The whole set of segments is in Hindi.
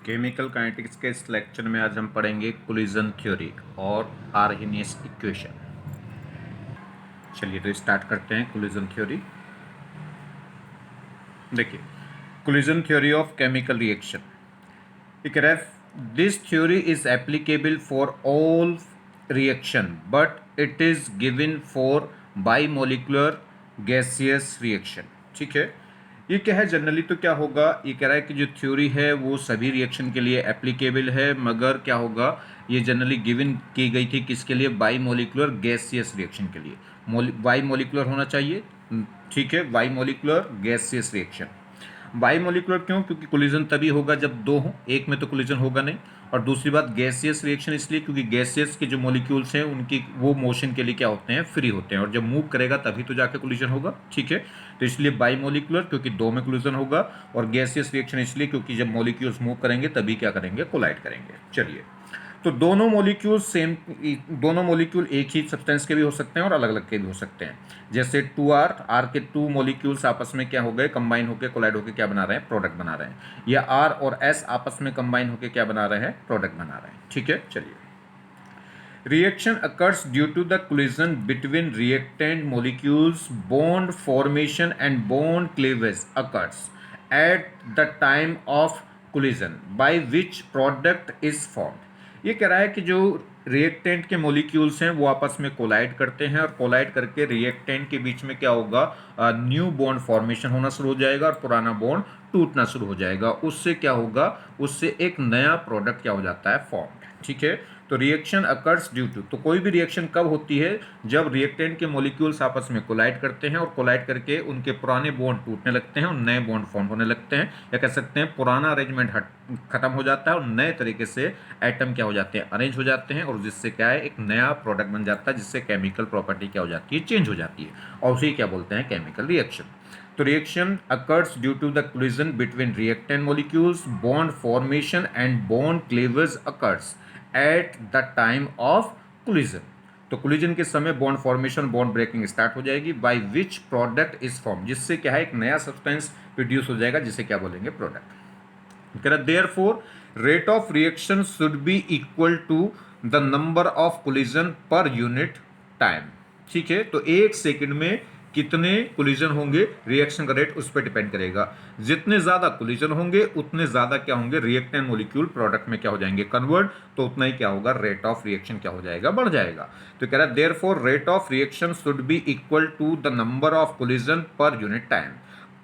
केमिकल काइनेटिक्स के इस लेक्चर में आज हम पढ़ेंगे कोलिजन थ्योरी और आर्हेनियस इक्वेशन। चलिए तो स्टार्ट करते हैं कोलिजन थ्योरी। देखिए, collision theory of chemical reaction. ये कह रहा है this theory is applicable for all reaction but it is given for bimolecular gaseous reaction. ठीक है, ये क्या है जनरली तो क्या होगा, ये कह रहा है कि जो थ्योरी है वो सभी रिएक्शन के लिए एप्लीकेबल है, मगर क्या होगा ये जनरली गिवन की गई थी किसके लिए, बाई मोलिकुलर गैसियस रिएक्शन के लिए। बाई मोलिकुलर होना चाहिए, ठीक है, by molecular gaseous reaction. By molecular क्यों, क्योंकि कोलिजन तभी होगा जब दो हों, एक में तो कोलिजन होगा नहीं। और दूसरी बात गैसियस रिएक्शन इसलिए क्योंकि गैसियस के जो मॉलिक्यूल्स हैं उनकी वो मोशन के लिए क्या होते हैं, फ्री होते हैं, और जब मूव करेगा तभी तो जाके कोलिजन होगा। ठीक है, तो इसलिए बाई मोलिकुलर क्योंकि दो में कोलिजन होगा, और गैसियस रिएक्शन इसलिए क्योंकि जब मॉलिक्यूल्स मूव करेंगे तभी क्या करेंगे, कोलाइड करेंगे। चलिए, तो दोनों मॉलिक्यूल एक ही सब्सटेंस के भी हो सकते हैं और अलग अलग के भी हो सकते हैं। जैसे 2R के टू मॉलिक्यूल्स आपस में क्या हो गए, कंबाइन होकर कोलाइड होकर क्या बना रहे हैं, प्रोडक्ट बना रहे हैं। या R और S आपस में कंबाइन होकर क्या बना रहे हैं, प्रोडक्ट बना रहे हैं। ठीक है, चलिए, reaction occurs due to the collision between reactant molecules. Bond formation and bond cleavage occurs at the time of collision by which product is formed. ये कह रहा है कि जो रिएक्टेंट के मॉलिक्यूल्स हैं वो आपस में कोलाइड करते हैं, और कोलाइड करके रिएक्टेंट के बीच में क्या होगा, न्यू बॉन्ड फॉर्मेशन होना शुरू हो जाएगा और पुराना बॉन्ड टूटना शुरू हो जाएगा। उससे क्या होगा, उससे एक नया प्रोडक्ट क्या हो जाता है, फॉर्म। ठीक है, तो रिएक्शन अकर्स ड्यू टू, तो कोई भी रिएक्शन कब होती है, जब रिएक्टेंट के मॉलिक्यूल्स आपस में कोलाइड करते हैं और कोलाइड करके उनके पुराने बॉन्ड टूटने लगते हैं और नए बॉन्ड फॉर्म होने लगते हैं, या कह सकते हैं पुराना अरेंजमेंट खत्म हो जाता है और नए तरीके से एटम क्या हो जाते हैं, अरेंज हो जाते हैं, और जिससे क्या है, एक नया प्रोडक्ट बन जाता है, जिससे केमिकल प्रॉपर्टी क्या हो जाती है, चेंज हो जाती है, और उसे क्या बोलते हैं, केमिकल रिएक्शन। तो reaction occurs due to the collision between reactant molecules. Bond formation and bond cleavage occurs at the time of collision. तो collision के समय bond formation bond breaking start हो जाएगी, by which product is form, जिससे क्या है, एक नया सब्सटेंस प्रोड्यूस हो जाएगा, जिसे क्या बोलेंगे, product. Therefore rate of reaction should be equal to the number of collision per unit time. ठीक है, तो एक सेकंड में कितने कोलिजन होंगे, रिएक्शन का रेट उस पर डिपेंड करेगा। जितने ज्यादा कोलिजन होंगे उतने ज्यादा क्या होंगे, रिएक्टेंट मॉलिक्यूल प्रोडक्ट में क्या हो जाएंगे, कन्वर्ट, तो उतना ही क्या होगा, रेट ऑफ रिएक्शन क्या हो जाएगा, बढ़ जाएगा। तो कह रहा है therefore rate of reaction should be equal to the number of collision per unit time,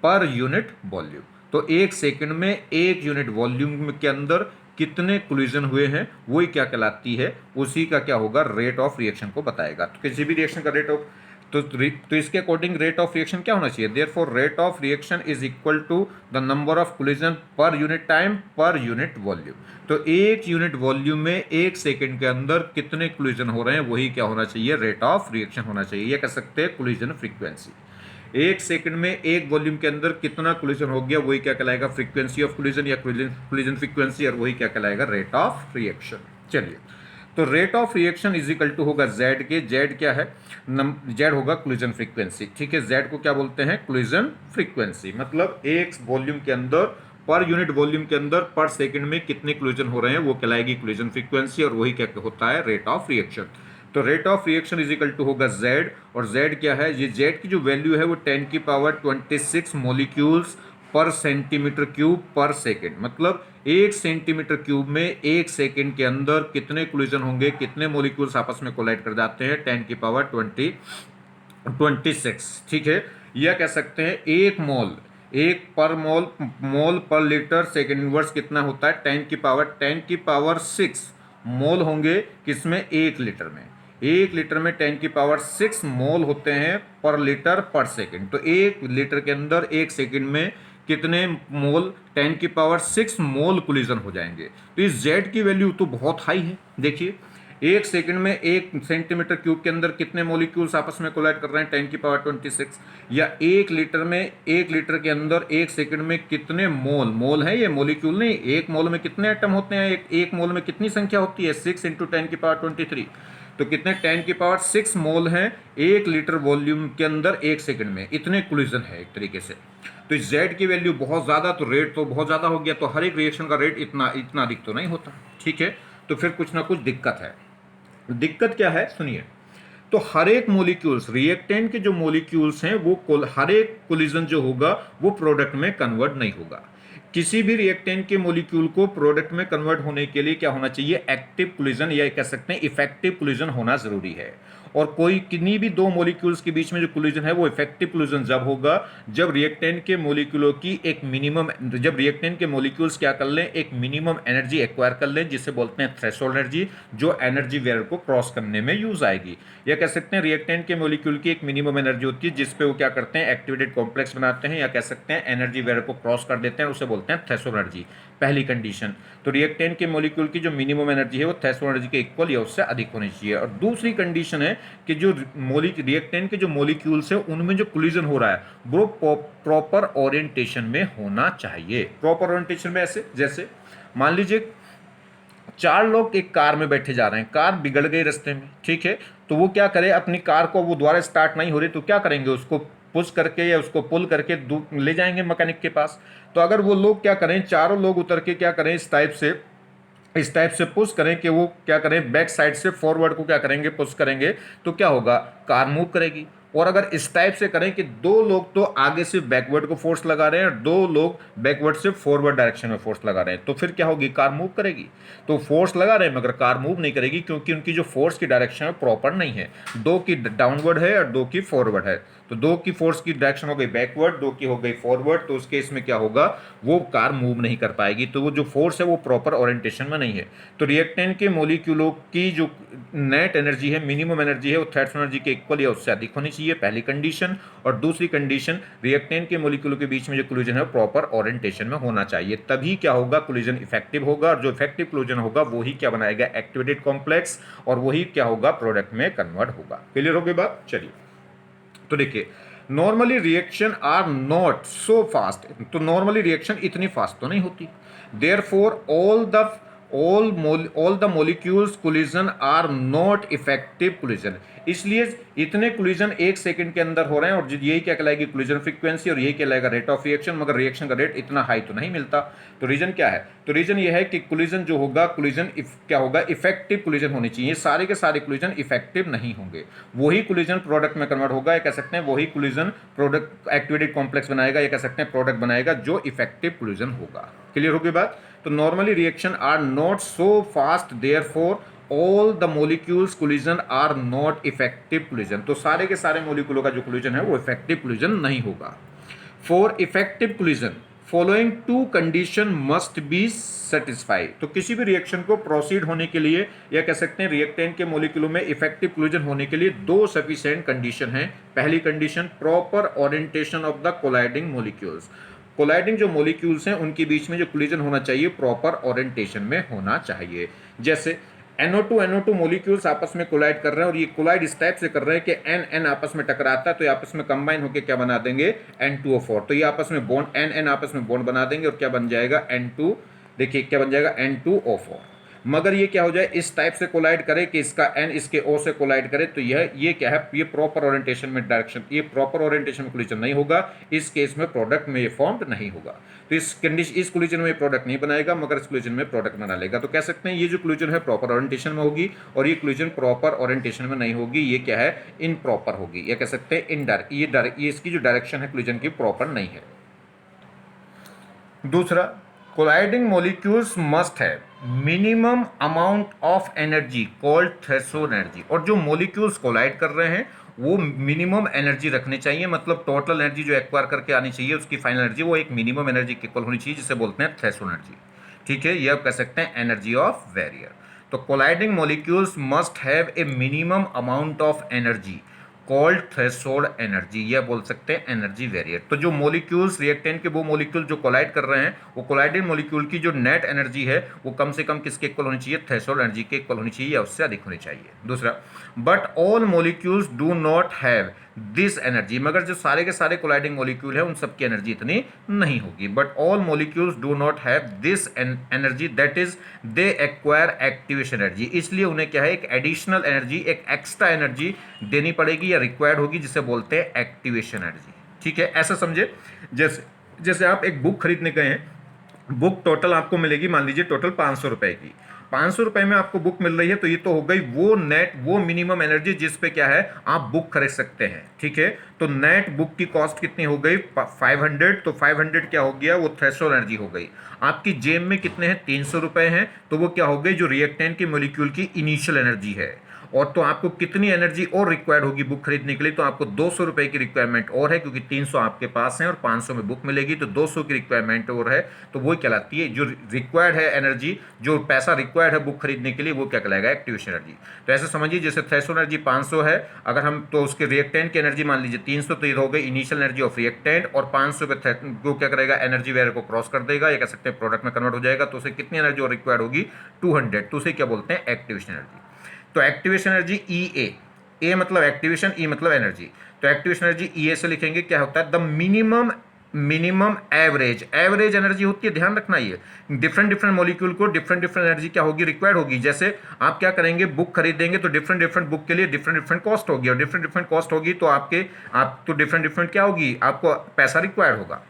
per unit volume. तो एक सेकंड में एक यूनिट वॉल्यूम के अंदर कितने कोलिजन हुए हैं वही क्या कहलाती है, उसी का क्या होगा, रेट ऑफ रिएक्शन को बताएगा। तो किसी भी रिएक्शन का रेट ऑफ तो इसके अकॉर्डिंग रेट ऑफ रिएक्शन क्या होना चाहिए, therefore rate of reaction is equal to the number of collision per unit time per unit volume. तो एक यूनिट वॉल्यूम में एक सेकंड के अंदर कितने कोलिजन हो रहे हैं वही क्या होना चाहिए, रेट ऑफ रिएक्शन होना चाहिए। यह कह सकते हैं कोलिजन फ्रीक्वेंसी। एक सेकंड में एक वॉल्यूम के अंदर कितना कोलिजन हो गया वही क्या कहलाएगा, फ्रीक्वेंसी ऑफ कोलिजन या कोलिजन फ्रीक्वेंसी, और वही क्या कहलाएगा, रेट ऑफ रिएक्शन। चलिए, तो rate of reaction is equal to होगा जेड के, जेड क्या है, जेड होगा कोलिजन फ्रीक्वेंसी। ठीक है, जेड को क्या बोलते हैं, कोलिजन फ्रीक्वेंसी, मतलब एक वॉल्यूम के अंदर पर यूनिट वॉल्यूम के अंदर पर सेकंड में कितने कोलिजन हो रहे हैं वो कहलाएगी कोलिजन फ्रीक्वेंसी, और वही क्या होता है, रेट ऑफ रिएक्शन। तो rate of reaction is equal to होगा जेड, और जेड क्या है, ये जेड की जो वैल्यू है वो 10⁻26 मॉलिक्यूल्स पर सेंटीमीटर क्यूब पर सेकेंड, मतलब एक सेंटीमीटर क्यूब में एक सेकेंड के अंदर कितने कोलिजन होंगे, कितने मॉलिक्यूल्स आपस में कोलाइड कर जाते हैं, 10⁻26। ठीक है, यह कह सकते हैं एक मोल, एक पर मोल पर लीटर सेकेंड इनवर्स कितना होता है, 10⁻6 मोल होंगे किसमें, एक लीटर में। एक लीटर में 10⁻6 मोल होते हैं पर लीटर पर सेकेंड। तो एक लीटर के अंदर एक सेकेंड में कितने मोल, 10⁻6 मोल कोलिजन हो जाएंगे। तो इस जेड की वैल्यू तो बहुत हाई है। देखिए, एक सेकंड में एक सेंटीमीटर क्यूब के अंदर कितने मॉलिक्यूल्स आपस में कोलाइड कर रहे हैं, 10⁻26, या एक लीटर में, एक लीटर के अंदर एक सेकंड में कितने मोल, मोल है ये मॉलिक्यूल नहीं, एक मोल में कितने एटम होते हैं, एक मोल में कितनी संख्या होती है, 6 × 10⁻23। तो कितने 10⁶ मोल हैं 1 लीटर वॉल्यूम के अंदर 1 सेकंड में, इतने कोलिजन है एक तरीके से। तो इस Z की वैल्यू बहुत ज़्यादा, तो रेट तो बहुत ज़्यादा हो गया, तो हर एक रिएक्शन का रेट इतना इतना अधिक तो नहीं होता, ठीक है। तो फिर कुछ ना कुछ दिक्कत है। दिक्कत क्या है सुनिए। तो हर एक मोलिक्यूल्स, रिएक्टेंट के जो मोलिक्यूल्स हैं वो हर एक कोलिजन जो होगा वो प्रोडक्ट में कन्वर्ट नहीं होगा। किसी भी रिएक्टेंट के मोलिक्यूल को प्रोडक्ट में कन्वर्ट होने के लिए क्या होना चाहिए, एक्टिव कोलिजन या कह सकते हैं इफेक्टिव कोलिजन होना जरूरी है। और कोई किन्हीं भी दो मोलिक्यूल्स के बीच में जो कोलिजन है वो इफेक्टिव कोलिजन जब होगा जब रिएक्टेंट के मोलिक्यूलों की एक मिनिमम, जब रिएक्टेंट के मोलिक्यूल्स क्या कर लें, एक मिनिमम एनर्जी एक्वायर कर लें, जिसे बोलते हैं थ्रेशोल्ड एनर्जी, जो एनर्जी वेयर को क्रॉस करने में यूज आएगी। या कह सकते हैं रिएक्टेंट के मोलिक्यूल की एक मिनिमम एनर्जी होती है जिसपे वो क्या करते हैं, एक्टिवेटेड कॉम्प्लेक्स बनाते हैं, या कह सकते हैं एनर्जी वेयर को क्रॉस कर देते हैं, उसे बोलते हैं थ्रेशोल्ड एनर्जी। पहली कंडीशन, तो रिएक्टेंट के मोलिक्यूल की जो मिनिमम एनर्जी है वो थ्रेशोल्ड एनर्जी के इक्वल या उससे अधिक होनी चाहिए। और दूसरी कंडीशन है कि जो रिएक्टेंट के जो मोलिक्यूल्स है उनमें जो कोलिजन हो रहा है वो प्रॉपर ओरिएंटेशन में होना चाहिए। प्रॉपर ओरिएंटेशन में ऐसे, जैसे मान लीजिए 4 लोग एक कार में बैठे जा रहे हैं, कार बिगड़ गई रास्ते में, ठीक है। तो वो क्या करे, अपनी कार को वो दोबारा स्टार्ट नहीं हो रही तो क्या करेंगे, उसको पुश करके या उसको पुल करके ले जाएंगे मैकेनिक के पास। तो अगर वो लोग क्या करें, चारों लोग उतर के क्या करें, इस टाइप से पुश करें कि वो क्या करें, बैक साइड से फॉरवर्ड को क्या करेंगे, पुश करेंगे, तो क्या होगा, कार मूव करेगी। और अगर इस टाइप से करें कि 2 लोग तो आगे से बैकवर्ड को फोर्स लगा रहे हैं और 2 लोग बैकवर्ड से फॉरवर्ड डायरेक्शन में फोर्स लगा रहे हैं, तो फिर क्या होगी, कार मूव करेगी। तो फोर्स लगा रहे हैं मगर कार मूव नहीं करेगी क्योंकि उनकी जो फोर्स की डायरेक्शन है प्रॉपर नहीं है। 2 की डाउनवर्ड है और 2 की फॉरवर्ड है। तो 2 की फोर्स की डायरेक्शन हो गई बैकवर्ड, 2 की हो गई फॉरवर्ड, तो उस केस में क्या होगा, वो कार मूव नहीं कर पाएगी। तो वो जो फोर्स है वो प्रॉपर ओरिएंटेशन में नहीं है। तो रिएक्टेंट के मोलिक्यूलों की जो नेट एनर्जी है, मिनिमम एनर्जी है, वो थ्रेशोल्ड एनर्जी के इक्वल या उससे अधिक होनी चाहिए, पहली कंडीशन। और दूसरी कंडीशन, रिएक्टेंट के मोलिक्यूलों के बीच में जो कोलिजन है प्रॉपर ओरिएंटेशन में होना चाहिए, तभी क्या होगा, कोलिजन इफेक्टिव होगा। और जो इफेक्टिव कोलिजन होगा वही क्या बनाएगा, एक्टिवेटेड कॉम्प्लेक्स, और वही क्या होगा, प्रोडक्ट में कन्वर्ट होगा। क्लियर हो गई बात। चलिए तो देखिए, normally reaction are not so fast, तो नॉर्मली रिएक्शन इतनी फास्ट तो नहीं होती। Therefore all the molecules collision are not effective collision, इसलिए इतने कोलिजन 1 सेकंड के अंदर हो रहे हैं और यही क्या कहलाएगी, कोलिजन फ्रीक्वेंसी, और यही कहलाएगा रेट ऑफ रिएक्शन, मगर रिएक्शन का रेट इतना हाई तो नहीं मिलता। तो रीजन क्या है, तो रीजन ये है कि कोलिजन जो होगा, कोलिजन क्या होगा, इफेक्टिव कोलिजन होनी चाहिए। सारे के सारे कोलिजन इफेक्टिव नहीं होंगे, वही कोलिजन प्रोडक्ट में कन्वर्ट होगा, या कह सकते हैं वही कोलिजन प्रोडक्ट एक्टिवेटेड कॉम्प्लेक्स बनाएगा, या कह सकते हैं प्रोडक्ट बनाएगा जो इफेक्टिव कोलिजन होगा। क्लियर होगी बात। तो normally reaction are not so fast, therefore all the molecules collision are not effective collision, तो सारे के सारे मोलिक्यूलों का जो कोलिजन है वो इफेक्टिव कोलिजन नहीं होगा। For effective collision following 2 condition must be satisfied, तो किसी भी रिएक्शन को प्रोसीड होने के लिए, या कह सकते हैं रिएक्टेंट के मोलिक्यूलों में इफेक्टिव कोलिजन होने के लिए 2 सफिशिएंट कंडीशन है। पहली condition, proper orientation of the colliding molecules, colliding जो मोलिक्यूल्स हैं उनके बीच में जो कोलिजन होना चाहिए प्रॉपर ओरिएंटेशन में होना चाहिए। जैसे NO2 मोलिक्यूल्स आपस में कोलाइड कर रहे हैं और ये कोलाइड इस टाइप से कर रहे हैं कि N आपस में टकराता है तो ये आपस में कंबाइन होकर क्या बना देंगे, N2O4, तो ये आपस में बॉन्ड N आपस में बॉन्ड बना देंगे और क्या बन जाएगा, N2, देखिए क्या बन जाएगा, N2O4। मगर ये क्या हो जाए, इस टाइप से कोलाइड करे कि इसका N इसके O से कोलाइड करे, तो ये क्या है, ये प्रॉपर ओरिएंटेशन में डायरेक्शन, ये प्रॉपर ओरिएंटेशन में कोलिजन नहीं होगा। इस केस में प्रोडक्ट में ये फॉर्म्ड नहीं होगा। तो इस कंडीशन, इस कोलिजन में प्रोडक्ट नहीं बनाएगा मगर इस कोलिजन में प्रोडक्ट बना लेगा। तो कह सकते हैं ये जो कोलिजन है प्रॉपर ओरिएंटेशन में होगी, और ये कोलिजन प्रॉपर ओरिएंटेशन में नहीं होगी, ये क्या है, इनप्रॉपर होगी, या कह सकते हैं इनडायरेक्ट, ये इसकी जो डायरेक्शन है कोलिजन की प्रॉपर नहीं है। दूसरा, कोलाइडिंग मोलिक्यूल्स मस्ट है minimum amount of energy called threshold energy, और जो मोलिक्यूल्स कोलाइड कर रहे हैं वो मिनिमम एनर्जी रखनी चाहिए, मतलब टोटल एनर्जी जो एक्वायर करके आनी चाहिए उसकी फाइनल एनर्जी वो एक मिनिमम एनर्जी के इक्वल होनी चाहिए, जिसे बोलते हैं थ्रेशोल्ड एनर्जी। ठीक है, ये आप कह सकते हैं एनर्जी ऑफ बैरियर। तो colliding molecules must have a minimum amount of energy called threshold energy, या बोल सकते हैं एनर्जी वेरिएट। तो जो मोलिक्यूल्स, रिएक्टेंट के वो मोलिक्यूल जो कोलाइड कर रहे हैं, वो कोलाइडिंग मोलिक्यूल की जो नेट एनर्जी है वो कम से कम किसके इक्वल होनी चाहिए, थ्रेशोल्ड एनर्जी के इक्वल होनी चाहिए या उससे अधिक होनी चाहिए। दूसरा, but all molecules do not have this energy, मगर जो सारे के सारे कोलाइडिंग मॉलिक्यूल है उन सबकी एनर्जी इतनी नहीं होगी, but all molecules do not have this energy, that is they acquire activation energy, इसलिए उन्हें क्या है एक एडिशनल एनर्जी, एक एक्स्ट्रा एनर्जी देनी पड़ेगी या रिक्वायर्ड होगी, जिसे बोलते हैं एक्टिवेशन एनर्जी। ठीक है, ऐसा समझे, जैसे जैसे आप एक बुक खरीदने गए हैं, बुक टोटल आपको मिलेगी, मान लीजिए टोटल 500 रुपए की, 500 रुपए में आपको बुक मिल रही है, तो ये तो हो गई वो नेट, वो मिनिमम एनर्जी जिस पे क्या है आप बुक खरीद सकते हैं। ठीक है, तो नेट बुक की कॉस्ट कितनी हो गई 500, तो 500 क्या हो गया, वो थ्रेशोल्ड एनर्जी हो गई। आपकी जेब में कितने हैं 300 रुपए हैं, तो वो क्या हो गई जो रिएक्टेंट की मॉलिक्यूल की इनिशियल एनर्जी है। और तो आपको कितनी एनर्जी और रिक्वायर्ड होगी बुक खरीदने के लिए, तो आपको 200 रुपए की रिक्वायरमेंट और है, क्योंकि 300 आपके पास है और 500 में बुक मिलेगी, तो 200 की रिक्वायरमेंट और है, तो वो कहलाती है जो रिक्वायर्ड है एनर्जी, जो पैसा रिक्वायर्ड है बुक खरीदने के लिए, वो क्या कहलाएगा एक्टिवेशन एनर्जी। तो ऐसे समझिए जैसे थ्रेशोल्ड एनर्जी 500 है, अगर हम तो उसके रिएक्टेंट की एनर्जी मान लीजिए 300, तो ये हो गई इनिशियल एनर्जी ऑफ रिएक्टेंट, और 500 पे वो क्या करेगा एनर्जी वेयर को क्रॉस कर देगा, ये कह सकते हैं प्रोडक्ट में कन्वर्ट हो जाएगा, तो उसे कितनी एनर्जी और रिक्वायर्ड होगी 200, तो उसे क्या बोलते हैं एक्टिवेशन एनर्जी। तो एक्टिवेशन एनर्जी ई ए मतलब एक्टिवेशन, ई मतलब एनर्जी, तो एक्टिवेशन एनर्जी ई ए से लिखेंगे क्या होता है the minimum average, average energy होती है, ध्यान रखना ये डिफरेंट डिफरेंट मॉलिक्यूल को डिफरेंट डिफरेंट एनर्जी क्या होगी रिक्वायर्ड होगी। जैसे आप क्या करेंगे बुक खरीदेंगे तो डिफरेंट डिफरेंट बुक के लिए डिफरेंट डिफरेंट कॉस्ट होगी, और डिफरेंट डिफरेंट कॉस्ट होगी तो आप तो डिफरेंट डिफरेंट क्या होगी आपको पैसा रिक्वायर्ड होगा,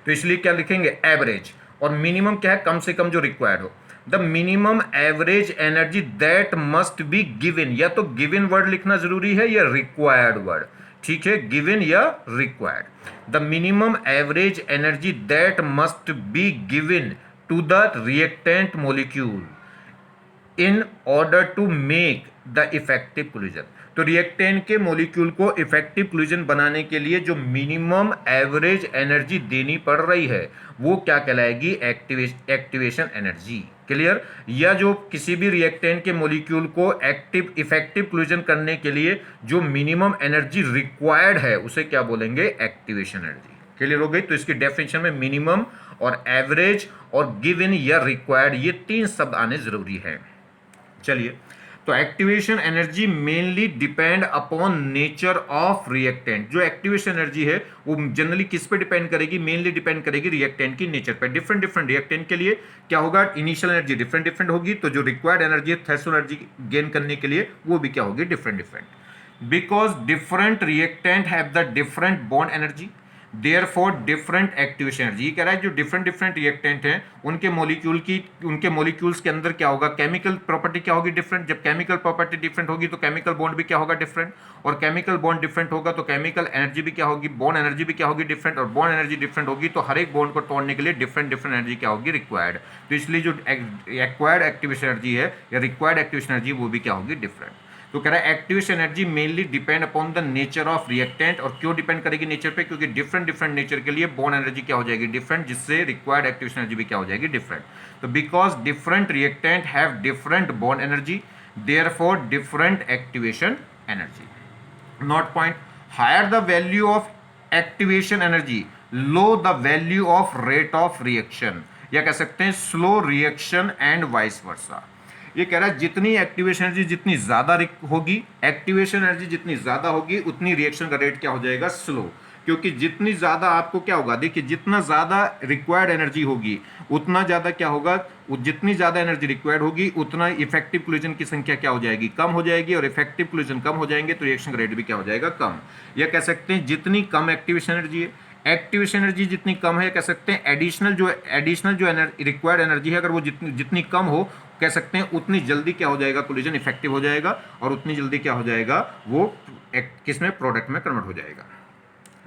तो इसलिए क्या लिखेंगे एवरेज, और मिनिमम क्या है कम से कम जो रिक्वायर्ड हो। The minimum average energy that must be given, या तो गिवन वर्ड लिखना जरूरी है या रिक्वायर्ड वर्ड। ठीक है, गिवन या required. The minimum average energy that must be given to the reactant molecule in order to make the effective collision, तो रिएक्टेंट के मॉलिक्यूल को इफेक्टिव कोलिजन बनाने के लिए जो मिनिमम एवरेज एनर्जी देनी पड़ रही है वो क्या कहलाएगी एक्टिवेशन एनर्जी। क्लियर, या जो किसी भी रिएक्टेंट के मॉलिक्यूल को इफेक्टिव कोलिजन करने के लिए जो मिनिमम एनर्जी रिक्वायर्ड है उसे क्या बोलेंगे एक्टिवेशन एनर्जी। क्लियर हो गई, तो इसकी डेफिनेशन में मिनिमम और एवरेज और गिवन या रिक्वायर्ड ये 3 शब्द आने जरूरी है। चलिए, तो activation energy mainly depend upon nature of reactant, जो एक्टिवेशन एनर्जी है वो जनरली किस पे डिपेंड करेगी, मेनली डिपेंड करेगी रिएक्टेंट की नेचर पे। डिफरेंट डिफरेंट रिएक्टेंट के लिए क्या होगा इनिशियल एनर्जी डिफरेंट डिफरेंट होगी, तो जो रिक्वायर्ड एनर्जी है थ्रेशोल्ड एनर्जी गेन करने के लिए वो भी क्या होगी different different. Because different reactant have the different bond energy therefore different activation energy, ये कह रहा है जो डिफरेंट डिफरेंट रिएक्टेंट हैं उनके मॉलिक्यूल्स के अंदर क्या होगा केमिकल प्रॉपर्टी क्या होगी डिफरेंट। जब केमिकल प्रॉपर्टी डिफरेंट होगी तो केमिकल बॉन्ड भी क्या होगा डिफरेंट, और केमिकल बॉन्ड डिफरेंट होगा तो केमिकल एनर्जी भी क्या होगी, बॉन्ड एनर्जी भी क्या होगी डिफरेंट, और बॉन्ड एनर्जी डिफरेंट होगी तो हर एक बॉन्ड को तोड़ने के लिए डिफरेंट डिफरेंट एनर्जी क्या होगी रिक्वायर्ड। तो इसलिए जो एक्वायर्ड एक्टिवेशन एनर्जी है या रिक्वायर्ड एक्टिवेशन एनर्जी वो भी क्या होगी डिफरेंट। तो कह रहा है activation energy mainly depend upon the nature of reactant, और क्यों डिपेंड करेगी नेचर पे, क्योंकि डिफरेंट डिफरेंट नेचर के लिए बॉन्ड एनर्जी क्या हो जाएगी डिफरेंट, जिससे रिक्वायर्ड एक्टिवेशन एनर्जी भी क्या हो जाएगी डिफरेंट। तो because different reactant have different bond energy therefore different activation energy. Note point, higher the value of activation energy low the value of rate of reaction, या कह सकते हैं slow reaction and vice versa. ये कह रहा है जितनी एक्टिवेशन एनर्जी जितनी ज्यादा होगी, एक्टिवेशन एनर्जी जितनी ज्यादा होगी उतनी रिएक्शन का रेट क्या हो जाएगा स्लो, क्योंकि जितनी ज्यादा आपको क्या होगा देखिए जितना ज्यादा रिक्वायर्ड एनर्जी होगी उतना ज्यादा क्या होगा, जितनी ज्यादा एनर्जी रिक्वायर्ड होगी उतना इफेक्टिव कोलिजन की संख्या क्या हो जाएगी कम हो जाएगी, और इफेक्टिव कोलिजन कम हो जाएंगे तो रिएक्शन का रेट भी क्या हो जाएगा कम। या कह सकते हैं जितनी कम एक्टिवेशन एनर्जी है, एक्टिवेशन एनर्जी जितनी कम है कह सकते हैं एडिशनल जो रिक्वायर्ड एनर्जी है अगर वो जितनी कम हो कह सकते हैं उतनी जल्दी क्या हो जाएगा कोलिजन इफेक्टिव हो जाएगा, और उतनी जल्दी क्या हो जाएगा वो किसमें प्रोडक्ट में कन्वर्ट हो जाएगा।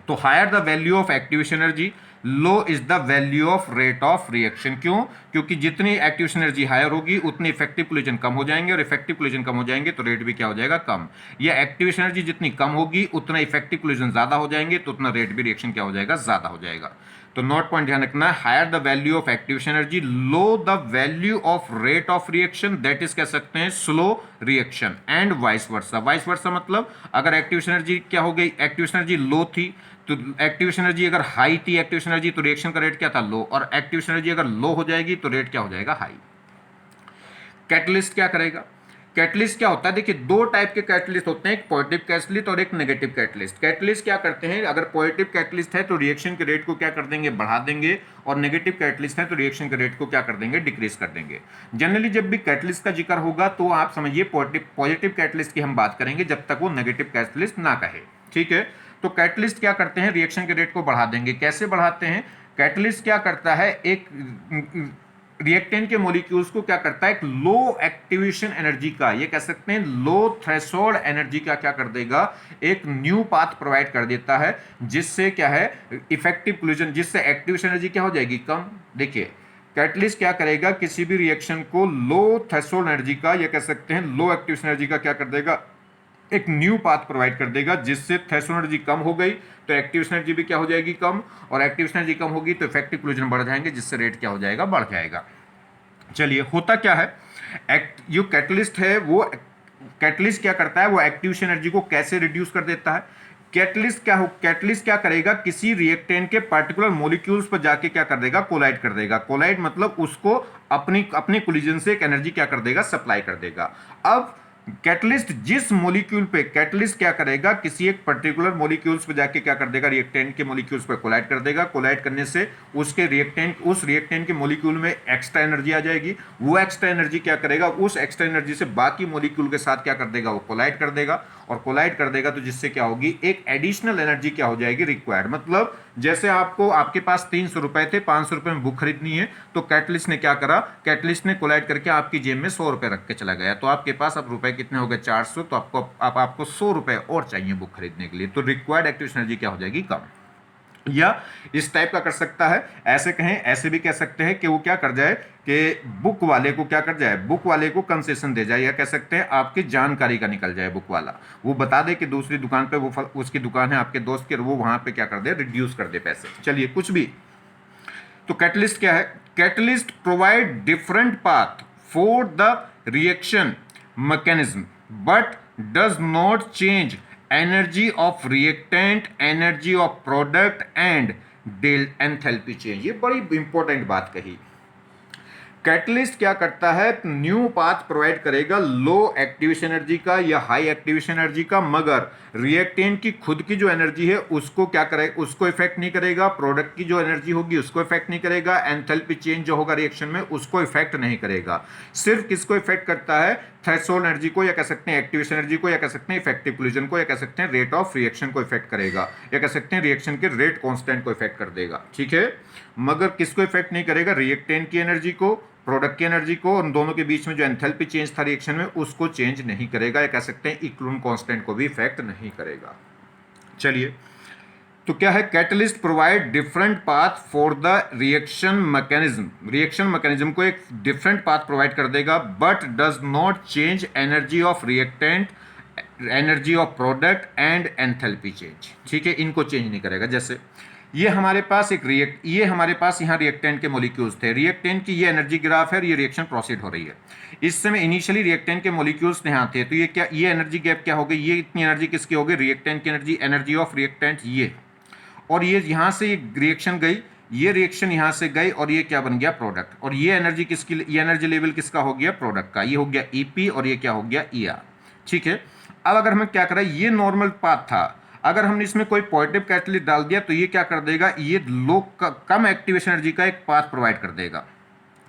तो higher the value of activation energy low is the value of rate of reaction. क्यों, क्योंकि जितनी एक्टिवेशन एनर्जी हायर होगी उतनी इफेक्टिव कोलिजन कम हो जाएंगे, और इफेक्टिव कोलिजन कम हो जाएंगे तो रेट भी क्या हो जाएगा कम। या एक्टिवेशन एनर्जी जितनी कम होगी उतना इफेक्टिव कोलिजन ज्यादा हो जाएंगे तो उतना रेट भी रिएक्शन क्या हो जाएगा ज्यादा हो जाएगा। तो नोट पॉइंट ध्यान रखना है, higher the value of activation energy low the value of rate of reaction, that is कह सकते हैं slow reaction and vice versa. Vice versa मतलब अगर एक्टिवेशन एनर्जी क्या हो गई, एक्टिवेशन एनर्जी लो थी तो एक्टिवेशन एनर्जी अगर हाई थी एक्टिवेशन एनर्जी तो रिएक्शन का रेट क्या था लो, और एक्टिवेशन एनर्जी अगर लो हो जाएगी तो रेट क्या हो जाएगा हाई। कैटलिस्ट क्या करेगा, कैटलिस्ट क्या होता है, देखिए दो टाइप के कैटलिस्ट होते हैं, एक पॉजिटिव कैटलिस्ट और एक नेगेटिव कैटलिस्ट। कैटलिस्ट क्या करते हैं, अगर पॉजिटिव कैटलिस्ट है तो रिएक्शन के रेट को क्या कर देंगे, बढ़ा देंगे, और नेगेटिव कैटलिस्ट है तो रिएक्शन के रेट को क्या कर देंगे, डिक्रीज कर देंगे। जनरली जब भी कैटलिस्ट का जिक्र होगा तो आप समझिए पॉजिटिव कैटलिस्ट की हम बात करेंगे जब तक वो नेगेटिव कैटलिस्ट ना कहे, ठीक है। तो कैटलिस्ट क्या करते हैं, रिएक्शन के रेट को बढ़ा देंगे। कैसे बढ़ाते हैं, कैटलिस्ट क्या करता है, एक रिएक्टेंट के मॉलिक्यूल्स को क्या करता है, एक लो एक्टिवेशन एनर्जी का, ये कह सकते हैं लो थ्रेशोल्ड एनर्जी का क्या कर देगा, एक न्यू पाथ प्रोवाइड कर देता है, जिससे क्या है इफेक्टिव कोलिजन, जिससे एक्टिवेशन एनर्जी क्या हो जाएगी, कम। देखिए कैटलिस्ट क्या करेगा, किसी भी रिएक्शन को लो थ्रेशोल्ड एनर्जी का, ये कह सकते हैं लो एक्टिवेशन एनर्जी का क्या कर देगा, एक न्यू पाथ प्रोवाइड कर देगा, जिससे थ्रेशोल्ड एनर्जी कम हो गई तो एक्टिवेशन एनर्जी भी क्या हो जाएगी, कम, और एक्टिवेशन एनर्जी कम होगी तो इफेक्टिव कोलिजन बढ़ जाएंगे, जिससे रेट क्या हो जाएगा, बढ़ जाएगा। चलिए होता क्या है, जो कैटलिस्ट है वो कैटलिस्ट क्या करता है, वो एक्टिवेशन एनर्जी को कैसे रिड्यूस कर देता है। कैटलिस्ट क्या करेगा, किसी रिएक्टेंट के पर्टिकुलर मॉलिक्यूल्स पर जाके क्या कर देगा, कोलाइड कर देगा। कोलाइड मतलब उसको अपने कोलिजन से एक एनर्जी क्या कर देगा, सप्लाई कर देगा। अब कैटलिस्ट जिस मॉलिक्यूल पे, कैटलिस्ट क्या करेगा, किसी एक पर्टिकुलर मॉलिक्यूल्स पे जाके क्या कर देगा, रिएक्टेंट के मॉलिक्यूल्स पे कोलाइड कर देगा। कोलाइड करने से उस रिएक्टेंट के मॉलिक्यूल में एक्स्ट्रा एनर्जी आ जाएगी। वो एक्स्ट्रा एनर्जी क्या करेगा, उस एक्स्ट्रा एनर्जी से बाकी मॉलिक्यूल के साथ क्या कर देगा, वो कोलाइड कर देगा, और कोलाइड कर देगा तो जिससे क्या होगी, एक एडिशनल एनर्जी क्या हो जाएगी, रिक्वायर्ड। मतलब जैसे आपके पास 300 रुपए थे, 500 रुपए में बुक खरीदनी है, तो कैटलिस्ट ने क्या करा, कैटलिस्ट ने कोलाइड करके आपकी जेब में 100 रुपए रख के चला गया, तो आपके पास अब रुपए कितने हो गए, 400, तो आपको 100 रुपए और चाहिए बुक खरीदने के लिए, तो रिक्वायर्ड एक्टिवेशन एनर्जी क्या हो जाएगी, कम। या इस टाइप का कर सकता है, ऐसे कहें, ऐसे भी कह सकते हैं कि वो क्या कर जाए, कि बुक वाले को क्या कर जाए, बुक वाले को कंसेशन दे जाए, या कह सकते हैं आपकी जानकारी का निकल जाए बुक वाला, वो बता दे कि दूसरी दुकान पे वो उसकी दुकान है आपके दोस्त की, वो वहां पे क्या कर दे, रिड्यूस कर दे पैसे। चलिए कुछ भी, तो कैटलिस्ट क्या है, catalyst provide different path for the reaction mechanism but does not change energy of reactant, energy of product and del enthalpy change. ये बड़ी इंपॉर्टेंट बात कही। कैटलिस्ट क्या करता है, न्यू पाथ प्रोवाइड करेगा लो एक्टिवेशन एनर्जी का या हाई एक्टिवेशन एनर्जी का, मगर रिएक्टेंट की खुद की जो एनर्जी है उसको क्या करेगा, उसको इफेक्ट नहीं करेगा। प्रोडक्ट की जो एनर्जी होगी उसको इफेक्ट नहीं करेगा। एंथैल्पी चेंज जो होगा रिएक्शन में उसको इफेक्ट नहीं करेगा। सिर्फ किसको इफेक्ट करता है, थ्रेशोल्ड एनर्जी को, या कह सकते हैं एक्टिवेशन एनर्जी को, या कह सकते हैं इफेक्टिव कोलिजन को, या कह सकते हैं रेट ऑफ रिएक्शन को इफेक्ट करेगा, या कह सकते हैं रिएक्शन के रेट कांस्टेंट को इफेक्ट कर देगा, ठीक है। मगर किसको इफेक्ट नहीं करेगा, रिएक्टेंट की एनर्जी को, प्रोडक्ट की एनर्जी को, उन दोनों के बीच में जो एंथैल्पी चेंज था रिएक्शन में उसको चेंज नहीं करेगा, या कह सकते हैं इक्विलिब्रियम कांस्टेंट को भी इफेक्ट नहीं करेगा। चलिए, तो क्या है, catalyst provide different path for the reaction mechanism. Reaction mechanism को एक डिफरेंट पाथ प्रोवाइड कर देगा, but does not change energy of reactant, energy of product and enthalpy change, ठीक है, इनको चेंज नहीं करेगा। जैसे ये हमारे पास ये हमारे पास यहाँ रिएक्टेंट के मॉलिक्यूल्स थे, रिएक्टेंट की ये एनर्जी ग्राफ है और ये रिएक्शन प्रोसीड हो रही है। इस समय इनिशियली रिएक्टेंट के मॉलिक्यूल्स यहाँ थे, तो ये एनर्जी गैप क्या हो गई, ये इतनी एनर्जी किसकी हो गई, रिएक्टेंट की एनर्जी, एनर्जी ऑफ रिएक्टेंट ये, और ये यहाँ से ये रिएक्शन गई, ये रिएक्शन यहाँ से गई, और ये क्या बन गया, प्रोडक्ट। और ये एनर्जी किसकी, ये एनर्जी लेवल किसका हो गया, प्रोडक्ट का, ये हो गया ईपी, और ये क्या हो गया, ईआर, ठीक है। अब अगर हमें क्या करें, ये नॉर्मल पाथ था, अगर हमने इसमें कोई पॉजिटिव कैटलिस्ट डाल दिया तो ये क्या कर देगा, ये कम एक्टिवेशन एनर्जी का एक पाथ प्रोवाइड कर देगा।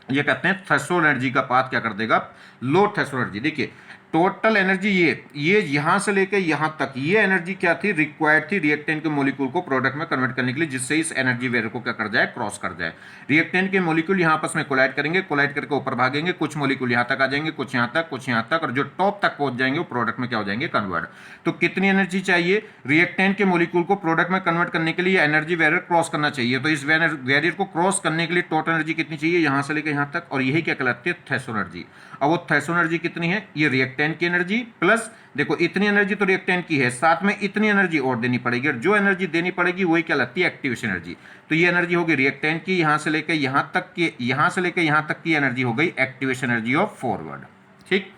ये कहते हैं थ्रेशोल्ड एनर्जी का पाथ क्या कर देगा, लो थ्रेशोल्ड एनर्जी। देखिए टोटल एनर्जी ये यहां से लेकर यहां तक, ये एनर्जी क्या थी, रिक्वायर्ड थी रिएक्टेंट के मॉलिक्यूल को प्रोडक्ट में कन्वर्ट करने के लिए, जिससे इस एनर्जी वेरियर को क्या कर जाए, क्रॉस कर जाए। रिएक्टेंट के मॉलिक्यूल यहां आपस में कोलाइड करेंगे, कोलाइड करके ऊपर भागेंगे, कुछ मॉलिक्यूल यहां तक आ जाएंगे, कुछ यहां तक, कुछ यहां तक, और जो टॉप तक पहुंच जाएंगे वो प्रोडक्ट में क्या हो जाएंगे, कन्वर्ट। तो कितनी एनर्जी चाहिए, रिएक्टेंट के मॉलिक्यूल को प्रोडक्ट में कन्वर्ट करने के लिए एनर्जी वेरियर क्रॉस करना चाहिए। तो इस वेरियर को क्रॉस करने के लिए टोटल एनर्जी कितनी चाहिए, यहां से लेकर यहां तक, और यही क्या कहलाती है, थ्रेशोल्ड एनर्जी। अब वो थ्रेशोल्ड एनर्जी कितनी है, ये रिएक्टेंट की एनर्जी प्लस, देखो इतनी एनर्जी तो रिएक्टेंट की है, साथ में इतनी एनर्जी और देनी पड़ेगी, और जो एनर्जी देनी पड़ेगी वही क्या लगती है, एक्टिवेशन एनर्जी। तो ये एनर्जी होगी रिएक्टेंट की, यहां से लेकर यहां तक की, यहां से लेकर यहां तक की एनर्जी हो गई एक्टिवेशन एनर्जी ऑफ फॉरवर्ड, ठीक।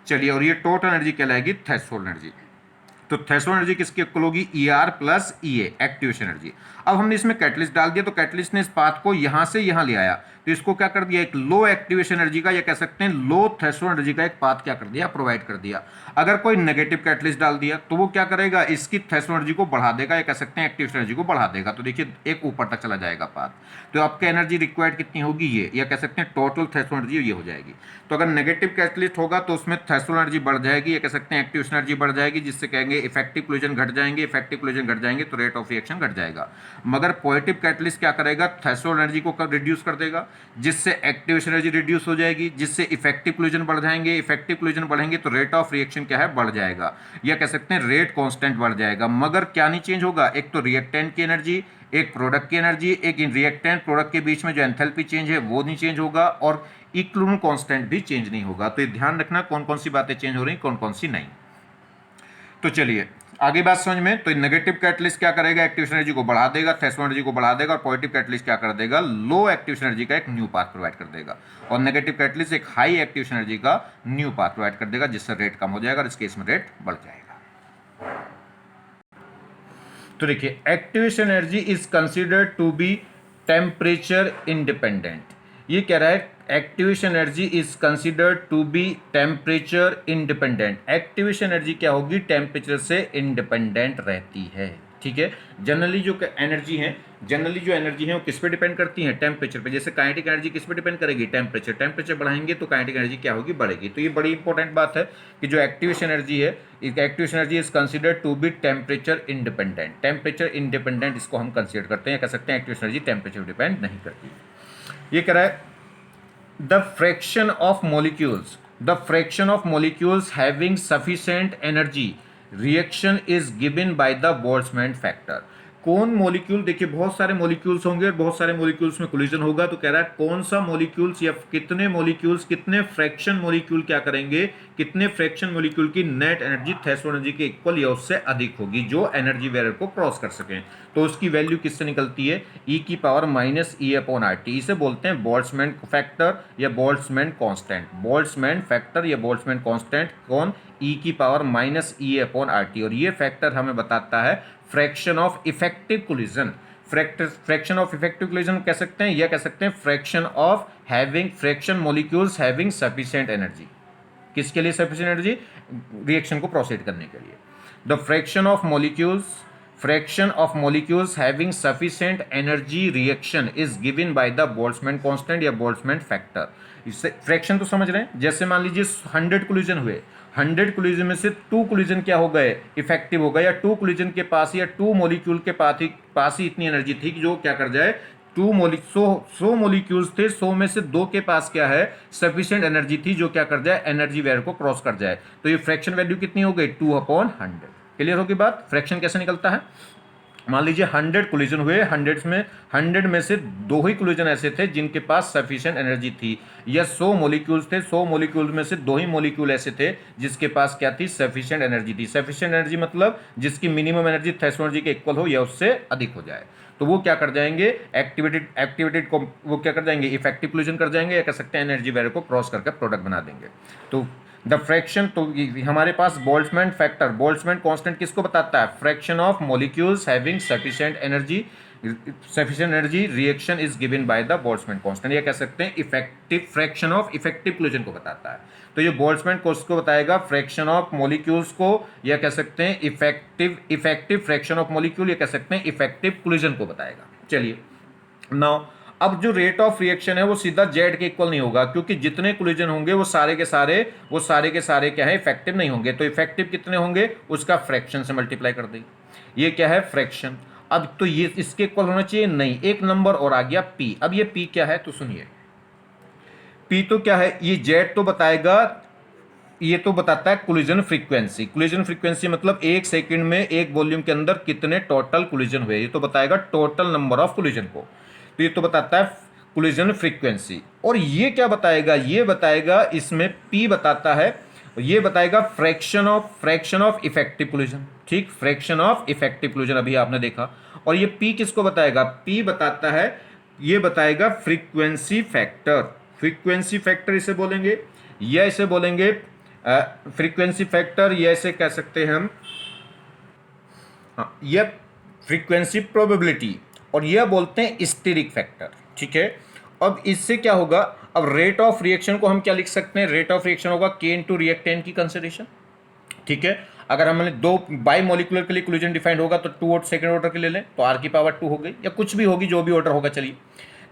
चलिए, और ये टोटल एनर्जी कहलाएगी थ्रेशोल्ड एनर्जी। तो थ्रेशोल्ड एनर्जी किसकी इक्वल होगी, ER plus EA, activation energy. अब हमने इसमें कैटलिस्ट डाल दिया, तो कैटलिस्ट ने इस पाथ को यहां से यहां ले आया, तो इसको क्या कर दिया, एक लो एक्टिवेशन एनर्जी का या कह सकते हैं लो थ्रेशोल्ड एनर्जी का एक पाथ क्या कर दिया, प्रोवाइड कर दिया। अगर कोई नेगेटिव कैटलिस्ट डाल दिया तो वो क्या करेगा, इसकी थ्रेशोल्ड एनर्जी को बढ़ा देगा या कह सकते हैं एक्टिवेशन एनर्जी को बढ़ा देगा। तो देखिए एक ऊपर तक चला जाएगा पाथ। तो आपकी एनर्जी रिक्वायर्ड कितनी होगी, ये या कह सकते हैं टोटल थ्रेशोल्ड एनर्जी ये हो जाएगी। तो अगर नेगेटिव कैटलिस्ट होगा तो उसमें थ्रेशोल्ड एनर्जी बढ़ जाएगी या कह सकते हैं एक्टिवेशन एनर्जी बढ़ जाएगी, जिससे कहेंगे इफेक्टिव कोलिजन घट जाएंगे, इफेक्टिव कोलिजन घट जाएंगे तो रेट ऑफ रिएक्शन घट जाएगा। मगर पॉजिटिव कैटलिस्ट क्या करेगा, थ्रेशोल्ड एनर्जी को रिड्यूस कर देगा, जिससे एक्टिवेशन एनर्जी रिड्यूस हो जाएगी, जिससे इफेक्टिव कोलिजन बढ़ जाएंगे। इफेक्टिव कोलिजन बढ़ेंगे तो रेट ऑफ रिएक्शन क्या है, बढ़ जाएगा या कह सकते हैं रेट कांस्टेंट बढ़ जाएगा। मगर क्या नहीं चेंज होगा, एक तो रिएक्टेंट की एनर्जी, एक प्रोडक्ट की एनर्जी, एक रिएक्टेंट प्रोडक्ट के बीच में जो एंथैल्पी चेंज है वो नहीं चेंज होगा, और इक्विलिब्रियम कांस्टेंट भी चेंज नहीं होगा। तो ये ध्यान रखना कौन कौन सी बातें चेंज हो रही, कौन कौन सी नहीं। तो चलिए आगे बात समझ में। तो नेगेटिव कैटलिस्ट क्या करेगा, एक्टिवेशन एनर्जी को बढ़ा देगा, थ्रेशोल्ड एनर्जी को बढ़ा देगा, और पॉजिटिव कैटलिस्ट क्या कर देगा, लो एक्टिवेशन एनर्जी का एक न्यू पाथ प्रोवाइड कर देगा, और नेगेटिव कैटलिस्ट एक हाई एक्टिवेशन एनर्जी का न्यू पाथ प्रोवाइड कर देगा, जिससे रेट कम हो जाएगा और इस केस में रेट बढ़ जाएगा। तो देखिए activation energy is considered to be temperature independent. ये कह रहा है activation energy is considered to be temperature independent. Activation energy क्या होगी, टेम्परेचर से इंडिपेंडेंट रहती है। ठीक है, जनरली जो एनर्जी है, जनरली जो एनर्जी है वो किस पे डिपेंड करती है, टेम्परेचर पे। जैसे काइनेटिक एनर्जी किस पे डिपेंड करेगी, टेम्परेचर। टेम्परेचर बढ़ाएंगे तो काइनेटिक एनर्जी क्या होगी, बढ़ेगी। तो ये बड़ी इंपॉर्टेंट बात है कि जो एक्टिवेशन एनर्जी है, activation energy is considered to be temperature independent. Temperature independent इसको हम कंसिडर करते हैं, कह सकते हैं एक्टिवेशन एनर्जी टेम्परेचर डिपेंड नहीं करती। ये कह रहा है the fraction of molecules having sufficient energy reaction is given by the Boltzmann factor। कौन मॉलिक्यूल, देखिए बहुत सारे मॉलिक्यूल्स होंगे और बहुत सारे मॉलिक्यूल्स में कोलिजन होगा। तो कह रहा है कौन सा मॉलिक्यूल्स या कितने मॉलिक्यूल्स, कितने फ्रैक्शन मॉलिक्यूल क्या करेंगे, कितने फ्रैक्शन मॉलिक्यूल की नेट एनर्जी थ्रेशोल्ड एनर्जी के इक्वल या उससे अधिक होगी, जो एनर्जी बैरियर को क्रॉस कर सकें। तो उसकी वैल्यू किससे निकलती है, e की पावर माइनस E/RT। इसे बोलते हैं बोल्ट्जमैन फैक्टर या बोल्ट्जमैन कांस्टेंट। बोल्ट्जमैन फैक्टर या बोल्ट्जमैन कांस्टेंट कौन, e की पावर माइनस E/RT। और ये फैक्टर हमें बताता है fraction of effective collision. Fraction of effective collision कह सकते हैं, या कह सकते हैं fraction of having, fraction molecules having sufficient energy. किसके लिए सफिशिएंट एनर्जी, रिएक्शन को प्रोसीड करने के लिए। The fraction of molecules having sufficient energy reaction is given by the Boltzmann constant या Boltzmann factor। इससे फ्रैक्शन तो समझ रहे हैं, जैसे मान लीजिए 100 कोलिजन हुए, 100 कोलिजन में से 2 कोलिजन क्या हो गए, इफेक्टिव हो गए, या 2 कोलिजन के पास या 2 मॉलिक्यूल के पास ही इतनी एनर्जी थी कि जो क्या कर जाए, 100 मॉलिक्यूल्स थे, 100 में से 2 के पास क्या है, सफिशिएंट एनर्जी थी जो क्या कर जाए, एनर्जी बैरियर को क्रॉस कर जाए। तो ये फ्रैक्शन वैल्यू कितनी हो गई, 2/100। क्लियर होगी बात, फ्रैक्शन कैसे निकलता है। मान लीजिए 100 कोलिजन हुए, 100 में से 2 ही कोलिजन ऐसे थे जिनके पास सफिशिएंट एनर्जी थी, या 100 मॉलिक्यूल्स थे, 100 मॉलिक्यूल में से 2 ही मॉलिक्यूल ऐसे थे जिसके पास क्या थी, सफिशिएंट एनर्जी थी। सफिशिएंट एनर्जी मतलब जिसकी मिनिमम एनर्जी थ्रेशोल्ड एनर्जी के इक्वल हो या उससे अधिक हो जाए। तो वो क्या कर जाएंगे, एक्टिवेटेड को वो क्या कर जाएंगे, इफेक्टिव कोलिजन कर जाएंगे, या कह सकते हैं एनर्जी बैरियर को क्रॉस करके प्रोडक्ट बना देंगे। तो द फ्रैक्शन, तो हमारे पास बोल्ट्जमैन फैक्टर, बोल्ट्जमैन कांस्टेंट किसको बताता है, fraction of molecules having sufficient energy reaction is given by the Boltzmann constant, या कह सकते हैं effective fraction of effective collision को बताता है। तो ये बोल्ट्जमैन को बताएगा फ्रैक्शन ऑफ मॉलिक्यूल्स को, या कह सकते हैं इफेक्टिव फ्रैक्शन ऑफ मॉलिक्यूल, या कह सकते हैं इफेक्टिव कोलिजन को बताएगा। चलिए नाउ अब जो रेट ऑफ रिएक्शन है वो सीधा जेड के इक्वल नहीं होगा, क्योंकि जितने कोलिजन होंगे वो सारे के सारे क्या है, इफेक्टिव नहीं होंगे। तो इफेक्टिव कितने होंगे, उसका फ्रैक्शन से मल्टीप्लाई कर देंगे। ये क्या है, फ्रैक्शन। अब तो ये इसके इक्वल होना चाहिए, नहीं, एक नंबर और आ गया पी। अब ये पी क्या है, तो सुनिए, पी तो क्या है, ये जेड तो बताएगा, ये तो बताता है कोलिजन फ्रीक्वेंसी। कोलिजन फ्रीक्वेंसी मतलब 1 सेकंड में एक वॉल्यूम के अंदर कितने टोटल कोलिजन हुए, ये तो बताएगा टोटल नंबर ऑफ कोलिजन को। तो ये तो बताता है कोलिजन फ्रीक्वेंसी। और ये क्या बताएगा, ये बताएगा, इसमें पी बताता है, ये बताएगा फ्रैक्शन ऑफ इफेक्टिव कोलिजन। ठीक, फ्रैक्शन ऑफ इफेक्टिव कोलिजन अभी आपने देखा। और ये पी किसको बताएगा, पी बताता है, ये बताएगा फ्रीक्वेंसी फैक्टर। फ्रीक्वेंसी फैक्टर इसे बोलेंगे, या इसे बोलेंगे फ्रीक्वेंसी फैक्टर, या इसे कह सकते हैं हम, हाँ, यह फ्रीक्वेंसी प्रोबेबिलिटी, और यह बोलते हैं स्टेरिक फैक्टर। ठीक है, अब इससे क्या होगा, अब रेट ऑफ रिएक्शन को हम क्या लिख सकते हैं, रेट ऑफ रिएक्शन होगा के इनटू रिएक्टेंट की कंसिडरेशन। ठीक है, अगर हमने दो बाई मॉलिकुलर के लिए इक्विलिब्रियम डिफाइंड होगा तो टू और सेकंड ऑर्डर के ले लें तो आर की पावर 2 हो गई, या कुछ भी होगी, जो भी ऑर्डर होगा। चलिए,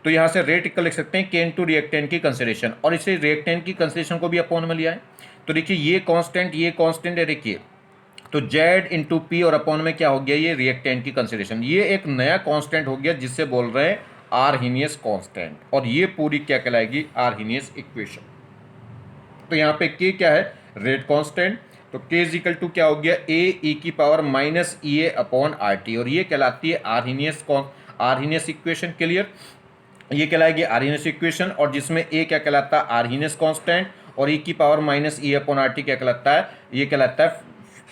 तो यहां से रेट इक्वल लिख सकते हैं के इनटू रिएक्टेंट की कंसिडरेशन, और इसे रिएक्टेंट की कंसिडरेशन को भी अपॉन में लिया है। तो देखिए ये कांस्टेंट है, देखिए तो Z इंटू पी और अपॉन में क्या हो गया, ये रिएक्टेंट की कंसिडरेशन, ये एक नया कांस्टेंट हो गया जिससे बोल रहे हैं आर्हीनियस कांस्टेंट, और ये पूरी क्या कहलाएगी, आर्हीनियस इक्वेशन। तो यहाँ पे K क्या है, रेट कांस्टेंट, तो K इज इक्वल टू क्या हो गया, ए ई की पावर माइनस ई ए अपॉन आर टी, और ये कहलाती है आर्हीनियस इक्वेशन। क्लियर, ये कहलाएगी आर्हीनियस इक्वेशन, और जिसमें ए क्या कहलाता है, आर्हीनियस कांस्टेंट, और ई की power minus E upon R T क्या कहलाता है, ये कहलाता है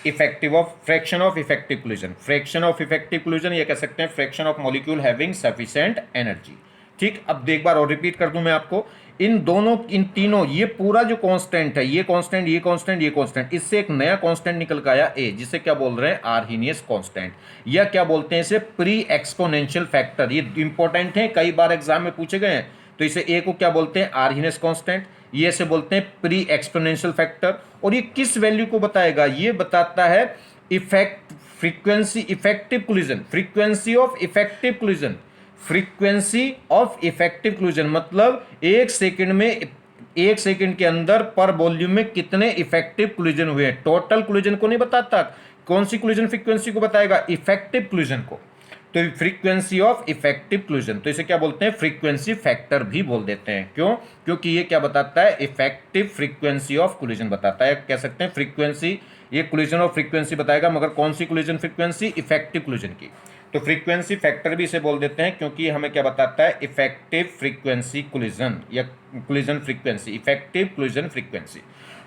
फ्रैक्शन ऑफ इफेक्टिव कोलिजन, ये कह सकते हैं fraction of molecule having sufficient energy. ठीक, अब एक बार और रिपीट कर दूं मैं आपको, इन तीनों, ये पूरा जो कांस्टेंट है, ये कांस्टेंट, इससे एक नया कांस्टेंट निकल के आया ए, जिसे क्या बोल रहे हैं, आर्हीनियस कांस्टेंट, या क्या बोलते हैं इसे, प्री एक्सपोनेंशियल फैक्टर। ये इंपॉर्टेंट है, कई बार एग्जाम में पूछे गए हैं। तो इसे ए को क्या बोलते हैं, आर्हीनियस कांस्टेंट, ये से बोलते हैं प्री एक्सपोनेंशियल फैक्टर, और ये किस वैल्यू को बताएगा, ये बताता है फ्रीक्वेंसी ऑफ इफेक्टिव कोलिजन, मतलब एक सेकंड के अंदर पर वॉल्यूम में कितने इफेक्टिव कोलिजन हुए हैं। टोटल कोलिजन को नहीं बताता, कौन सी कोलिजन फ्रीक्वेंसी को बताएगा, इफेक्टिव कोलिजन को। तो फ्रीक्वेंसी ऑफ इफेक्टिव कोलिजन, तो इसे क्या बोलते हैं, फ्रीक्वेंसी फैक्टर भी बोल देते हैं। क्यों, क्योंकि ये क्या बताता है, इफेक्टिव फ्रीक्वेंसी ऑफ कोलिजन बताता है, कह सकते हैं फ्रीक्वेंसी, ये कोलिजन और फ्रीक्वेंसी बताएगा, मगर कौन सी कोलिजन फ्रीक्वेंसी, इफेक्टिव कोलिजन की। तो फ्रीक्वेंसी फैक्टर भी इसे बोल देते हैं, क्योंकि हमें क्या बताता है, इफेक्टिव फ्रीक्वेंसी कोलिजन, या collision frequency, effective collision frequency.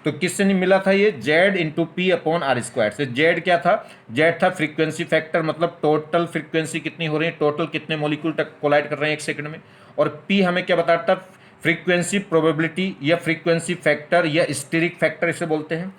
तो किससे नहीं मिला था ये, Z into P upon R square से। Z क्या था, Z था फ्रीक्वेंसी फैक्टर, मतलब टोटल फ्रीक्वेंसी कितनी हो रही है, टोटल कितने मॉलिक्यूल तक कोलाइड कर रहे हैं एक सेकंड में, और P हमें क्या बताता है, फ्रीक्वेंसी प्रोबेबिलिटी, या फ्रीक्वेंसी फैक्टर, या स्टेरिक फैक्टर इसे बोलते हैं,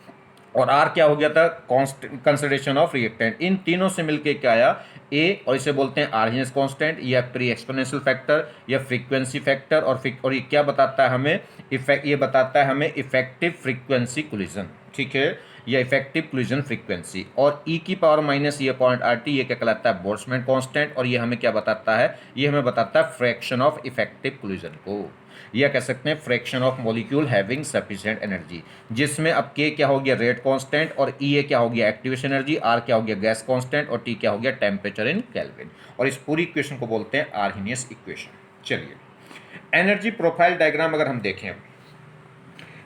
और R क्या हो गया था, कंसिडरेशन ऑफ रिएक्टेंट। इन तीनों से मिलके क्या आया, ए, और इसे बोलते हैं आर्हीनियस कांस्टेंट, या प्री एक्सपोनेंशियल फैक्टर, या फ्रीक्वेंसी फैक्टर, और ये क्या बताता है हमें, ये बताता है हमें इफेक्टिव फ्रीक्वेंसी कोलिजन। ठीक है, या इफेक्टिव कोलिजन फ्रीक्वेंसी, और ई की power minus E upon R T, ये क्या कहलाता है, बोल्ट्जमैन कांस्टेंट, और ये हमें क्या बताता है, ये हमें बताता है फ्रैक्शन ऑफ इफेक्टिव कोलिजन को, या कह सकते हैं fraction of molecule having sufficient energy, जिसमें अब के क्या हो गया, रेट कांस्टेंट, और ई ए क्या हो गया, एक्टिवेशन एनर्जी, आर क्या हो गया, गैस कांस्टेंट, और टी क्या हो गया, टेम्परेचर इन केल्विन, और इस पूरी इक्वेशन को बोलते हैं आर्हीनियस इक्वेशन। चलिए, एनर्जी प्रोफाइल डायग्राम अगर हम देखें,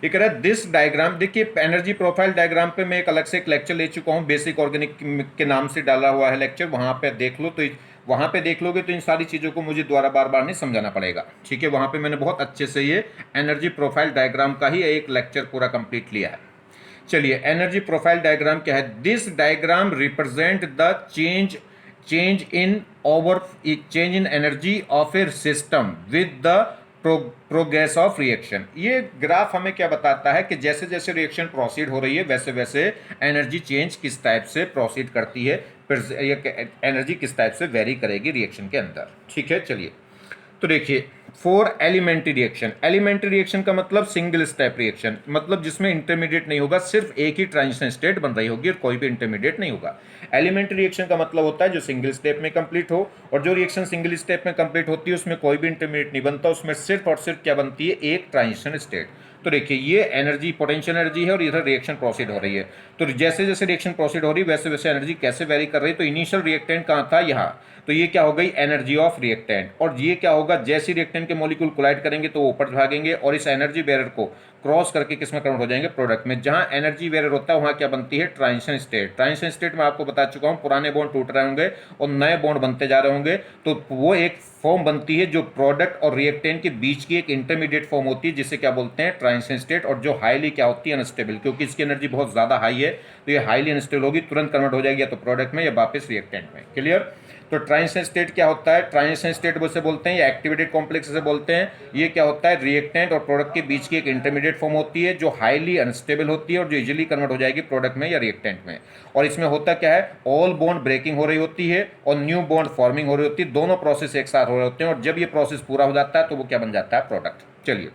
ये कह रहा है दिस डायग्राम, देखिए एनर्जी प्रोफाइल डायग्राम पे मैं एक अलग से एक लेक्चर ले चुका हूँ, बेसिक ऑर्गेनिक के नाम से डाला हुआ है लेक्चर, वहाँ पे देख लो, तो वहाँ पे देख लोगे तो इन सारी चीज़ों को मुझे दोबारा बार बार नहीं समझाना पड़ेगा। ठीक है, वहाँ पे मैंने बहुत अच्छे से ये एनर्जी प्रोफाइल डायग्राम का ही एक लेक्चर पूरा कंप्लीट लिया है। चलिए, एनर्जी प्रोफाइल डायग्राम क्या है, this diagram represent the change in energy of A system with the progress of reaction. ये ग्राफ हमें क्या बताता है कि जैसे जैसे रिएक्शन प्रोसीड हो रही है वैसे वैसे एनर्जी चेंज किस टाइप से प्रोसीड करती है, एनर्जी किस टाइप से वेरी करेगी रिएक्शन के अंदर। ठीक है, चलिए, तो देखिए, फॉर एलिमेंट्री रिएक्शन का मतलब सिंगल स्टेप रिएक्शन, मतलब जिसमें इंटरमीडिएट नहीं होगा, सिर्फ एक ही ट्रांजिशन स्टेट बन रही होगी और कोई भी इंटरमीडिएट नहीं होगा। एलिमेंट्री रिएक्शन का मतलब होता है जो सिंगल स्टेप में कंप्लीट हो, और जो रिएक्शन सिंगल स्टेप में कंप्लीट होती है उसमें कोई भी इंटरमीडिएट नहीं बनता, उसमें सिर्फ और सिर्फ क्या बनती है, एक ट्रांजिशन स्टेट। तो देखिए, ये एनर्जी पोटेंशियल एनर्जी है, और इधर रिएक्शन प्रोसीड हो रही है। तो जैसे जैसे रिएक्शन प्रोसीड हो रही है वैसे वैसे एनर्जी कैसे वेरी कर रही है, तो इनिशियल रिएक्टेंट कहाँ था, यहाँ, तो ये क्या हो गई, एनर्जी ऑफ रिएक्टेंट, और ये क्या होगा, जैसे रिएक्टेंट के मॉलिक्यूल कोलाइड करेंगे तो ऊपर भागेंगे, और इस एनर्जी बैरियर को क्रॉस करके किस में कन्वर्ट हो जाएंगे, प्रोडक्ट में। जहां एनर्जी बैरियर होता है वहां क्या बनती है, ट्रांजिशन स्टेट। ट्रांजिशन स्टेट में आपको बता चुका हूं, पुराने बॉन्ड टूट रहे होंगे और नए बॉन्ड बनते जा रहे होंगे, तो वो एक फॉर्म बनती है जो प्रोडक्ट और रिएक्टेंट के बीच की एक इंटरमीडिएट फॉर्म होती है, जिसे क्या बोलते हैं, ट्रांजिशन स्टेट, और जो हाईली क्या होती है, अनस्टेबल, क्योंकि इसकी एनर्जी बहुत ज्यादा हाई है, तो ये हाईली अनस्टेबल होगी, तुरंत कन्वर्ट हो जाएगी या तो प्रोडक्ट में या वापस रिएक्टेंट में। क्लियर। तो ट्रांजिशन स्टेट क्या होता है, ट्रांजिशन स्टेट उसे बोलते हैं या एक्टिवेटेड कॉम्प्लेक्स से बोलते हैं। ये क्या होता है, रिएक्टेंट और प्रोडक्ट के बीच की एक इंटरमीडिएट फॉर्म होती है जो हाईली अनस्टेबल होती है और जो इजीली कन्वर्ट हो जाएगी प्रोडक्ट में या रिएक्टेंट में। और इसमें होता क्या है, ऑल बॉन्ड ब्रेकिंग हो रही होती है और न्यू बॉन्ड फॉर्मिंग हो रही होती है, दोनों प्रोसेस एक साथ हो रहे होते हैं, और जब ये प्रोसेस पूरा हो जाता है तो वो क्या बन जाता है, प्रोडक्ट। चलिए,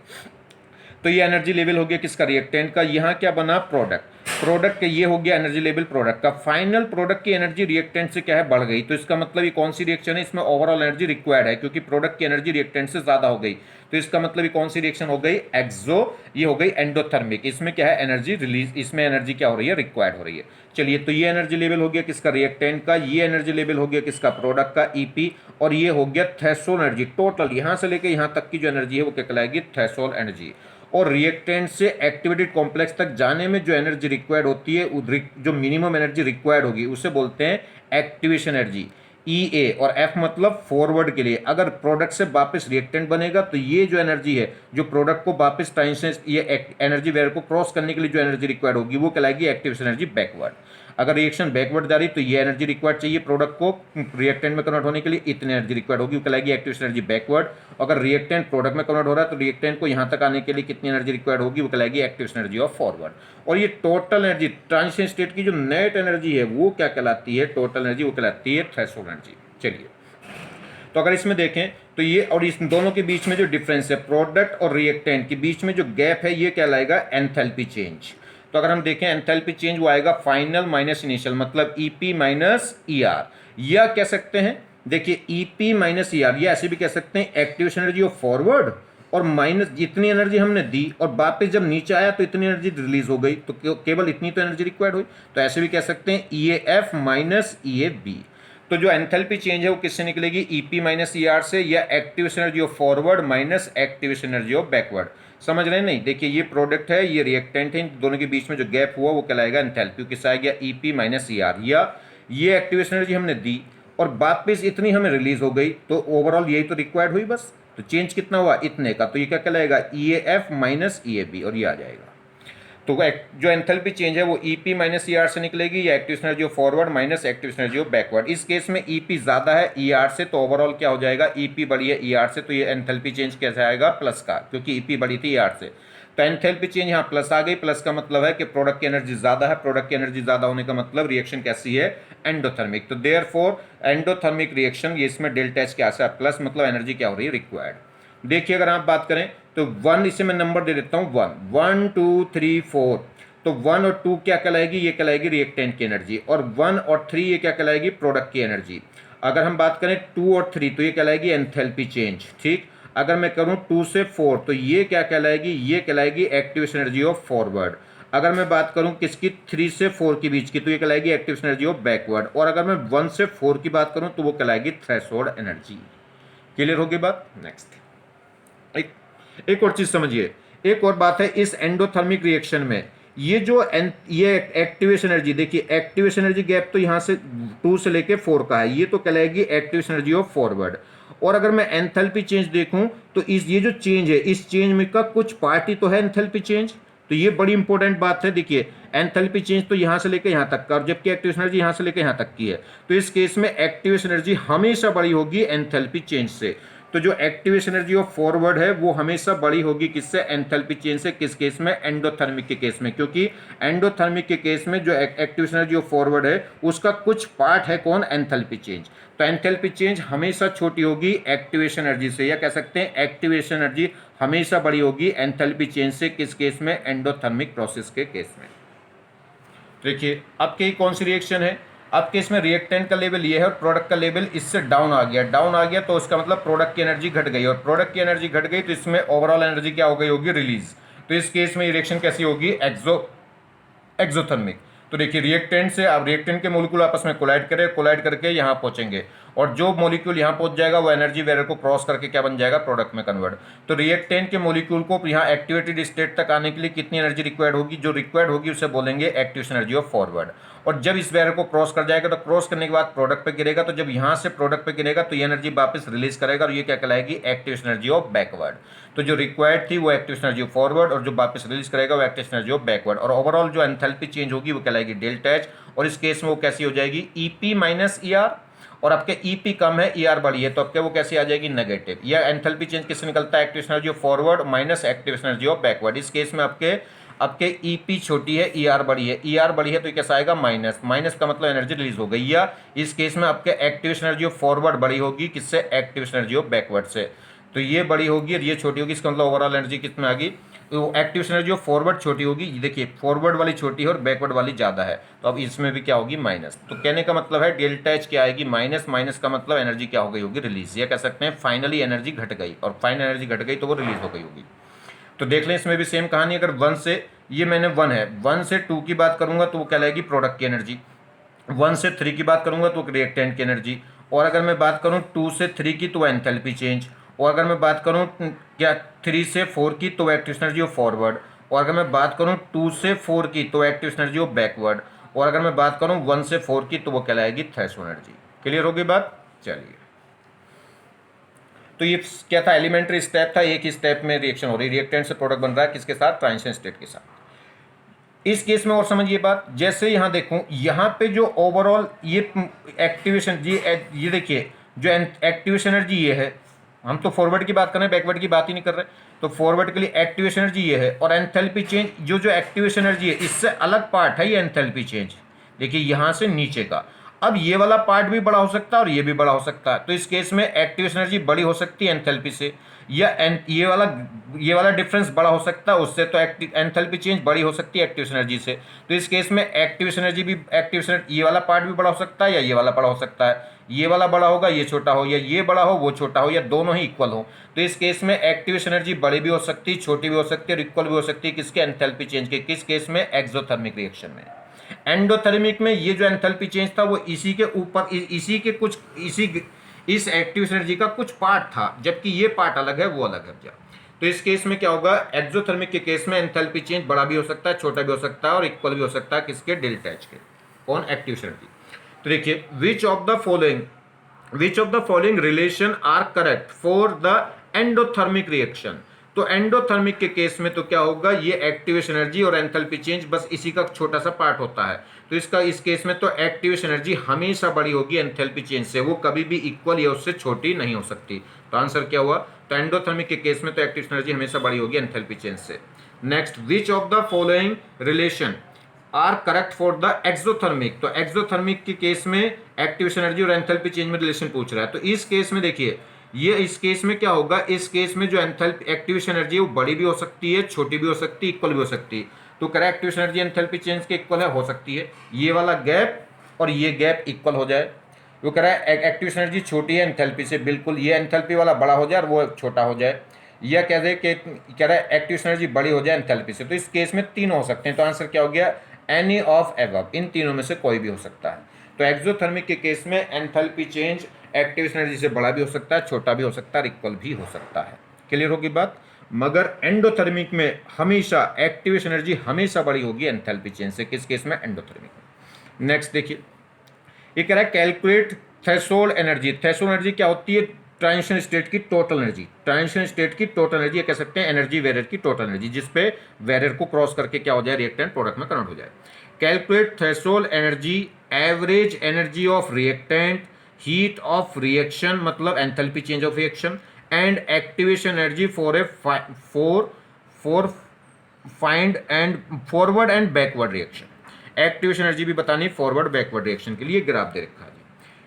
तो ये एनर्जी लेवल हो गया किसका, रिएक्टेंट का। यहाँ क्या बना, प्रोडक्ट। प्रोडक्ट का ये हो गया एनर्जी लेवल प्रोडक्ट का। फाइनल प्रोडक्ट की एनर्जी रिएक्टेंट से क्या है, बढ़ गई। तो इसका मतलब ये कौन सी रिएक्शन है, इसमें ओवरऑल एनर्जी रिक्वायर्ड है क्योंकि प्रोडक्ट की एनर्जी रिएक्टेंट से ज्यादा हो गई। तो इसका मतलब ये कौन सी रिएक्शन हो गई, एक्सो, ये हो गई एंडोथर्मिक। इसमें क्या है, एनर्जी रिलीज, इसमें एनर्जी क्या हो रही है, रिक्वायर्ड हो रही है। चलिए, तो ये एनर्जी लेवल हो गया किसका, रिएक्टेंट का। ये एनर्जी लेवल हो गया किसका, प्रोडक्ट का, ईपी। और ये हो गया थ्रेशोल्ड एनर्जी, टोटल यहां से लेकर यहां तक की जो एनर्जी है वो क्या कहलाएगी, थ्रेशोल्ड एनर्जी। और रिएक्टेंट से एक्टिवेटेड कॉम्प्लेक्स तक जाने में जो एनर्जी रिक्वायर्ड होती है, जो मिनिमम एनर्जी रिक्वायर्ड होगी उसे बोलते हैं एक्टिवेशन एनर्जी, ई और एफ मतलब फॉरवर्ड के लिए। अगर प्रोडक्ट से वापस रिएक्टेंट बनेगा तो ये जो एनर्जी है, जो प्रोडक्ट को वापस टाइम से ये एनर्जी वेयर को क्रॉस करने के लिए जो एनर्जी रिक्वायर्ड होगी वो कहलाएगी एक्टिवेशन एनर्जी बैकवर्ड। अगर रिएक्शन बैकवर्ड जा रही तो ये एनर्जी रिक्वायर्ड चाहिए प्रोडक्ट को रिएक्टेंट में कन्वर्ट होने के लिए, इतनी एनर्जी रिक्वायर्ड होगी, वो कहलाएगी एक्टिवेशन एनर्जी बैकवर्ड। अगर रिएक्टेंट प्रोडक्ट में कन्वर्ट हो रहा है तो रिएक्टेंट को यहाँ तक आने के लिए कितनी एनर्जी रिक्वायर्ड होगी, वो कहलाएगी एक्टिवेशन एनर्जी ऑफ फॉरवर्ड। और ये टोटल एनर्जी, ट्रांजिशन स्टेट की जो नेट एनर्जी है वो क्या कहलाती है, टोटल एनर्जी, वो कहलाती है थ्रेशोल्ड एनर्जी। चलिए, तो अगर इसमें देखें तो ये और इस दोनों के बीच में जो डिफरेंस है, प्रोडक्ट और रिएक्टेंट के बीच में जो गैप है, ये कहलाएगा एंथैल्पी चेंज। तो अगर हम देखें एंथैल्पी चेंज वो आएगा फाइनल माइनस इनिशियल, मतलब ईपी माइनस ईआर, या कह सकते हैं, देखिए ईपी माइनस ईआर, या ऐसे भी कह सकते हैं एक्टिवेशन एनर्जी ऑफ फॉरवर्ड और माइनस जितनी एनर्जी हमने दी और वापस जब नीचे आया तो इतनी एनर्जी रिलीज हो गई, तो केवल इतनी तो एनर्जी रिक्वायर्ड हुई। तो ऐसे भी कह सकते हैं E F minus E A B. तो जो एंथैल्पी चेंज है वो किससे निकलेगी, ईपी माइनस ईआर से, या activation energy of forward minus activation energy of backward. समझ रहे हैं नहीं, देखिए ये प्रोडक्ट है, ये रिएक्टेंट है, इन दोनों के बीच में जो गैप हुआ वो कहलाएगा एंथैल्पी। किससे आ गया, ईपी माइनस ईआर, या ये एक्टिवेशन एनर्जी हमने दी और वापस इतनी हमें रिलीज हो गई, तो ओवरऑल यही तो रिक्वायर्ड हुई बस। तो चेंज कितना हुआ, इतने का, तो ये क्या कहलाएगा, E F minus E A B, और ये आ जाएगा। तो जो एंथैल्पी चेंज है वो ईपी माइनस ईआर से निकलेगी, या activation energy of forward minus activation energy of backward. इस केस में ईपी ज्यादा है ईआर से, तो ओवरऑल क्या हो जाएगा, ईपी बड़ी है ईआर से, तो ये एंथैल्पी चेंज कैसे आएगा, प्लस का, क्योंकि ईपी बड़ी थी ईआर से। तो एंथैल्पी चेंज यहाँ प्लस आ गई, प्लस का मतलब है कि प्रोडक्ट की एनर्जी ज्यादा है, प्रोडक्ट की एनर्जी ज्यादा होने का मतलब रिएक्शन कैसी है, एंडोथर्मिक। तो देयरफॉर एंडोथर्मिक रिएक्शन, ये इसमें डेल्टा एच क्या है, प्लस, मतलब एनर्जी क्या हो रही है, रिक्वायर्ड। देखिए अगर आप बात करें तो 1, इसे मैं नंबर दे देता हूँ, 1 2 3 4, तो 1 और 2 क्या कहलाएगी, ये कहलाएगी रिएक्टेंट की एनर्जी, और 1 और 3 ये क्या कहलाएगी, प्रोडक्ट की एनर्जी। अगर हम बात करें 2 और 3 तो ये कहलाएगी एंथैल्पी चेंज, ठीक। अगर मैं करूं 2 से 4 तो ये क्या कहलाएगी, ये कहलाएगी एक्टिवेशन एनर्जी ऑफ फॉरवर्ड। अगर मैं बात करूं किसकी, 3 से 4 के बीच की, तो ये कहलाएगी एक्टिवेशन एनर्जी ऑफ बैकवर्ड। और अगर मैं 1 से 4 की बात करूं तो वो कहलाएगी थ्रेशोल्ड एनर्जी। क्लियर होगी बात। नेक्स्ट एक और चीज समझिए, एक और बात है इस एंडोथर्मिक रिएक्शन में, ये जो ये एक्टिवेशन एनर्जी, देखिए एक्टिवेशन एनर्जी गैप तो यहाँ से 2 से लेके 4 का है, ये तो कहलाएगी एक्टिवेशन एनर्जी ऑफ फॉरवर्ड। और अगर मैं एंथैल्पी चेंज देखूं तो ये जो चेंज है, इस चेंज में का कुछ पार्ट ही तो है एंथैल्पी चेंज, तो ये बड़ी इंपॉर्टेंट बात है। देखिए एंथैल्पी चेंज तो यहाँ से लेकर यहाँ तक का, और जबकि एक्टिवेशन एनर्जी यहाँ से लेकर यहाँ तक की है, तो इस केस में एक्टिवेशन एनर्जी हमेशा बड़ी होगी एंथैल्पी चेंज से। तो जो एक्टिवेशन एनर्जी ऑफ फॉरवर्ड है वो हमेशा बड़ी होगी किससे, एंथैल्पी चेंज से। किस केस में, एंडोथर्मिक के केस में, क्योंकि एंडोथर्मिक के केस में जो एक्टिवेशन एनर्जी ऑफ फॉरवर्ड है उसका कुछ पार्ट है कौन, एंथैल्पी चेंज। तो एंथैल्पी चेंज हमेशा छोटी होगी एक्टिवेशन एनर्जी से, या कह सकते हैं एक्टिवेशन एनर्जी हमेशा बड़ी होगी एंथैल्पी चेंज से। किस केस में, एंडोथर्मिक प्रोसेस के केस में। देखिए आपके कौन सी रिएक्शन है, आपके इसमें रिएक्टेंट का लेवल ये है और प्रोडक्ट का लेवल इससे डाउन आ गया, तो उसका मतलब प्रोडक्ट की एनर्जी घट गई, और प्रोडक्ट की एनर्जी घट गई तो इसमें ओवरऑल एनर्जी क्या हो गई होगी, रिलीज। तो इस केस में रिएक्शन कैसी होगी, एक्सोथर्मिक। तो देखिए रिएक्टेंट से, अब रिएक्टेंट के मॉलिक्यूल आपस में कोलाइड करके यहाँ पहुंचेंगे, और जो मॉलिक्यूल यहाँ पहुंच जाएगा वो एनर्जी बैरियर को क्रॉस करके क्या बन जाएगा, प्रोडक्ट में कन्वर्ट। तो रिएक्टेंट के मॉलिक्यूल को यहाँ एक्टिवेटेड स्टेट तक आने के लिए कितनी एनर्जी रिक्वायर्ड होगी, जो रिक्वायर्ड होगी उसे बोलेंगे एक्टिवेशन एनर्जी ऑफ फॉरवर्ड। और जब इस बैरियर को क्रॉस कर जाएगा तो क्रॉस करने के बाद प्रोडक्ट पे गिरेगा, तो जब यहाँ से प्रोडक्ट पे गिरेगा तो ये एनर्जी वापस रिलीज करेगा, और ये क्या कहलाएगी, एक्टिवेशन एनर्जी ऑफ बैकवर्ड। तो जो रिक्वायर्ड थी वो एक्टिवेशन एनर्जी ऑफ फॉरवर्ड, और जो वापस रिलीज करेगा वो एक्टिवेशन एनर्जी ऑफ बैकवर्ड। और ओवरऑल जो एंथैल्पी चेंज होगी वो कहलाएगी डेल्टा एच, और इस केस में वो कैसी हो जाएगी, ईपी माइनस ईआर, और आपके ईपी कम है, ईआर बड़ी है, तो आपके वो कैसे आ जाएगी नेगेटिव। या एंथैल्पी चेंज किससे निकलता है, active energy of forward minus active energy of backward. इस केस में आपके आपके ईपी छोटी है, ईआर बड़ी है, ईआर बड़ी है तो ये कैसा आएगा माइनस, माइनस का मतलब एनर्जी रिलीज हो गई। या इस केस में आपके एक्टिव एनर्जी ऑफ फॉरवर्ड बड़ी होगी किससे, एक्टिव एनर्जी ऑफ बैकवर्ड से, तो ये बड़ी होगी और ये छोटी होगी, इसका मतलब ओवरऑल एनर्जी कितना आ गई, तो एक्टिव एनर्जी ऑफ फॉरवर्ड छोटी होगी, देखिए फॉरवर्ड वाली छोटी है और बैकवर्ड वाली ज़्यादा है, तो अब इसमें भी क्या होगी माइनस। तो कहने का मतलब है डेल्टा एच क्या आएगी माइनस, माइनस का मतलब एनर्जी क्या हो गई होगी रिलीज, या कह सकते हैं फाइनली एनर्जी घट गई, और फाइनल एनर्जी घट गई तो वो रिलीज हो गई होगी। तो देख लें इसमें भी सेम कहानी, अगर 1 से, ये मैंने 1 है, 1 से 2 की बात करूंगा तो वो कहलाएगी प्रोडक्ट की एनर्जी, 1 से 3 की बात करूंगा तो रिएक्टेंट की एनर्जी, और अगर मैं बात करूं 2 से 3 की तो एंथैल्पी चेंज, और अगर मैं बात करूं क्या 3 से 4 की तो एक्टिव एनर्जी ऑफ फॉरवर्ड, और अगर मैं बात करूं 2 से 4 की तो एक्टिव एनर्जी ऑफ बैकवर्ड, और अगर मैं बात करूं 1 से 4 की तो वो कहलाएगी थ्रेशोल्ड एनर्जी। क्लियर होगी बात, चलिए। तो ये क्या था, एलिमेंट्री स्टेप था, एक ही स्टेप में रिएक्शन हो रही, रिएक्टेंट से प्रोडक्ट बन रहा है किसके साथ, ट्रांजिशन स्टेट के साथ। इस केस में और समझिए बात, जैसे यहां देखूं, यहां पे जो ओवरऑल ये एक्टिवेशन, ये देखिए जो एक्टिवेशन एनर्जी ये है, हम तो फॉरवर्ड की बात कर रहे हैं, बैकवर्ड की बात ही नहीं कर रहे, तो फॉरवर्ड के लिए एक्टिवेशन एनर्जी ये है, और एंथैल्पी चेंज जो एक्टिवेशन एनर्जी है इससे अलग पार्ट है ये एंथैल्पी चेंज, देखिए यहां से नीचे का। अब ये वाला पार्ट भी बड़ा हो सकता है और ये भी बड़ा हो सकता है, तो इस केस में एक्टिवेशन एनर्जी बड़ी हो सकती है एंथैल्पी से, या ये वाला डिफरेंस बड़ा हो सकता है उससे, तो एंथैल्पी चेंज बड़ी हो सकती है एक्टिवेशन एनर्जी से। तो इस केस में एक्टिवेशन एनर्जी भी, ये वाला पार्ट भी बड़ा हो सकता है या ये वाला बड़ा हो सकता है, ये वाला बड़ा होगा ये छोटा हो, या ये बड़ा हो वो छोटा हो, या दोनों ही इक्वल हो। तो इस केस में एक्टिवेशन एनर्जी बड़ी भी हो सकती है, छोटी भी हो सकती है और इक्वल भी हो सकती है किसके, एंथैल्पी चेंज के। किस केस में, एक्सोथर्मिक रिएक्शन में। एंडोथर्मिक में ये जो एंथैल्पी चेंज था वो इसी के ऊपर, इसी के कुछ, इस एक्टिव एनर्जी का कुछ पार्ट था, जबकि ये पार्ट अलग है वो अलग है। तो इस केस में क्या होगा, एक्सोथर्मिक के केस में एंथैल्पी चेंज बड़ा भी हो सकता है, छोटा भी हो सकता है और इक्वल भी हो सकता है किसके, डेल्टा एच के। कौन, एक्टिव एनर्जी। तो देखिए which of the following relation are correct for the endothermic reaction. तो एंडोथर्मिक के केस में तो क्या होगा, ये एक्टिवेशन एनर्जी और एंथैल्पी चेंज बस इसी का छोटा सा पार्ट होता है, तो इसका इस केस में तो एक्टिवेशन एनर्जी हमेशा बड़ी होगी एंथैल्पी चेंज से, वो कभी भी इक्वल या उससे छोटी नहीं हो सकती। तो आंसर क्या हुआ, तो एंडोथर्मिक के केस में तो एक्टिवेशन एनर्जी हमेशा बड़ी होगी एंथैल्पी चेंज से। Next, which of the following relation are correct for the exothermic. तो एक्सोथर्मिक के केस में एक्टिवेशन एनर्जी और एंथैल्पी चेंज में रिलेशन पूछ रहा है, तो इस केस में देखिए, ये इस केस में क्या होगा, इस केस में जो एंथैल्पी एक्टिवेशन एनर्जी है वो बड़ी भी हो सकती है, छोटी भी हो सकती है, इक्वल भी हो सकती है। तो correct activation energy enthalpy change के इक्वल है, हो सकती है ये वाला गैप और ये गैप इक्वल हो जाए। वो कह रहा है एक्टिवेशन एनर्जी छोटी है एंथैल्पी से, बिल्कुल ये एंथैल्पी वाला बड़ा हो जाए और वो छोटा हो जाए, या कह रहे कि कह रहा है एक्टिवेशन एनर्जी बड़ी हो जाए एंथैल्पी से। तो इस केस में तीन हो सकते हैं, तो आंसर क्या हो गया, एनी ऑफ एबव, इन तीनों में से कोई भी हो सकता है। तो एक्सोथर्मिक के केस में एंथैल्पी चेंज एक्टिवेशन एनर्जी से बड़ा भी हो सकता है, छोटा भी हो सकता है, इक्वल भी हो सकता है। क्लियर होगी बात। मगर एंडोथर्मिक में हमेशा एक्टिवेशन एनर्जी हमेशा बड़ी होगी एंथैल्पी चेंज से। किस केस में, एंडोथर्मिक में। नेक्स्ट देखिए, ये कह रहा है calculate threshold energy. Threshold energy क्या होती है, ट्रांजिशन स्टेट की टोटल एनर्जी, ट्रांजिशन स्टेट की टोटल एनर्जी, कह सकते हैं एनर्जी वेरियर की टोटल एनर्जी, जिसपे वेरियर को क्रॉस करके क्या हो जाए, रिएक्टेंट प्रोडक्ट में कन्वर्ट हो जाए। Calculate threshold energy, average energy of reactant, heat of reaction मतलब enthalpy change of reaction, and activation energy for find and forward and backward reaction. Activation energy भी बतानी फॉरवर्ड बैकवर्ड रिएक्शन के लिए, ग्राफ दे रखा है।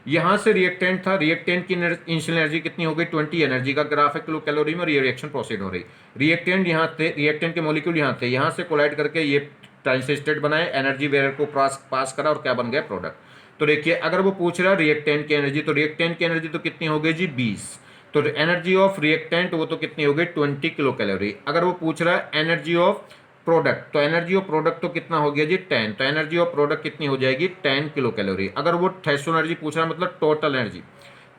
यहाँ से रिएक्टेंट था, रिएक्टेंट की इनिशियल एनर्जी कितनी हो गई, 20 एनर्जी का ग्राफ है किलो कैलोरी में, और ये रिएक्शन प्रोसीड हो रही। रिएक्टेंट यहाँ थे, रिएक्टेंट के मॉलिक्यूल यहाँ थे, यहाँ से कोलाइड करके ये ट्रांजिशन स्टेट बनाए, एनर्जी वेरियर को पास करा और क्या बन गया, प्रोडक्ट। तो देखिए अगर वो पूछ रहा है रिएक्टेंट की एनर्जी, तो रिएक्टेंट की एनर्जी तो कितनी हो गई जी, 20। तो एनर्जी ऑफ रिएक्टेंट वो तो कितनी हो गई, 20 किलो कैलोरी। अगर वो पूछ रहा है एनर्जी ऑफ प्रोडक्ट, तो एनर्जी ऑफ प्रोडक्ट तो कितना हो गया जी, 10। तो एनर्जी ऑफ प्रोडक्ट कितनी हो जाएगी, 10 किलो कैलोरी। अगर वो थ्रेशोल्ड एनर्जी पूछ रहा है मतलब टोटल एनर्जी,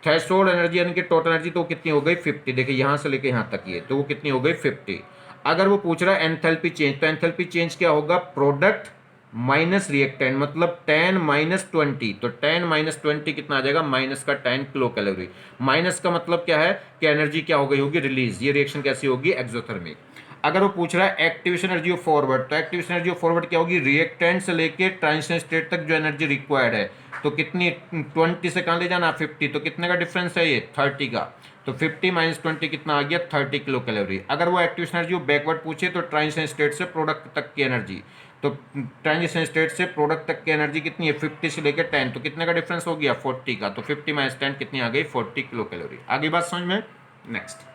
थ्रेशोल्ड एनर्जी यानी कि टोटल एनर्जी, तो कितनी हो गई 50। देखिए यहाँ से लेके यहाँ तक ये, तो वो कितनी हो गई 50। अगर वो पूछ रहा है एंथैल्पी चेंज, तो एंथैल्पी चेंज क्या होगा, प्रोडक्ट माइनस रिएक्टेंट मतलब 10 माइनस 20। तो 10 माइनस 20 कितना आ जाएगा, माइनस का 10 किलो कैलोरी। माइनस का मतलब क्या है कि एनर्जी क्या हो गई होगी, रिलीज। ये रिएक्शन कैसी होगी, एक्सोथर्मिक। अगर वो पूछ रहा है एक्टिवेशन एनर्जी ऑफ फॉरवर्ड, तो एक्टिवेशन एनर्जी ऑफ फॉरवर्ड क्या होगी, रिएक्टेंट से लेके ट्रांजिशन स्टेट तक जो एनर्जी रिक्वायर्ड है, तो कितनी 20 से कहाँ ले जाना 50, तो कितने का डिफरेंस है ये 30 का, तो 50 माइनस 20 कितना आ गया 30 किलो कैलोरी। अगर वो एक्टिवेशन एनर्जी ऑफ बैकवर्ड पूछे तो ट्रांजिशन स्टेट से प्रोडक्ट तक की एनर्जी, तो ट्रांजिशन स्टेट से प्रोडक्ट तक की एनर्जी कितनी है 50 से लेकर 10, तो कितने का डिफरेंस हो गया 40 का, तो 50 माइनस 10 कितनी आ गई 40 किलो कैलोरी। आगे बात समझ में। नेक्स्ट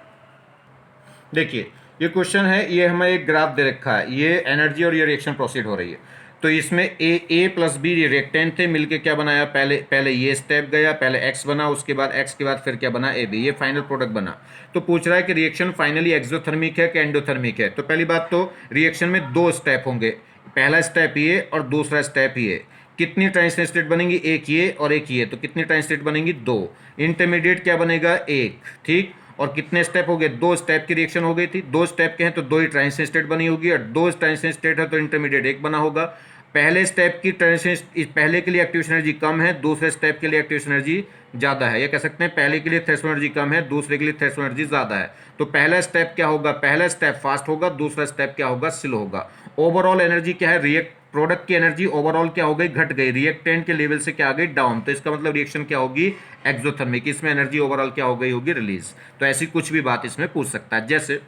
देखिए ये क्वेश्चन है, ये हमें एक ग्राफ दे रखा है, ये एनर्जी और ये रिएक्शन प्रोसीड हो रही है। तो इसमें ए प्लस बी रिएक्टेंट थे, मिलके क्या बनाया, पहले ये स्टेप गया, पहले एक्स बना, उसके बाद एक्स के बाद फिर क्या बना ए बी, ये फाइनल प्रोडक्ट बना। तो पूछ रहा है कि रिएक्शन फाइनली एक्सोथर्मिक है कि एंडोथर्मिक है। तो पहली बात तो रिएक्शन में दो स्टेप होंगे, पहला स्टेप ये और दूसरा स्टेप ये। कितनी ट्रांजिशन स्टेट बनेंगी, एक ये और एक ये, तो कितनी ट्रांजिशन स्टेट बनेंगी, दो। इंटरमीडिएट क्या बनेगा, एक, ठीक। और कितने स्टेप हो गए, दो स्टेप की रिएक्शन हो गई थी, दो स्टेप के हैं तो दो ही ट्रांजिशन स्टेट बनी होगी, और दो ट्रांजिशन स्टेट है तो इंटरमीडिएट एक बना होगा। पहले स्टेप की ट्रांजिशन, पहले के लिए एक्टिवेशन एनर्जी कम है, दूसरे स्टेप के लिए एक्टिवेशन एनर्जी ज़्यादा है, या कह सकते हैं पहले के लिए थ्रेशोल्ड एनर्जी कम है, दूसरे के लिए थ्रेशोल्ड एनर्जी ज़्यादा है। तो पहला स्टेप क्या होगा, पहला स्टेप फास्ट होगा, दूसरा स्टेप क्या होगा, स्लो होगा। ओवरऑल एनर्जी क्या है, प्रोडक्ट की एनर्जी ओवरऑल क्या हो गई, घट गई, रिएक्टेंट के लेवल से क्या आ गई, डाउन। तो इसका मतलब रिएक्शन क्या होगी, एक्सोथर्मिक, इसमें एनर्जी ओवरऑल क्या हो गई होगी, रिलीज। तो ऐसी कुछ भी बात इसमें पूछ सकता है। जैसे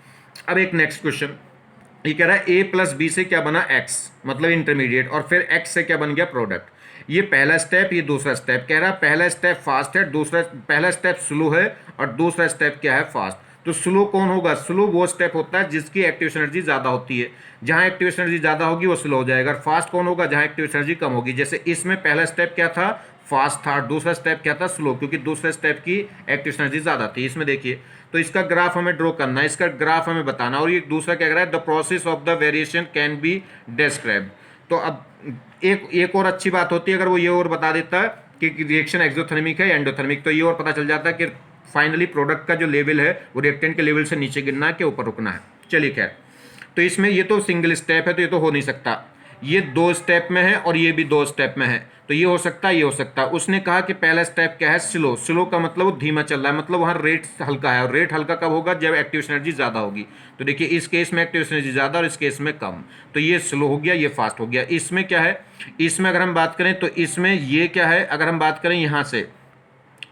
अब एक नेक्स्ट क्वेश्चन, ये कह रहा है ए प्लस बी से क्या बना एक्स, मतलब इंटरमीडिएट, और फिर एक्स से क्या बन गया प्रोडक्ट। ये पहला स्टेप, ये दूसरा स्टेप। कह रहा है पहला स्टेप फास्ट है, दूसरा, पहला स्टेप स्लो है और दूसरा स्टेप क्या है, फास्ट। तो स्लो कौन होगा, स्लो वो स्टेप होता है जिसकी एक्टिवेशन एनर्जी ज़्यादा होती है, जहाँ एक्टिवेशन एनर्जी ज़्यादा होगी वो स्लो हो जाएगा। और फास्ट कौन होगा, जहाँ एक्टिवेशन एनर्जी कम होगी। जैसे इसमें पहला स्टेप क्या था, फास्ट था, दूसरा स्टेप क्या था, स्लो, क्योंकि दूसरे स्टेप की एक्टिवेशन एनर्जी ज़्यादा थी। इसमें देखिए, तो इसका ग्राफ हमें ड्रॉ करना है, इसका ग्राफ हमें बताना। और ये दूसरा क्या कह रहा है, the process of the variation can be describe. तो अब एक और अच्छी बात होती है अगर वो ये और बता देता है कि रिएक्शन एक्सोथर्मिक है या एंडोथर्मिक, तो ये और पता चल जाता है कि फाइनली प्रोडक्ट का जो लेवल है वो रिएक्टेंट के लेवल से नीचे गिरना है कि ऊपर रुकना है। चलिए खैर, तो इसमें ये तो सिंगल स्टेप है तो ये तो हो नहीं सकता, ये दो स्टेप में है और ये भी दो स्टेप में है, तो ये हो सकता है, ये हो सकता है। उसने कहा कि पहला स्टेप क्या है, स्लो। स्लो का मतलब वो धीमा चल रहा है, मतलब वहाँ रेट हल्का है, और रेट हल्का कब होगा, जब एक्टिवेशन एनर्जी ज़्यादा होगी। तो देखिए इस केस में एक्टिवेशन एनर्जी ज़्यादा और इस केस में कम, तो ये स्लो हो गया, ये फास्ट हो गया। इसमें क्या है, इसमें अगर हम बात करें तो इसमें ये क्या है, अगर हम बात करें यहाँ से,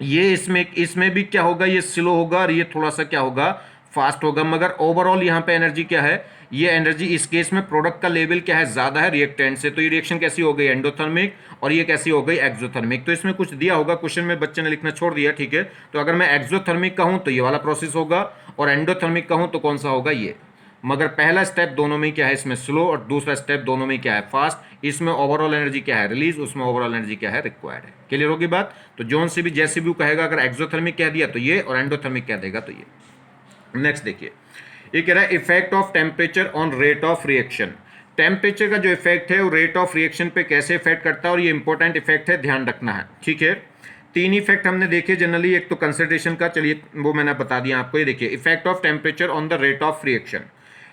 ये इसमें भी क्या होगा, ये स्लो होगा और ये थोड़ा सा क्या होगा, फास्ट होगा। मगर ओवरऑल यहाँ पे एनर्जी क्या है, ये एनर्जी इस केस में प्रोडक्ट का लेवल क्या है, ज़्यादा है रिएक्टेंट से, तो ये रिएक्शन कैसी हो गई, एंडोथर्मिक, और ये कैसी हो गई, एक्सोथर्मिक। तो इसमें कुछ दिया होगा क्वेश्चन में, बच्चे ने लिखना छोड़ दिया, ठीक है। तो अगर मैं एक्सोथर्मिक कहूँ तो ये वाला प्रोसेस होगा, और एंडोथर्मिक कहूँ तो कौन सा होगा, ये। मगर पहला स्टेप दोनों में क्या है, इसमें स्लो, और दूसरा स्टेप दोनों में क्या है, फास्ट। इसमें ओवरऑल एनर्जी क्या है, रिलीज, उसमें ओवरऑल एनर्जी क्या है, रिक्वायर्ड है। क्लियर होगी बात। तो जोन से भी जैसे भी कहेगा, अगर एक्सोथर्मिक कह दिया तो ये, और एंडोथर्मिक कह देगा तो ये। नेक्स्ट देखिए, ये कह रहा है effect of temperature on rate of reaction. Temperature का जो इफेक्ट है वो रेट ऑफ रिएक्शन पे कैसे इफेक्ट करता है, और ये इंपॉर्टेंट इफेक्ट है, ध्यान रखना है, ठीक है। तीन इफेक्ट हमने देखे जनरली, एक तो कंसंट्रेशन का, चलिए वो मैंने बता दिया आपको। ये देखिए effect of temperature on the rate of reaction,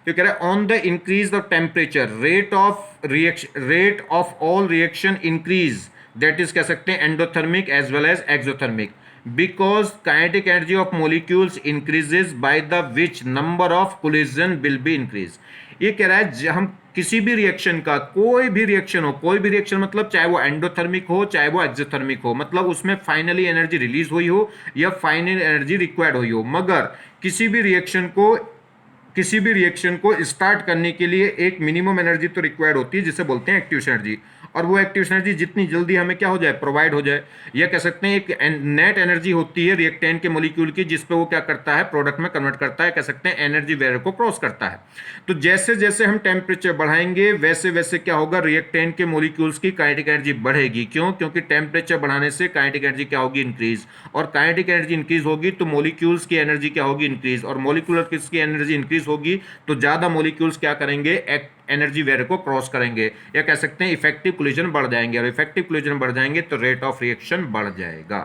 तो कह रहा है on the increase of temperature rate of all reaction increase, that is कह सकते हैं endothermic as well as exothermic, because kinetic energy of molecules increases by the which number of collision will be increase. ये कह रहा है हम किसी भी रिएक्शन का, कोई भी रिएक्शन हो, कोई भी रिएक्शन मतलब चाहे वो एंडोथर्मिक हो चाहे वो एक्सोथर्मिक हो, मतलब उसमें फाइनली एनर्जी रिलीज हुई हो या फाइनल एनर्जी रिक्वायर्ड हुई हो, मगर किसी भी रिएक्शन को स्टार्ट करने के लिए एक मिनिमम एनर्जी तो रिक्वायर्ड होती है, जिसे बोलते हैं एक्टिवेशन एनर्जी। और वो एक्टिवेशन एनर्जी जितनी जल्दी हमें क्या हो जाए, प्रोवाइड हो जाए, या कह सकते हैं एक नेट एनर्जी होती है रिएक्टेंट के मॉलिक्यूल की, जिस पे वो क्या करता है, प्रोडक्ट में कन्वर्ट करता है, कह सकते हैं एनर्जी बैरियर को क्रॉस करता है। तो जैसे जैसे हम टेम्परेचर बढ़ाएंगे वैसे वैसे क्या होगा, रिएक्टेंट के मॉलिक्यूल्स की काइनेटिक एनर्जी बढ़ेगी। क्यों, क्योंकि टेम्परेचर बढ़ाने से काइनेटिक एनर्जी क्या होगी, इंक्रीज, और काइनेटिक एनर्जी इंक्रीज होगी तो मॉलिक्यूल्स की एनर्जी क्या होगी, इंक्रीज, और मॉलिक्यूलर किसकी एनर्जी इंक्रीज होगी तो ज़्यादा मॉलिक्यूल्स क्या करेंगे, एनर्जी बैरियर को क्रॉस करेंगे, या कह सकते हैं इफेक्टिव कोलिजन बढ़ जाएंगे, और इफेक्टिव कोलिजन बढ़ जाएंगे तो रेट ऑफ रिएक्शन बढ़ जाएगा।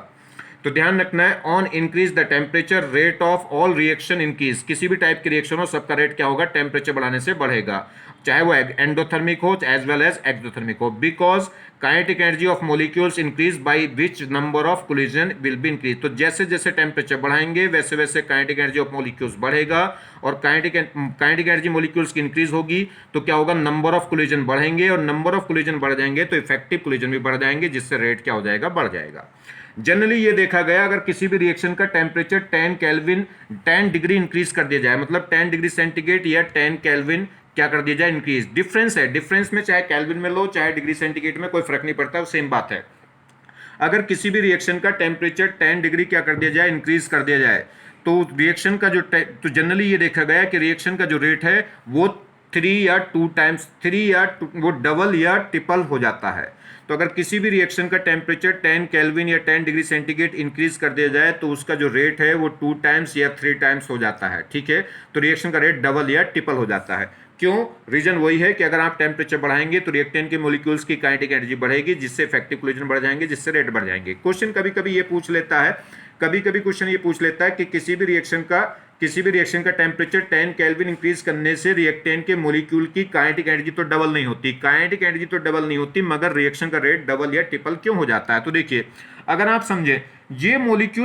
तो ध्यान रखना है, on increase the temperature rate of all reaction increase, किसी भी टाइप की रिएक्शन हो सबका रेट क्या होगा, टेम्परेचर बढ़ाने से बढ़ेगा, चाहे वो एंडोथर्मिक हो एज वेल एज एक्सोथर्मिक हो, because kinetic energy of molecules increase by which number of collision will be increase. तो जैसे जैसे टेम्परेचर बढ़ाएंगे वैसे वैसे काइनेटिक एनर्जी ऑफ मॉलिक्यूल्स बढ़ेगा, और काइनेटिक एनर्जी मॉलिक्यूल्स की इंक्रीज होगी तो क्या होगा, नंबर ऑफ कोलिजन बढ़ेंगे, और नंबर ऑफ कोलिजन बढ़ जाएंगे तो इफेक्टिव कोलिजन भी बढ़ जाएंगे, जिससे रेट क्या हो जाएगा, बढ़ जाएगा। जनरली ये देखा गया अगर किसी भी रिएक्शन का टेम्परेचर 10 केल्विन 10 डिग्री इंक्रीज कर दिया जाए, मतलब 10 डिग्री सेंटीग्रेड या 10 केल्विन क्या कर दिया जाए, इंक्रीज, डिफरेंस है, डिफरेंस में चाहे केल्विन में लो चाहे डिग्री सेंटीग्रेड में कोई फर्क नहीं पड़ता, सेम बात है। अगर किसी भी रिएक्शन का टेम्परेचर 10 डिग्री क्या कर दिया जाए, इंक्रीज कर दिया जाए, तो रिएक्शन का जो तो जनरली ये देखा गया कि रिएक्शन का जो रेट है वो 3 या 2 टाइम्स, 3 या वो डबल या ट्रिपल हो जाता है। तो अगर किसी भी रिएक्शन का टेम्परेचर 10 केल्विन या 10 डिग्री सेंटीग्रेड इंक्रीज कर दिया जाए तो उसका जो रेट है वो 2 टाइम्स या 3 टाइम्स हो जाता है, ठीक है। तो रिएक्शन का रेट डबल या ट्रिपल हो जाता है। क्यों? रीजन वही है कि अगर आप टेम्परेचर बढ़ाएंगे तो रिएक्टेंट के मॉलिक्यूल्स की काइनेटिक एनर्जी बढ़ेगी, जिससे इफेक्टिव कोलिजन बढ़ जाएंगे, जिससे रेट बढ़ जाएंगे। क्वेश्चन कभी कभी ये पूछ लेता है, कभी कभी क्वेश्चन ये पूछ लेता है कि किसी भी रिएक्शन का टेम्परेचर 10 केल्विन इंक्रीज करने से रिएक्टेंट के मॉलिक्यूल की काइनेटिक एनर्जी तो डबल नहीं होती, काइनेटिक एनर्जी तो डबल नहीं होती, मगर रिएक्शन का रेट डबल या ट्रिपल क्यों हो जाता है। तो देखिए, अगर आप समझे, ये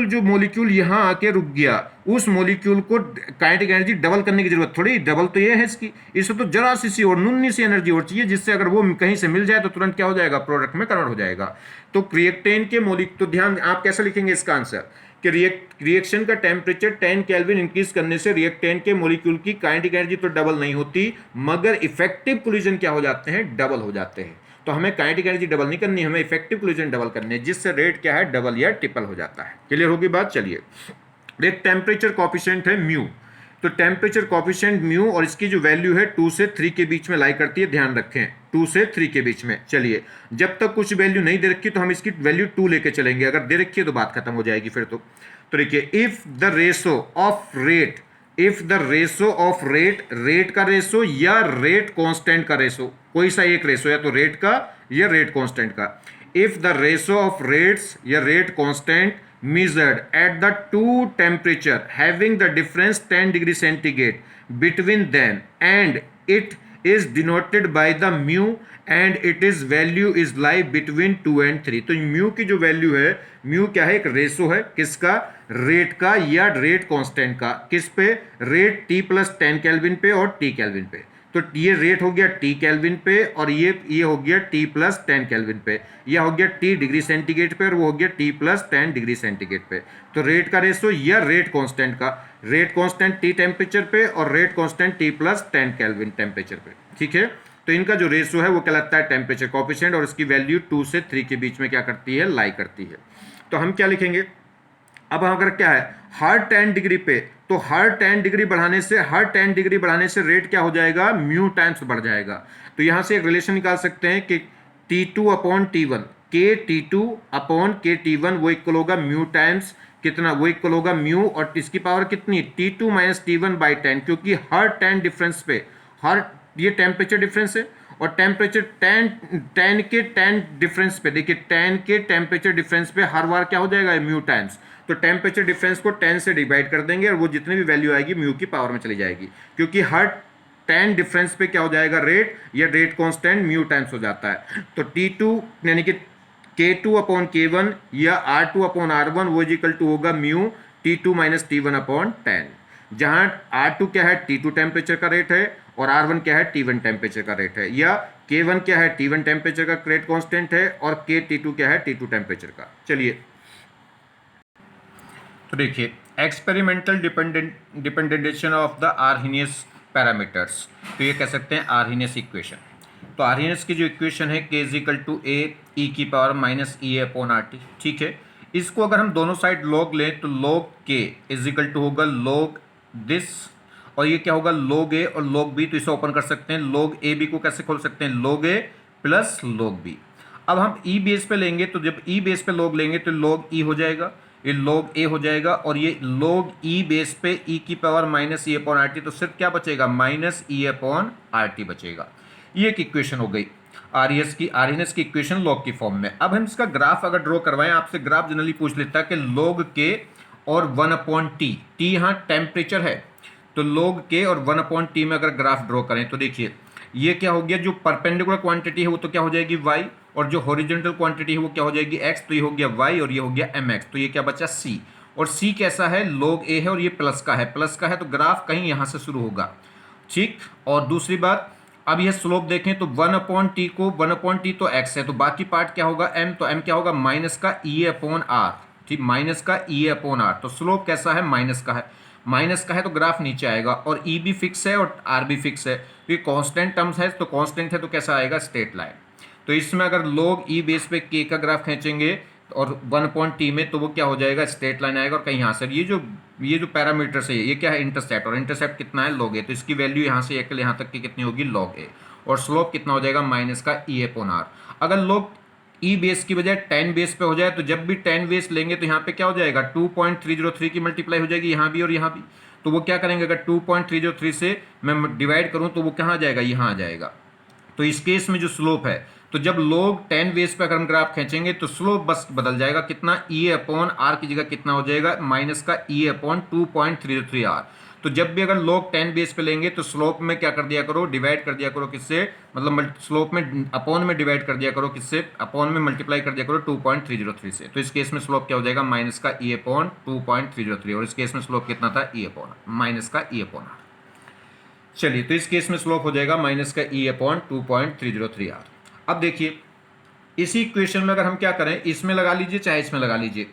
जो मॉलिक्यूल यहां आके रुक गया, उस मॉलिक्यूल को काइनेटिक एनर्जी डबल करने की जरूरत थोड़ी, डबल तो ये है इसकी, इससे तो जरा सी और नुन्नी सी एनर्जी और चाहिए, जिससे अगर वो कहीं से मिल जाए तो तुरंत क्या हो जाएगा, प्रोडक्ट में कन्वर्ट हो जाएगा। तो रिएक्टेंट के मॉलिक्यूल, तो ध्यान, आप कैसे लिखेंगे इसका आंसर कि रिएक्शन का टेम्परेचर 10 केल्विन इंक्रीज करने से रिएक्टेंट के मॉलिक्यूल की काइनेटिक एनर्जी तो डबल नहीं होती, मगर इफेक्टिव कोलिजन क्या हो जाते हैं, डबल हो जाते हैं। तो हमें काइनेटिक एनर्जी डबल नहीं करनी, हमें इफेक्टिव कोलिजन डबल करनी है, जिससे रेट क्या है, डबल या ट्रिपल हो जाता है। क्लियर होगी बात? चलिए, एक टेम्परेचर कॉफिशिएंट है म्यू, तो टेम्परेचर कॉफिशिएंट म्यू और इसकी जो वैल्यू है 2 से 3 के बीच में लाई करती है, ध्यान रखें 2 से 3 के बीच में। चलिए, जब तक कुछ वैल्यू नहीं दे रखी तो हम इसकी वैल्यू 2 लेके चलेंगे, अगर दे रखी है तो बात खत्म हो जाएगी फिर तो देखिए, if the ratio of rate, rate का रेशो या रेट कांस्टेंट का रेशो, कोई सा एक रेशो, या तो रेट का या रेट कांस्टेंट का, if the ratio of rates या rate constant measured at the two temperature having the difference 10 degree centigrade between them and it is denoted by the mu and its value is lie between 2 and 3। तो म्यू की जो वैल्यू है, म्यू क्या है, एक रेशो है, किसका, रेट का या रेट कांस्टेंट का, किस पे, रेट T + 10 केल्विन पे और T केल्विन पे। तो ये रेट हो गया T केल्विन पे और ये हो गया T + 10 केल्विन पे, यह हो गया T डिग्री सेंटीग्रेड पे और वो हो गया T + 10 डिग्री सेंटीग्रेड पे। तो रेट का रेशो या रेट कांस्टेंट का, रेट कांस्टेंट T टेम्परेचर पे और rate constant T + 10 kelvin temperature पे, ठीक है। तो इनका जो रेशो है वो कहलाता है टेम्परेचर कोएफिशिएंट, और इसकी वैल्यू 2 से 3 के बीच में क्या करती है, लाई करती है। तो हम क्या लिखेंगे, अब अगर क्या है, हर 10 डिग्री पे, तो हर 10 डिग्री बढ़ाने से रेट क्या हो जाएगा, म्यू टाइम्स बढ़ जाएगा। तो यहां से एक रिलेशन निकाल सकते हैं कि T2/T1, T2/T1 वो इक्वल होगा म्यू टाइम्स कितना, वो इक्वल होगा म्यू और इसकी पावर कितनी, T2 - T1/10, क्योंकि हर 10 डिफरेंस पे, हर ये टेम्परेचर डिफरेंस है और टेम्परेचर 10 के 10 डिफरेंस पे, देखिए 10 के टेम्परेचर डिफरेंस पे हर बार क्या हो जाएगा, म्यू टाइम्स। तो टेम्परेचर डिफरेंस को 10 से डिवाइड कर देंगे और वो जितनी भी वैल्यू आएगी म्यू की पावर में चली जाएगी, क्योंकि हर 10 डिफरेंस पे क्या हो जाएगा, रेट या रेट कांस्टेंट म्यू टाइम्स हो जाता है। तो T2 यानी कि K2/K1 या R2/R1 वो इक्वल टू होगा म्यू T2 - T1/10, जहां R2 क्या है, T2 टेम्परेचर का रेट है और R1 क्या है, T1 टेम्परेचर का रेट है, या K1 क्या है, T1 टेम्परेचर का रेट कांस्टेंट है और T2 क्या है, T2 टेम्परेचर का। चलिए, तो देखिए, experimental determination of the Arrhenius parameters, तो ये कह सकते हैं आर्हेनियस इक्वेशन। तो आर्हेनियस की जो इक्वेशन है K = A -E/-EA/RT, ठीक है। इसको अगर हम दोनों साइड लॉग लें तो log K = होगा log दिस, और ये क्या होगा, log A और log B, तो इसे ओपन कर सकते हैं, log AB को कैसे खोल सकते हैं, log A + log B। अब हम E बेस पे लेंगे, तो जब E बेस पे log लेंगे तो log E हो जाएगा, ये log A हो जाएगा, और ये log E बेस पे E की पावर -E/RT, तो सिर्फ क्या बचेगा, -E/RT बचेगा। ये एक इक्वेशन हो गई आरएनएस की इक्वेशन लॉग की फॉर्म में। अब हम इसका ग्राफ अगर ड्रॉ करवाएं, आपसे ग्राफ जनरली पूछ लेता है कि लॉग के और 1/t, टी यहाँ टेम्परेचर है, तो log k और 1/t में अगर ग्राफ ड्रॉ करें तो देखिए ये क्या हो गया, जो परपेंडिकुलर क्वांटिटी है वो तो क्या हो जाएगी y, और जो हॉरिजॉन्टल क्वांटिटी है वो क्या हो जाएगी x, तो ये हो गया y और ये हो गया mx, तो ये क्या बचा c। और c कैसा है, log a है और ये प्लस का है तो ग्राफ कहीं यहां से शुरू होगा, ठीक। और दूसरी बात, अब यह स्लोप देखें तो 1/t को 1/t तो x है, तो बाकी पार्ट क्या होगा m, तो m क्या होगा माइनस का e/r, ठीक, माइनस का e/r। तो स्लोप कैसा है, माइनस का है तो ग्राफ नीचे आएगा, और e भी फिक्स है और r भी फिक्स है, तो ये कांस्टेंट टर्म्स है, तो कांस्टेंट है तो कैसा आएगा, स्ट्रेट लाइन। तो इसमें अगर log e बेस पे k का ग्राफ खींचेंगे और 1/t में, तो वो क्या हो जाएगा, स्ट्रेट लाइन आएगा। और कहीं यहाँ से ये जो पैरामीटर्स है ये क्या है, इंटरसेप्ट, और इंटरसेप्ट कितना है, log a, तो इसकी वैल्यू यहाँ से यहाँ तक की कितनी होगी, log a, और स्लोप कितना हो जाएगा, माइनस का e/r। अगर log ई बेस की बजाय 10 बेस पे हो जाए, तो जब भी 10 बेस लेंगे तो यहाँ पे क्या हो जाएगा, 2.303 की मल्टीप्लाई हो जाएगी यहाँ भी और यहाँ भी। तो वो क्या करेंगे, अगर 2.303 से मैं डिवाइड करूँ तो वो कहाँ आ जाएगा, यहाँ आ जाएगा। तो इस केस में जो स्लोप है, तो जब log 10 बेस पे अगर हम ग्राफ खींचेंगे तो स्लोप बस बदल जाएगा, कितना, e/r की जगह कितना हो जाएगा, माइनस का e/2.303r। तो जब भी अगर log 10 बेस पे लेंगे तो स्लोप में क्या कर दिया करो, डिवाइड कर दिया करो किससे, मतलब स्लोप में अपॉन में डिवाइड कर दिया करो किससे, अपॉन में मल्टीप्लाई कर दिया करो 2.303 से। तो इस केस में स्लोप क्या हो जाएगा, माइनस का e/2.303, और इस केस में स्लोप कितना था, माइनस का e/r। चलिए, तो इस केस में स्लोप हो जाएगा माइनस का e/2.303r। अब देखिए इसी इक्वेशन में अगर हम क्या करें, इसमें लगा लीजिए चाहे इसमें लगा लीजिए।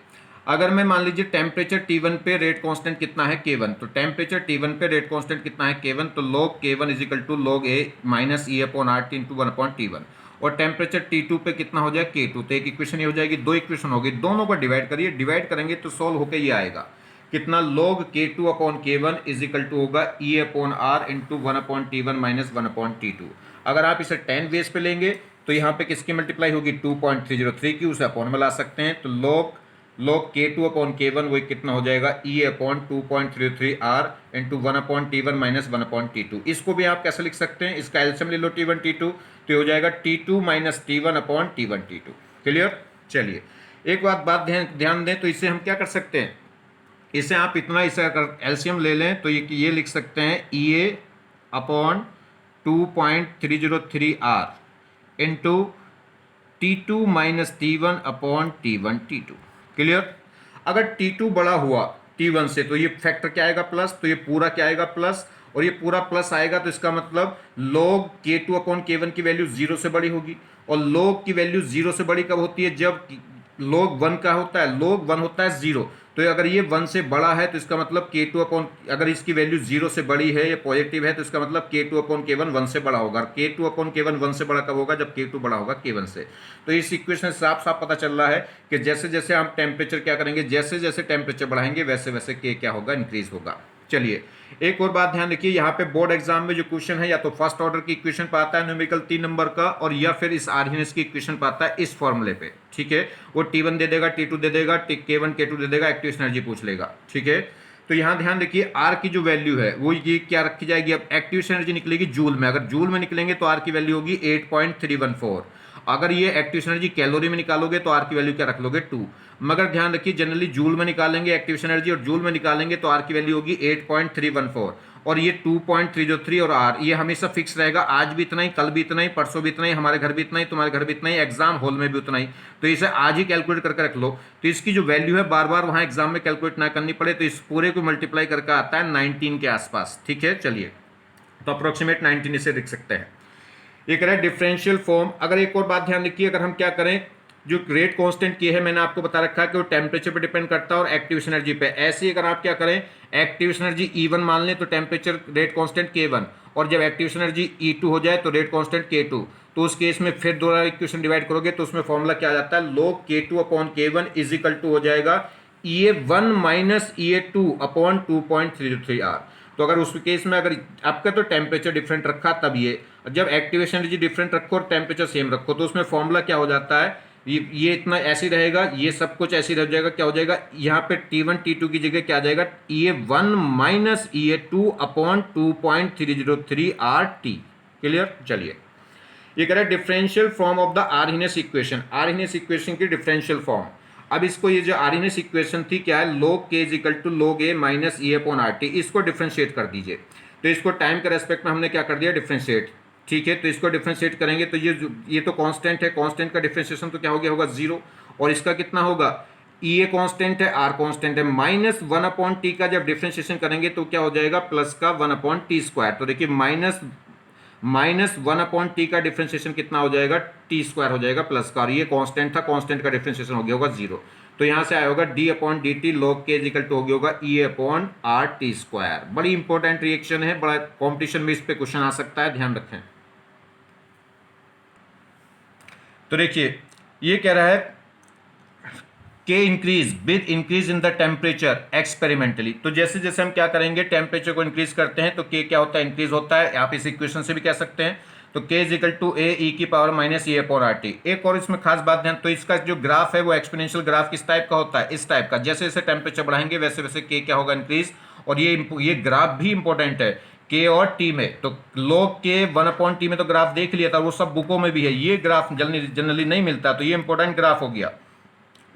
अगर मैं मान लीजिए टेम्परेचर T1 पे रेट कांस्टेंट कितना है, K1, तो टेम्परेचर T1 पे रेट कांस्टेंट कितना है, K1, तो log K1 is equal to log A minus e/RT into 1/T1। और टेम्परेचर T2 पे कितना हो जाए, K2, तो एक इक्वेशन ये हो जाएगी, दो इक्वेशन हो गई, दोनों को डिवाइड करिए, डिवाइड करेंगे तो सॉल्व होकर ये आएगा कितना, log K2/K1 is equal to होगा e/r into 1/T1 minus 1/T2। अगर आप इसे 10 बेस पे लेंगे तो यहाँ पे किसकी मल्टीप्लाई होगी, 2.303 की, उसे अपॉन में ला सकते हैं, तो log K2/K1 वो कितना हो जाएगा, e/2.303r into 1/T1 minus 1/T2। इसको भी आप कैसे लिख सकते हैं, इसका एलसीएम ले लो T1 T2, तो हो जाएगा T2 minus T1/T1 T2। Clear. चलिए एक बात ध्यान दें, तो इसे हम क्या कर सकते हैं, इसे आप इतना, इसे अगर एलसीएम ले लें तो ये लिख सकते हैं EA/2.303r into T2 minus T1/T1 T2। Clear. अगर T2 बड़ा हुआ T1 से तो ये फैक्टर क्या आएगा, प्लस, तो ये पूरा क्या आएगा, प्लस, और ये पूरा प्लस आएगा, तो इसका मतलब log K2/K1 की वैल्यू 0 से बड़ी होगी। और log की वैल्यू 0 से बड़ी कब होती है, जब log 1 का होता है, log 1 होता है 0, तो अगर ये 1 से बड़ा है तो इसका मतलब अगर इसकी वैल्यू 0 से बड़ी है या पॉजिटिव है तो इसका मतलब K2/K1 1 से बड़ा होगा। K2/K1 1 से बड़ा कब होगा, जब K2 बड़ा होगा K1 से। तो इस इक्वेशन से साफ साफ पता चल रहा है कि जैसे जैसे हम टेम्परेचर क्या करेंगे, जैसे जैसे टेम्परेचर बढ़ाएंगे वैसे वैसे K क्या होगा, इंक्रीज होगा। चलिए एक और बात ध्यान रखिए, यहाँ पे बोर्ड एग्जाम में जो क्वेश्चन है या तो फर्स्ट ऑर्डर की इक्वेशन पाता है न्यूमेरिकल 3 नंबर का, और या फिर इस आरएनएस की इक्वेशन पाता है इस फॉर्मूले पे, ठीक है। वो T1 दे देगा, T2 दे देगा, K1 K2 दे देगा, एक्टिव एनर्जी पूछ लेगा, ठीक है। तो यहाँ ध्यान रखिए R की जो वैल्यू है वो ये क्या रखी जाएगी, अब एक्टिव एनर्जी निकलेगी जूल में, अगर जूल में निकलेंगे तो R की वैल्यू होगी 8.314। अगर ये एक्टिव एनर्जी कैलोरी में निकालोगे तो R की वैल्यू क्या रख लोगे, 2। मगर ध्यान रखिए जनरली जूल में निकालेंगे एक्टिव एनर्जी, और जूल में निकालेंगे तो R की वैल्यू होगी 8.314, और ये 2.303 और R ये हमेशा फिक्स रहेगा, आज भी इतना ही, कल भी इतना ही, परसों भी इतना ही, हमारे घर भी इतना ही, तुम्हारे घर भी इतना ही, एग्जाम हॉल में भी उतना ही। तो इसे आज ही कैलकुलेट करके रख लो, तो इसकी जो वैल्यू है बार बार वहां एग्जाम में कैलकुलेट ना करनी पड़े, तो इस पूरे को मल्टीप्लाई करके आता है 19 के आसपास, ठीक है। चलिए तो अप्रोक्सीमेट 19 इसे लिख सकते हैं। ये कह रहा है डिफरेंशियल फॉर्म। अगर एक और बात ध्यान रखिए, अगर हम क्या करें, जो रेट कांस्टेंट की है मैंने आपको बता रखा है कि वो टेम्परेचर पे डिपेंड करता है और एक्टिव एनर्जी पे। ऐसे ही अगर आप क्या करें, एक्टिव एनर्जी E1 मान लें तो टेम्परेचर रेट कांस्टेंट K1, और जब एक्टिव एनर्जी E2 हो जाए तो रेट कांस्टेंट K2, तो उस केस में फिर दोबारा इक्वेशन डिवाइड करोगे तो उसमें फॉर्मूला क्या आ जाता है, log K2/K1 is equal to हो जाएगा EA1 माइनस EA2/2.303R। तो अगर उस केस में अगर आपका तो टेम्परेचर डिफरेंट रखा तब ये, जब एक्टिव एनर्जी डिफरेंट रखो और टेम्परेचर सेम रखो तो उसमें फॉर्मूला क्या हो जाता है, ये इतना ऐसे रहेगा, ये सब कुछ ऐसे रह जाएगा, क्या हो जाएगा, यहाँ पे T1 T2 की जगह क्या आ जाएगा, EA1 माइनस EA2/2.303RT। क्लियर। चलिए ये कह रहा है differential form of the Arrhenius equation, Arrhenius equation की डिफरेंशियल फॉर्म। अब इसको ये जो आर्हीनियस इक्वेशन थी क्या है, log k is equal to log a minus E upon R T, इसको डिफरेंशिएट कर दीजिए। तो इसको टाइम के रेस्पेक्ट में हमने क्या कर दिया, डिफरेंशिएट। ठीक है, तो इसको डिफरेंशिएट करेंगे तो ये तो कांस्टेंट है, कांस्टेंट का डिफरेंशिएशन तो क्या हो गया होगा, जीरो। और इसका कितना होगा, ई ए कॉन्स्टेंट है, आर कॉन्स्टेंट है, माइनस वन अपॉन टी का जब डिफरेंशिएशन करेंगे तो क्या हो जाएगा, प्लस का वन अपॉन टी स्क्वायर। तो देखिए माइनस वन अपॉन टी का डिफरेंशिएशन कितना हो जाएगा, टी स्क्वायर हो जाएगा प्लस का, और ये कांस्टेंट था, कांस्टेंट का डिफरेंशिएशन हो गया होगा जीरो। तो यहां से आया होगा D upon D T log के इक्वल टू हो गया होगा ई अपॉन आर टी स्क्वायर। बड़ी इंपॉर्टेंट रिएक्शन है, बड़ा कॉम्पिटिशन में इस पे क्वेश्चन आ सकता है, ध्यान रखें। तो देखिए ये कह रहा है के increase with increase in the temperature experimentally. तो जैसे जैसे हम क्या करेंगे, टेम्परेचर को इंक्रीज करते हैं तो के क्या होता है, इंक्रीज होता है। आप इस इक्वेशन से भी कह सकते हैं। तो के इज इक्वल टू ए ई की पावर माइनस ए अपॉन आर टी। एक और इसमें खास बात ध्यान, तो इसका जो ग्राफ है वो एक्सपोनेंशियल ग्राफ किस टाइप का होता है, इस टाइप का। जैसे जैसे टेम्परेचर बढ़ाएंगे वैसे वैसे के क्या होगा, इंक्रीज। और ये ग्राफ भी इंपॉर्टेंट है के और टी में। तो लोग के वन अपॉन टी में तो ग्राफ देख लिया था, वो सब बुकों में भी है, ये ग्राफ जनरली नहीं मिलता, तो ये इंपॉर्टेंट ग्राफ हो गया।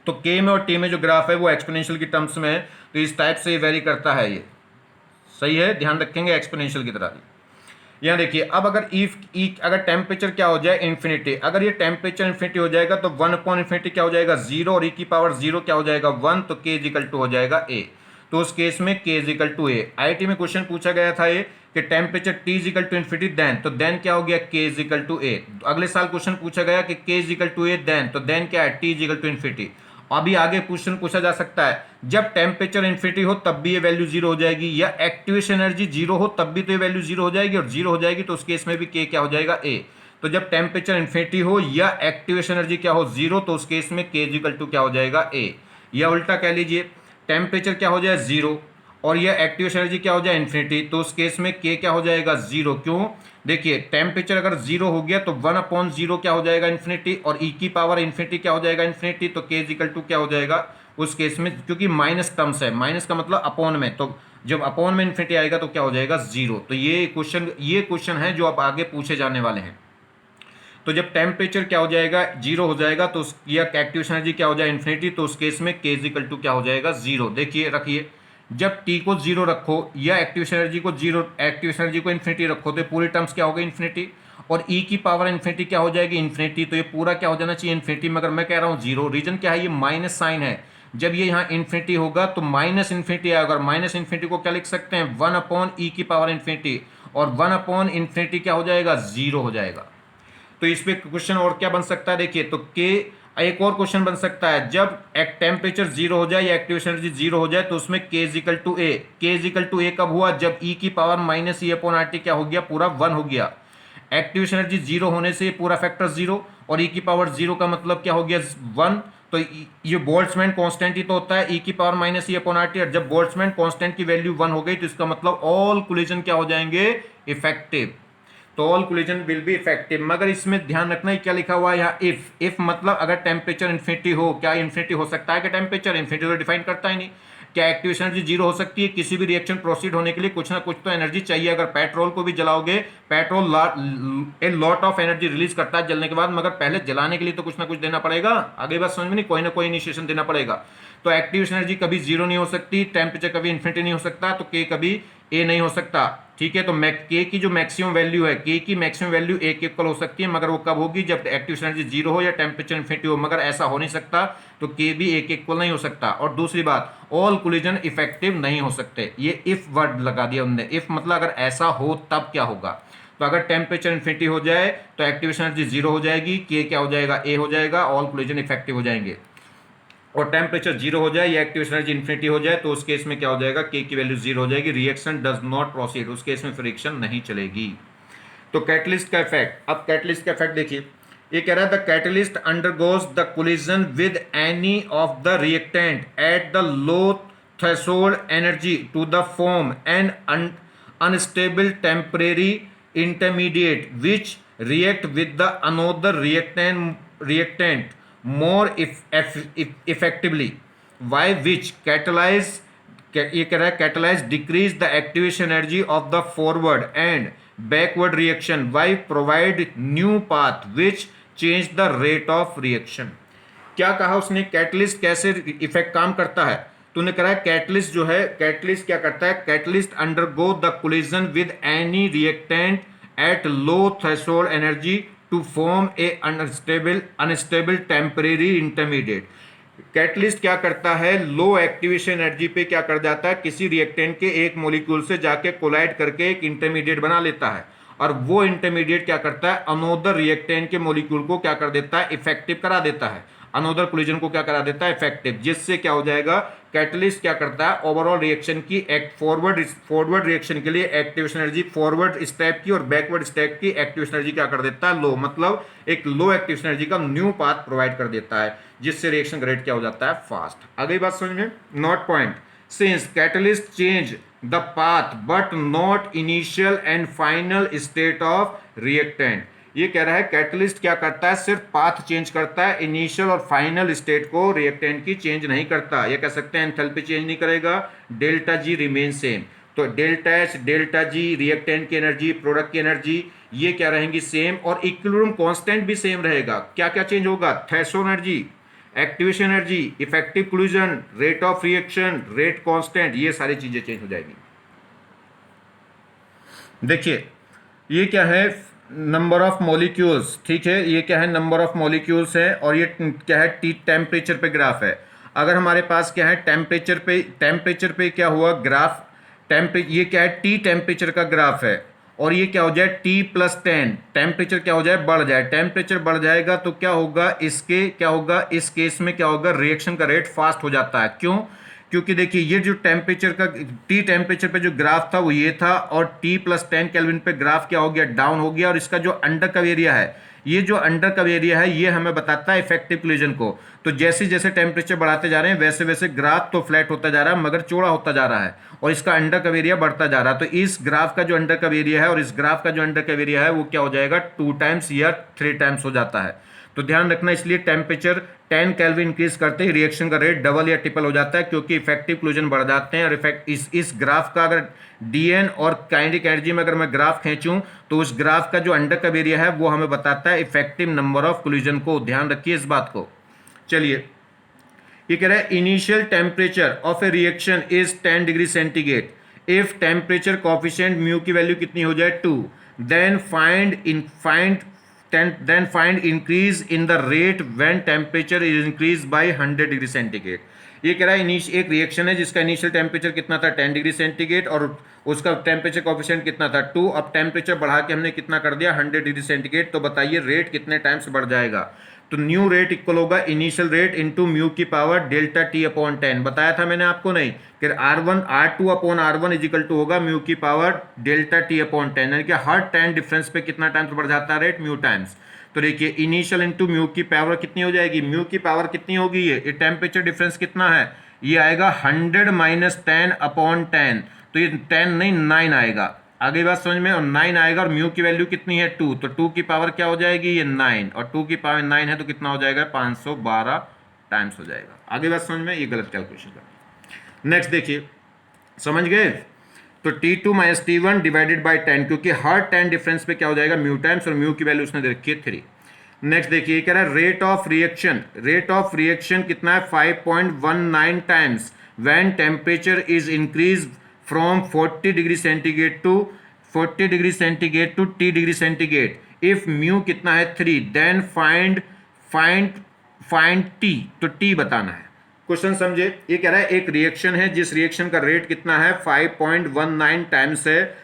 तो के में और टी में जो ग्राफ है वो एक्सपोनेंशियल की टर्म्स में है, तो इस टाइप से वेरी करता है, ये सही है, ध्यान रखेंगे एक्सपोनेंशियल की तरह। यहाँ देखिए अब अगर अगर टेम्परेचर क्या हो जाए इन्फिनिटी, अगर ये टेम्परेचर इन्फिनिटी हो जाएगा तो वन अपॉन इन्फिनिटी क्या हो जाएगा, जीरो, और ई की पावर जीरो क्या हो जाएगा, वन, तो के इज इक्वल टू हो जाएगा ए। तो उस केस में K is equal to A. IIT में क्वेश्चन पूछा गया था ये कि temperature T is equal to infinity then, तो देन क्या हो गया, के इज इक्वल टू ए। अगले साल क्वेश्चन पूछा गया कि K is equal to A then, तो देन क्या है, T is equal to infinity. अभी आगे क्वेश्चन पूछा जा सकता है जब टेम्परेचर इन्फिनिटी हो तब भी ये वैल्यू जीरो हो जाएगी, या एक्टिवेशन एनर्जी जीरो हो तब भी तो ये वैल्यू जीरो हो जाएगी, और जीरो हो जाएगी तो उस केस में भी के क्या हो जाएगा, ए। तो जब टेम्परेचर इन्फिनिटी हो या एक्टिवेशन एनर्जी क्या हो, जीरो, तो उस केस में के इक्वल टू क्या हो जाएगा, ए। या उल्टा कह लीजिए, टेम्परेचर क्या हो जाए, जीरो, और यह एक्टिवेशन एनर्जी क्या हो जाए, इन्फिनिटी, तो उस केस में के क्या हो जाएगा, जीरो। क्यों, देखिए टेम्परेचर अगर जीरो हो गया तो वन अपॉन जीरो क्या हो जाएगा, इन्फिनिटी, और ई की पावर इन्फिनिटी क्या हो जाएगा, इन्फिनिटी, तो के इक्वल टू क्या हो जाएगा उस केस में, क्योंकि माइनस टर्म्स है, माइनस का मतलब अपॉन में, तो जब अपॉन में इन्फिनिटी आएगा तो क्या हो जाएगा, जीरो। तो ये क्वेश्चन है जो अब आगे पूछे जाने वाले हैं। तो जब टेम्परेचर क्या हो जाएगा, जीरो हो जाएगा, तो या एक्टिवेशन एनर्जी क्या हो जाए, इन्फिनिटी, तो उस केस में के इक्वल टू क्या हो जाएगा, जीरो। देखिए रखिए, जब टी को जीरो रखो या एक्टिवेशन एनर्जी को जीरो, एक्टिवेशन एनर्जी को इन्फिनिटी रखो तो पूरी टर्म्स क्या हो गई, इन्फिनिटी, और ई की पावर इन्फिनिटी क्या हो जाएगी, इन्फिनिटी, तो ये पूरा क्या हो जाना चाहिए, इन्फिनिटी, मगर मैं कह रहा हूँ जीरो। रीजन क्या है, ये माइनस साइन है, जब ये यहाँ इन्फिनिटी होगा तो माइनस इन्फिनिटी आएगा, और माइनस इन्फिनिटी को क्या लिख सकते हैं, वन अपॉन ई की पावर इन्फिनिटी, और वन अपॉन इन्फिनिटी क्या हो जाएगा, जीरो हो जाएगा। तो इस पे क्वेश्चन और क्या बन सकता है, देखिए, तो के एक और क्वेश्चन बन सकता है, जब एक टेम्परेचर जीरो हो जाए या एक्टिवेशन एनर्जी जीरो हो जाए तो उसमें के इज इक्वल टू ए। के इज इक्वल टू ए कब हुआ, जब ई की power minus E upon R T क्या हो गया, पूरा वन हो गया। एक्टिवेशन एनर्जी जीरो होने से पूरा फैक्टर जीरो, और ई की पावर जीरो का मतलब क्या हो गया, वन। तो ये बोल्ट्जमैन कांस्टेंट ही तो होता है, ई की power minus E upon R T, और जब बोल्ट्जमैन कांस्टेंट की वैल्यू वन हो गई तो इसका मतलब ऑल कोलिजन क्या हो जाएंगे, इफेक्टिव। तो all collision will be effective. मगर इसमें ध्यान रखना है क्या लिखा हुआ है यहाँ, इफ मतलब अगर टेम्परेचर इन्फिनिटी हो, क्या इन्फिनिटी हो सकता है कि टेम्परेचर इन्फिनिटी तो डिफाइन करता ही नहीं। क्या एक्टिवेशन एनर्जी जीरो हो सकती है, किसी भी रिएक्शन प्रोसीड होने के लिए कुछ ना कुछ तो एनर्जी चाहिए। अगर पेट्रोल को भी जलाओगे, petrol a lot of energy release करता है जलने के बाद, मगर पहले जलाने के लिए तो कुछ ना कुछ देना पड़ेगा। आगे बात समझ में नहीं, कोई ना कोई इनिशिएशन देना पड़ेगा। तो एक्टिवेशन एनर्जी कभी जीरो नहीं हो सकती, टेम्परेचर कभी इन्फिनिटी नहीं हो सकता, तो के कभी ए नहीं हो सकता। ठीक है, तो के की जो मैक्सिमम वैल्यू है, के की मैक्सिमम वैल्यू ए के इक्वल हो सकती है, मगर वो कब होगी, जब एक्टिवेशन एनर्जी जीरो हो या टेम्परेचर इन्फिनिटी हो, मगर ऐसा हो नहीं सकता, तो के भी ए के इक्वल नहीं हो सकता। और दूसरी बात, ऑल कोलिजन इफेक्टिव नहीं हो सकते। ये इफ वर्ड लगा दिया उन्होंने, इफ मतलब अगर ऐसा हो तब क्या होगा। तो अगर टेम्परेचर इन्फिनिटी हो जाए तो एक्टिवेशन एनर्जी जीरो हो जाएगी, के क्या हो जाएगा, ए हो जाएगा, ऑल कोलिजन इफेक्टिव हो जाएंगे। और टेम्परेचर जीरो हो जाए या एक्टिवेशन एनर्जी इन्फिनिटी हो जाए तो उस केस में क्या हो जाएगा, के की वैल्यू जीरो हो जाएगी, रिएक्शन डज नॉट प्रोसीड, उस केस में फ्रिक्शन नहीं चलेगी। तो कैटलिस्ट का इफेक्ट, अब कैटलिस्ट का इफेक्ट देखिए, ये कह रहा है the catalyst undergoes the collision with any of the reactant at the low threshold energy to the form and unstable temporary intermediate which react with the another reactant more effectively, by which catalyze, ये कह रहा है catalyze decrease the activation energy of the forward and backward reaction by provide new path which change the rate of reaction. क्या कहा उसने, कैटलिस्ट कैसे इफेक्ट काम करता है, तूने कहा है कैटलिस्ट जो है, कैटलिस्ट क्या करता है, catalyst undergo the collision with any reactant at low threshold energy to form a unstable temporary intermediate. Catalyst क्या करता है, लो एक्टिवेशन एनर्जी पे क्या कर जाता है, किसी रिएक्टेंट के एक मॉलिक्यूल से जाके कोलाइड करके एक इंटरमीडिएट बना लेता है, और वो इंटरमीडिएट क्या करता है, अनोदर रिएक्टेंट के मॉलिक्यूल को क्या कर देता है, इफेक्टिव करा देता है, अनोदर कोलिजन को क्या करा देता है, इफेक्टिव, जिससे क्या हो जाएगा, कैटलिस्ट क्या करता है, ओवरऑल रिएक्शन की फॉरवर्ड रिएक्शन के लिए एक्टिवेशन एनर्जी फॉरवर्ड स्टेप की और बैकवर्ड स्टेप की एक्टिवेशन एनर्जी क्या कर देता है, लो, मतलब एक लो एक्टिवेशन एनर्जी का न्यू पाथ प्रोवाइड कर देता है, जिससे रिएक्शन का रेट क्या हो जाता है, फास्ट। अगली बात समझ में, note point, since catalyst change the path but not initial and final state of reactant. ये कह रहा है कैटलिस्ट क्या करता है, सिर्फ पाथ चेंज करता है, इनिशियल और फाइनल स्टेट को रिएक्टेंट की चेंज नहीं करता। ये कह सकते हैं एंथैल्पी चेंज नहीं करेगा, डेल्टा जी रिमेन सेम। तो delta H, delta G, reactant की एनर्जी, प्रोडक्ट की एनर्जी, ये क्या रहेंगी, सेम, और इक्विलिब्रियम कांस्टेंट भी सेम रहेगा। क्या क्या चेंज होगा, threshold energy, activation energy, effective collision, rate of reaction, rate constant, ये सारी चीजें चेंज हो जाएगी। देखिए ये क्या है, नंबर ऑफ मॉलिक्यूल्स, ठीक है, ये क्या है, नंबर ऑफ मॉलिक्यूल्स है, और ये क्या है, टी टेम्परेचर पे ग्राफ है। अगर हमारे पास क्या है, टेम्परेचर पे क्या हुआ ग्राफ, ये क्या है, टी टेम्परेचर का ग्राफ है, और ये क्या हो जाए, T+10, टेम्परेचर क्या हो जाए, बढ़ जाए, टेम्परेचर बढ़ जाएगा तो क्या होगा, इसके क्या होगा, इस केस में क्या होगा, रिएक्शन का रेट फास्ट हो जाता है। क्यों, क्योंकि देखिए ये जो टेम्परेचर का, टी टेम्परेचर पे जो ग्राफ था वो ये था, और T+10 केल्विन पे ग्राफ क्या हो गया, डाउन हो गया, और इसका जो अंडर कर्व एरिया है, ये जो अंडर कर्व एरिया है, ये हमें बताता है इफेक्टिव कोलिजन को। तो जैसे जैसे टेम्परेचर बढ़ाते जा रहे हैं वैसे वैसे ग्राफ तो फ्लैट होता जा रहा है मगर चौड़ा होता जा रहा है, और इसका अंडर कर्व एरिया बढ़ता जा रहा है। तो इस ग्राफ का जो अंडर कर्व एरिया है और इस ग्राफ का जो अंडर कर्व एरिया है वो क्या हो जाएगा, 2 टाइम्स या 3 टाइम्स हो जाता है। तो ध्यान रखना, इसलिए टेम्परेचर 10 केल्विन इंक्रीज करते ही रिएक्शन का रेट डबल या ट्रिपल हो जाता है, क्योंकि इफेक्टिव कोलिजन बढ़ जाते हैं। और इफेक्ट इस ग्राफ का अगर डीएन और काइनेटिक एनर्जी में अगर मैं ग्राफ खींचूं तो उस ग्राफ का जो अंडर कर्व एरिया है वो हमें बताता है इफेक्टिव नंबर ऑफ कोलिजन को। ध्यान रखिए इस बात को। चलिए ये कह रहा है initial temperature of a reaction is 10 degree centigrade, if temperature coefficient mu की वैल्यू कितनी हो जाए 2, then find increase in the rate when temperature is increase by 100 degree centigrade. ये कह रहा है एक रिएक्शन है जिसका इनिशियल टेम्परेचर कितना था 10 डिग्री सेंटीग्रेड और उसका टेम्परेचर कोफिशिएंट कितना था 2। अब टेम्परेचर बढ़ा के हमने कितना कर दिया 100 डिग्री सेंटीग्रेड। तो बताइए रेट कितने टाइम्स बढ़ जाएगा। तो न्यू रेट इक्वल होगा इनिशियल रेट इंटू म्यू की पावर डेल्टा टी अपॉन 10। बताया था मैंने आपको नहीं कि R2 upon R1 is equal to होगा म्यू की पावर डेल्टा टी अपॉन 10, यानी कि हर 10 डिफरेंस पे कितना टाइम्स बढ़ जाता है रेट, म्यू टाइम्स। तो देखिए इनिशियल इंटू म्यू की पावर कितनी हो जाएगी, म्यू की पावर कितनी होगी, ये टेम्परेचर डिफरेंस कितना है, ये आएगा 100 माइनस 10 अपॉन 10। तो ये 10 नहीं 9 आएगा। आगे बात समझ में, और 9 आएगा और म्यू की वैल्यू कितनी है 2, तो 2 की पावर क्या हो जाएगी ये 9, और 2 की पावर 9 है तो कितना हो जाएगा 512 टाइम्स हो जाएगा। आगे बात समझ में, ये गलत कैलकुलेशन करना। नेक्स्ट देखिए, समझ गए। तो T2 minus T1 divided by 10, क्योंकि हर 10 डिफरेंस पे क्या हो जाएगा म्यू टाइम्स, और म्यू की वैल्यू उसने दे रखी है 3। नेक्स्ट देखिए कह रहा है रेट ऑफ रिएक्शन कितना है 5.19 times when temperature is increase from 40 degree centigrade to 40 degree centigrade to T degree centigrade. If mu कितना है 3, देन फाइंड T, तो T बताना है। क्वेश्चन समझे। ये कह रहा है एक रिएक्शन है जिस रिएक्शन का रेट कितना है 5.19 टाइम्स है,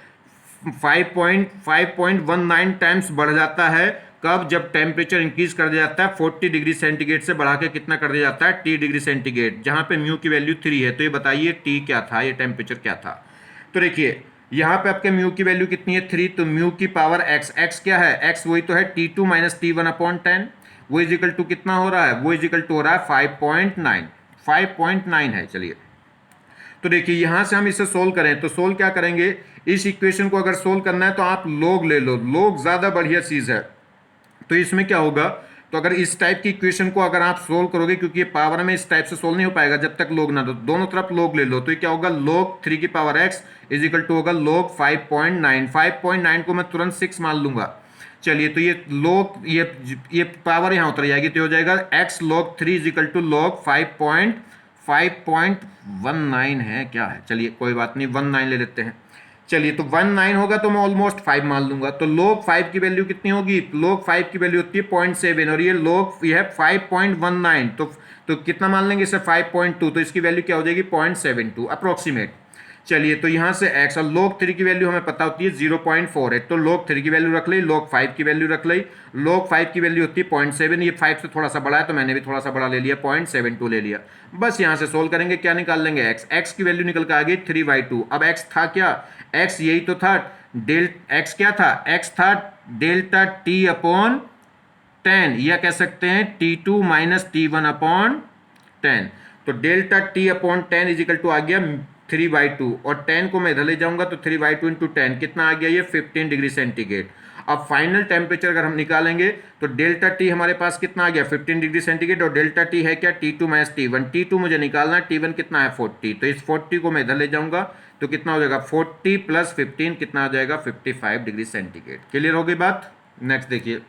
5.19 टाइम्स बढ़ जाता है कब, जब टेम्परेचर इंक्रीज कर दिया जाता है 40 डिग्री सेंटीग्रेड से बढ़ा के कितना कर दिया जाता है T डिग्री सेंटीग्रेड, जहां पे म्यू की वैल्यू 3 है। तो ये बताइए T क्या था, ये टेम्परेचर क्या था। तो देखिए यहाँ पे आपके म्यू की वैल्यू कितनी है 3, तो म्यू की पावर x क्या है, x वही तो है T2 माइनस T1 अपॉन 10, वो इजिकल टू कितना हो रहा है, वो इजिकल टू हो रहा है 5.9 है। चलिए तो देखिए यहां से हम इसे सोल्व करें तो सोल्व क्या करेंगे, इस इक्वेशन को अगर सोल्व करना है तो आप लोग ले लो, लोग ज्यादा बढ़िया चीज है। तो इसमें क्या होगा तो अगर इस टाइप की इक्वेशन को अगर आप सोल्व करोगे, क्योंकि ये पावर में इस टाइप से सोल्व नहीं हो पाएगा जब तक log ना दो, दोनों तरफ log ले लो, तो ये क्या होगा log 3 की power x is equal to होगा log 5.9। 5.9 को मैं तुरंत 6 मान लूंगा। चलिए, तो ये log ये पावर यहाँ उतर जाएगी, तो हो जाएगा x log 3 is equal to log 5.19 है, क्या है, चलिए कोई बात नहीं, 19 ले लेते हैं। चलिए, तो 19 होगा तो मैं ऑलमोस्ट 5 मान लूंगा। तो log 5 की वैल्यू कितनी होगी? log 5 की वैल्यू होती है 0.7 और ये log ये है 5.19, तो कितना मान लेंगे इसे? 5.2, तो इसकी वैल्यू क्या हो जाएगी? 0.72 अप्रोक्सीमेट। चलिए, तो यहाँ से x और log 3 की वैल्यू हमें पता होती है 0.48, तो log 3 की वैल्यू रख ली, log 5 की वैल्यू रख ली। log 5 की वैल्यू होती है 0.7, ये 5 से थोड़ा सा बड़ा है तो मैंने भी थोड़ा सा बड़ा ले लिया, 0.72 ले लिया। बस यहाँ से सोल्व करेंगे, क्या निकाल लेंगे? x की वैल्यू निकल के आ गई 3/2। अब x था क्या? x यही तो था, x क्या था? x था डेल्टा t अपॉन 10, या कह सकते हैं t2 माइनस t1 अपॉन 10। तो delta t upon 10 is equal to आ गया 3/2, और 10 को मैं इधर ले जाऊंगा तो 3/2 इंटू 10 कितना आ गया? ये 15 डिग्री सेंटीग्रेड। अब फाइनल टेम्परेचर अगर हम निकालेंगे तो डेल्टा टी हमारे पास कितना आ गया? 15 डिग्री सेंटीग्रेड, और डेल्टा टी है क्या? T2 minus T1। T2 मुझे निकालना है, T1 कितना है? 40, तो इस 40 को मैं इधर ले जाऊंगा तो कितना हो जाएगा? 40 प्लस 15 कितना हो जाएगा? 55 डिग्री सेंटीग्रेड। क्लियर हो गई बात? नेक्स्ट देखिए,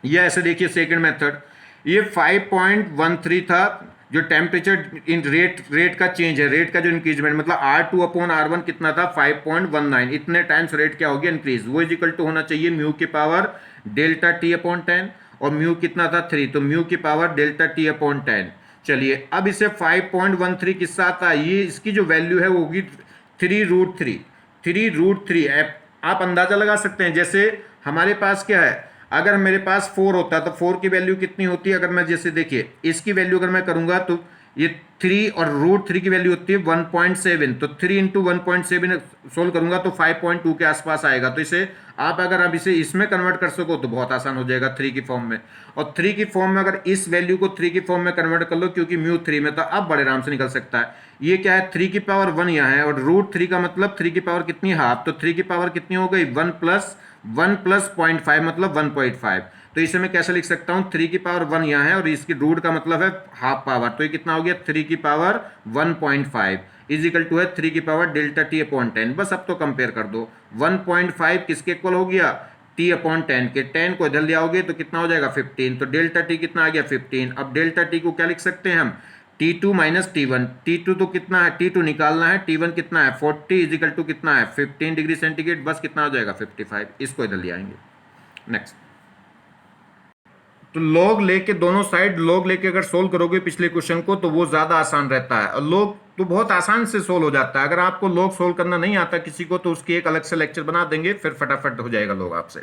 ये ऐसे देखिए सेकंड मेथड, ये 5.13 था जो टेम्परेचर इन रेट का चेंज है, रेट का जो इंक्रीजमेंट, मतलब R2 अपॉन R1 कितना था? 5.19। इतने टाइम्स रेट क्या हो गया? इंक्रीज। वो इज इक्वल टू होना चाहिए म्यू की पावर डेल्टा टी अपॉन 10, और म्यू कितना था? 3, तो म्यू की पावर डेल्टा टी अपॉन 10। चलिए, अब इसे 5.13 किससे आता है? ये इसकी जो वैल्यू है वो होगी 3√3। 3√3 आप अंदाजा लगा सकते हैं। जैसे हमारे पास क्या है, अगर मेरे पास 4 होता तो 4 की वैल्यू कितनी होती है? अगर मैं जैसे देखिए इसकी वैल्यू अगर मैं करूंगा तो ये 3 और √3 की वैल्यू होती है 1.7, तो 3 इंटू 1.7 सोल्व करूंगा तो 5.2 के आसपास आएगा। तो इसे आप अगर अब इसे इसमें कन्वर्ट कर सको तो बहुत आसान हो जाएगा 3 की फॉर्म में, और 3 की फॉर्म में अगर इस वैल्यू को 3 की फॉर्म में कन्वर्ट कर लो, क्योंकि म्यू 3 में था, अब बड़े आराम से निकल सकता है। ये क्या है? 3 की पावर 1 यहाँ है, और √3 का मतलब 3 की पावर कितनी? हाफ, तो 3 की पावर कितनी हो गई? 1 प्लस 0.5 मतलब 1.5। तो इसे मैं कैसे लिख सकता हूं? 3 की पावर 1 यहाँ है और इसकी रूट का मतलब है हाफ पावर, तो ये कितना हो गया? 3 की पावर 1.5 इज इक्वल टू है 3 की पावर डेल्टा टी अपॉन 10। बस अब तो कंपेयर कर दो, 1.5 किसके इक्वल हो गया? टी अपॉन 10 के, 10 को इधर ले आओगे तो कितना हो जाएगा? 15, तो डेल्टा टी कितना आ गया? 15। अब डेल्टा टी को क्या लिख सकते हैं हम? T2 minus T1। T2 तो कितना है? T2 निकालना है, T1 कितना है? 40 इज इक्वल टू कितना है? 15 डिग्री सेंटीग्रेड। बस कितना हो जाएगा? 55। इसको इधर ले आएंगे। नेक्स्ट, तो लॉग लेके दोनों साइड लॉग लेके अगर सोल्व करोगे पिछले क्वेश्चन को तो वो ज्यादा आसान रहता है, और लॉग तो बहुत आसान से सोल्व हो जाता है। अगर आपको लॉग सोल्व करना नहीं आता किसी को तो उसकी एक अलग से लेक्चर बना देंगे, फिर फटाफट हो जाएगा लॉग आपसे।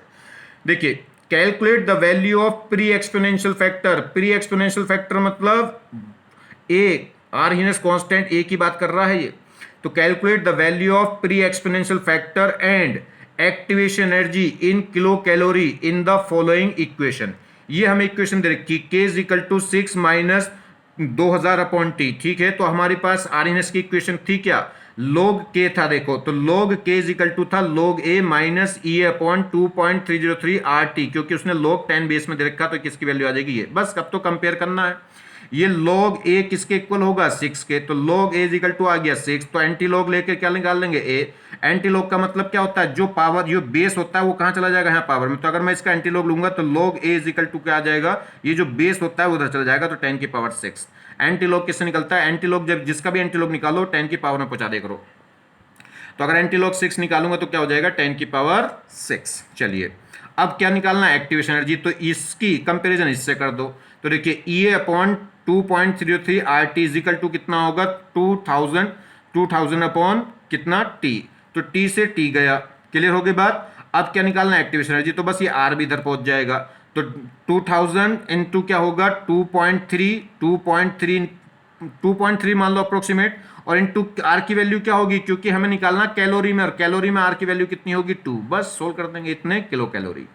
देखिए, calculate the value of pre exponential factor. Pre exponential factor मतलब ए, आर्हीनेस कांस्टेंट ए की बात कर रहा है ये। तो calculate the value of pre exponential factor and activation energy in kilo calorie in the following equation. ये हमें इक्वेशन दे रखी, k is equal to 6 minus 2000 upon T. ठीक है, तो हमारे पास आरएनएस की इक्वेशन थी क्या? log k था। देखो, तो log k is equal to था log a minus E upon 2.303 RT, क्योंकि उसने log 10 बेस में दे रखा, तो किसकी वैल्यू आ जाएगी? ये। बस अब तो कंपेयर करना है। ये log a किसके इक्वल होगा? 6 के, तो log a is equal to आ गया 6, तो एंटी लॉग लेके क्या निकाल लेंगे? a। एंटी लॉग का मतलब क्या होता है? जो पावर, जो बेस होता है वो कहां चला जाएगा? यहाँ पावर में। तो अगर मैं इसका एंटी लॉग लूंगा तो log a is equal to क्या आ जाएगा? ये जो बेस होता है वो उधर चला जाएगा, तो 10 की पावर 6। एंटी लॉग किससे निकलता है? एंटी लॉग जब जिसका भी एंटी लॉग निकालो 10 की पावर में पहुंचा दे करो। तो अगर एंटी लॉग 6 निकालूंगा तो क्या हो जाएगा? 10 की पावर 6। चलिए, अब क्या निकालना है? Activation energy. तो इसकी कंपेरिजन इससे कर दो, तो देखिए E upon 2.03 RT is equal to कितना होगा? 2000 अपॉन कितना? T। तो T से T गया। क्लियर हो गई बात? अब क्या निकालना है? Activation energy. तो बस ये R भी इधर पहुंच जाएगा, तो 2000 इंटू क्या होगा? 2.3 मान लो अप्रोक्सीमेट, और इंटू आर की वैल्यू क्या होगी? क्योंकि हमें निकालना कैलोरी में, और कैलोरी में आर की वैल्यू कितनी होगी? 2। बस सोल्व कर देंगे, इतने किलो कैलोरी।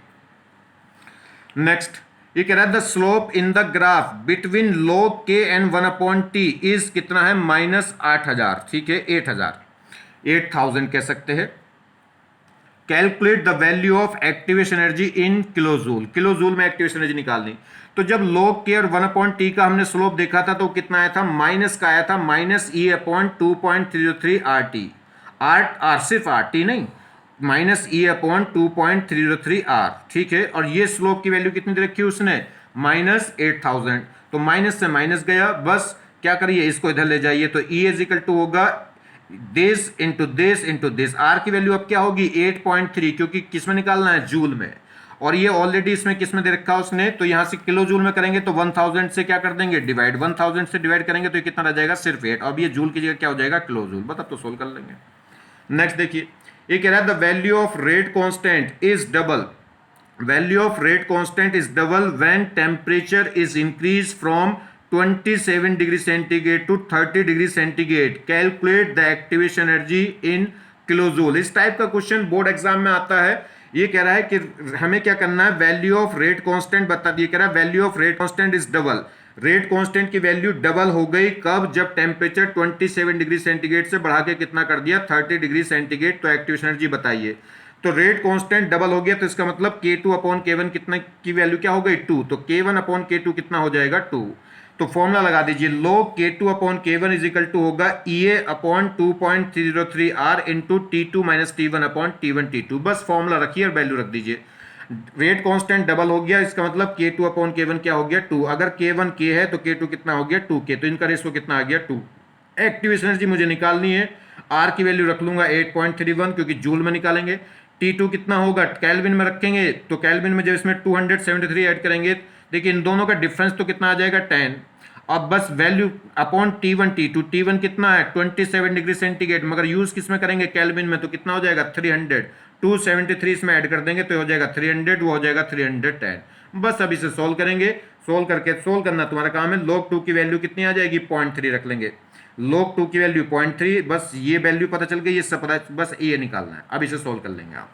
नेक्स्ट, ये कह रहा है the slope in the graph between log k and 1 upon T is कितना है? -8000। ठीक है, 8000 कह सकते हैं। Calculate the value of activation energy in kilojoule, kilojoule में एक्टिवेशन एनर्जी निकालनी। तो जब लॉग के और 1/t का हमने स्लोप देखा था तो कितना आया था, माइनस का आया था, minus E upon 2.303 R T, R सिर्फ आर टी नहीं, माइनस ई अपॉन 2.303 आर, ठीक है। और ये स्लोप की वैल्यू कितनी दे रखी है उसने, माइनस 8000, तो माइनस से माइनस गया, बस क्या करिए इसको इधर ले जाइए, तो ई इज इक्वल टू होगा this into this into this, R की वैल्यू अब क्या होगी 8.3, क्योंकि किस में निकालना है, जूल में, और ये ऑलरेडी इसमें किस में दे रखा है उसने, तो यहां से किलो जूल में करेंगे तो 1000 से क्या कर देंगे डिवाइड, 1000 से डिवाइड करेंगे तो ये कितना रह जाएगा, सिर्फ 8, अब ये जूल की जगह क्या हो जाएगा, किलो जूल, बस अब तो सोल्व कर लेंगे। नेक्स्ट देखिए, ये कह रहा है the value of rate constant is double, value of rate constant is double when temperature is increase from 27 degree centigrade to 30 degree centigrade, calculate the activation energy in kilojoule. इस टाइप का क्वेश्चन बोर्ड एग्जाम में आता है। ये कह रहा है कि हमें क्या करना है, वैल्यू ऑफ रेट कांस्टेंट बता दिए, कह रहा है value of rate constant is double, rate constant की वैल्यू डबल हो गई कब, जब टेम्परेचर 27 डिग्री सेंटीग्रेड से बढ़ा के कितना कर दिया, 30 डिग्री सेंटीग्रेड, तो एक्टिवेशन एनर्जी बताइए। तो रेट कांस्टेंट डबल हो गया तो इसका मतलब K2 अपॉन K1 कितना की वैल्यू क्या हो गई 2, तो K1 अपॉन K2 कितना हो जाएगा 2, तो फॉर्मूला लगा दीजिए, log K2 upon K1 is equal to होगा EA upon 2.303 R into T2 minus T1 upon T1 T2, बस फॉर्मूला रखिए और वैल्यू रख दीजिए। रेट कांस्टेंट डबल हो गया, इसका मतलब K2 अपॉन K1 क्या हो गया 2, अगर K1 K है तो K2 कितना हो गया 2K, तो इनका रेशो कितना आ गया 2। एक्टिवेशन एनर्जी मुझे निकालनी है, R की वैल्यू रख लूंगा 8.31 क्योंकि जूल में निकालेंगे, T2 कितना होगा केल्विन में रखेंगे, तो केल्विन में जब इसमें 273 ऐड करेंगे, देखिए इन दोनों का डिफरेंस तो कितना आ जाएगा 10, अब बस value upon T1 T2, T1 कितना है 27 डिग्री सेंटीग्रेड, मगर यूज किस में करेंगे केल्विन में, तो कितना हो जाएगा 300, 273 इसमें ऐड कर देंगे तो हो जाएगा 300, वो हो जाएगा 310, बस अब इसे सोल्व करेंगे, सोल्व करके सोल्व करना तुम्हारा काम है। log 2 की वैल्यू कितनी आ जाएगी 0.3 रख लेंगे, log 2 की वैल्यू 0.3, बस ये वैल्यू पता चल गई, ये सब पता, बस ये निकालना है, अब इसे सोल्व कर लेंगे आप।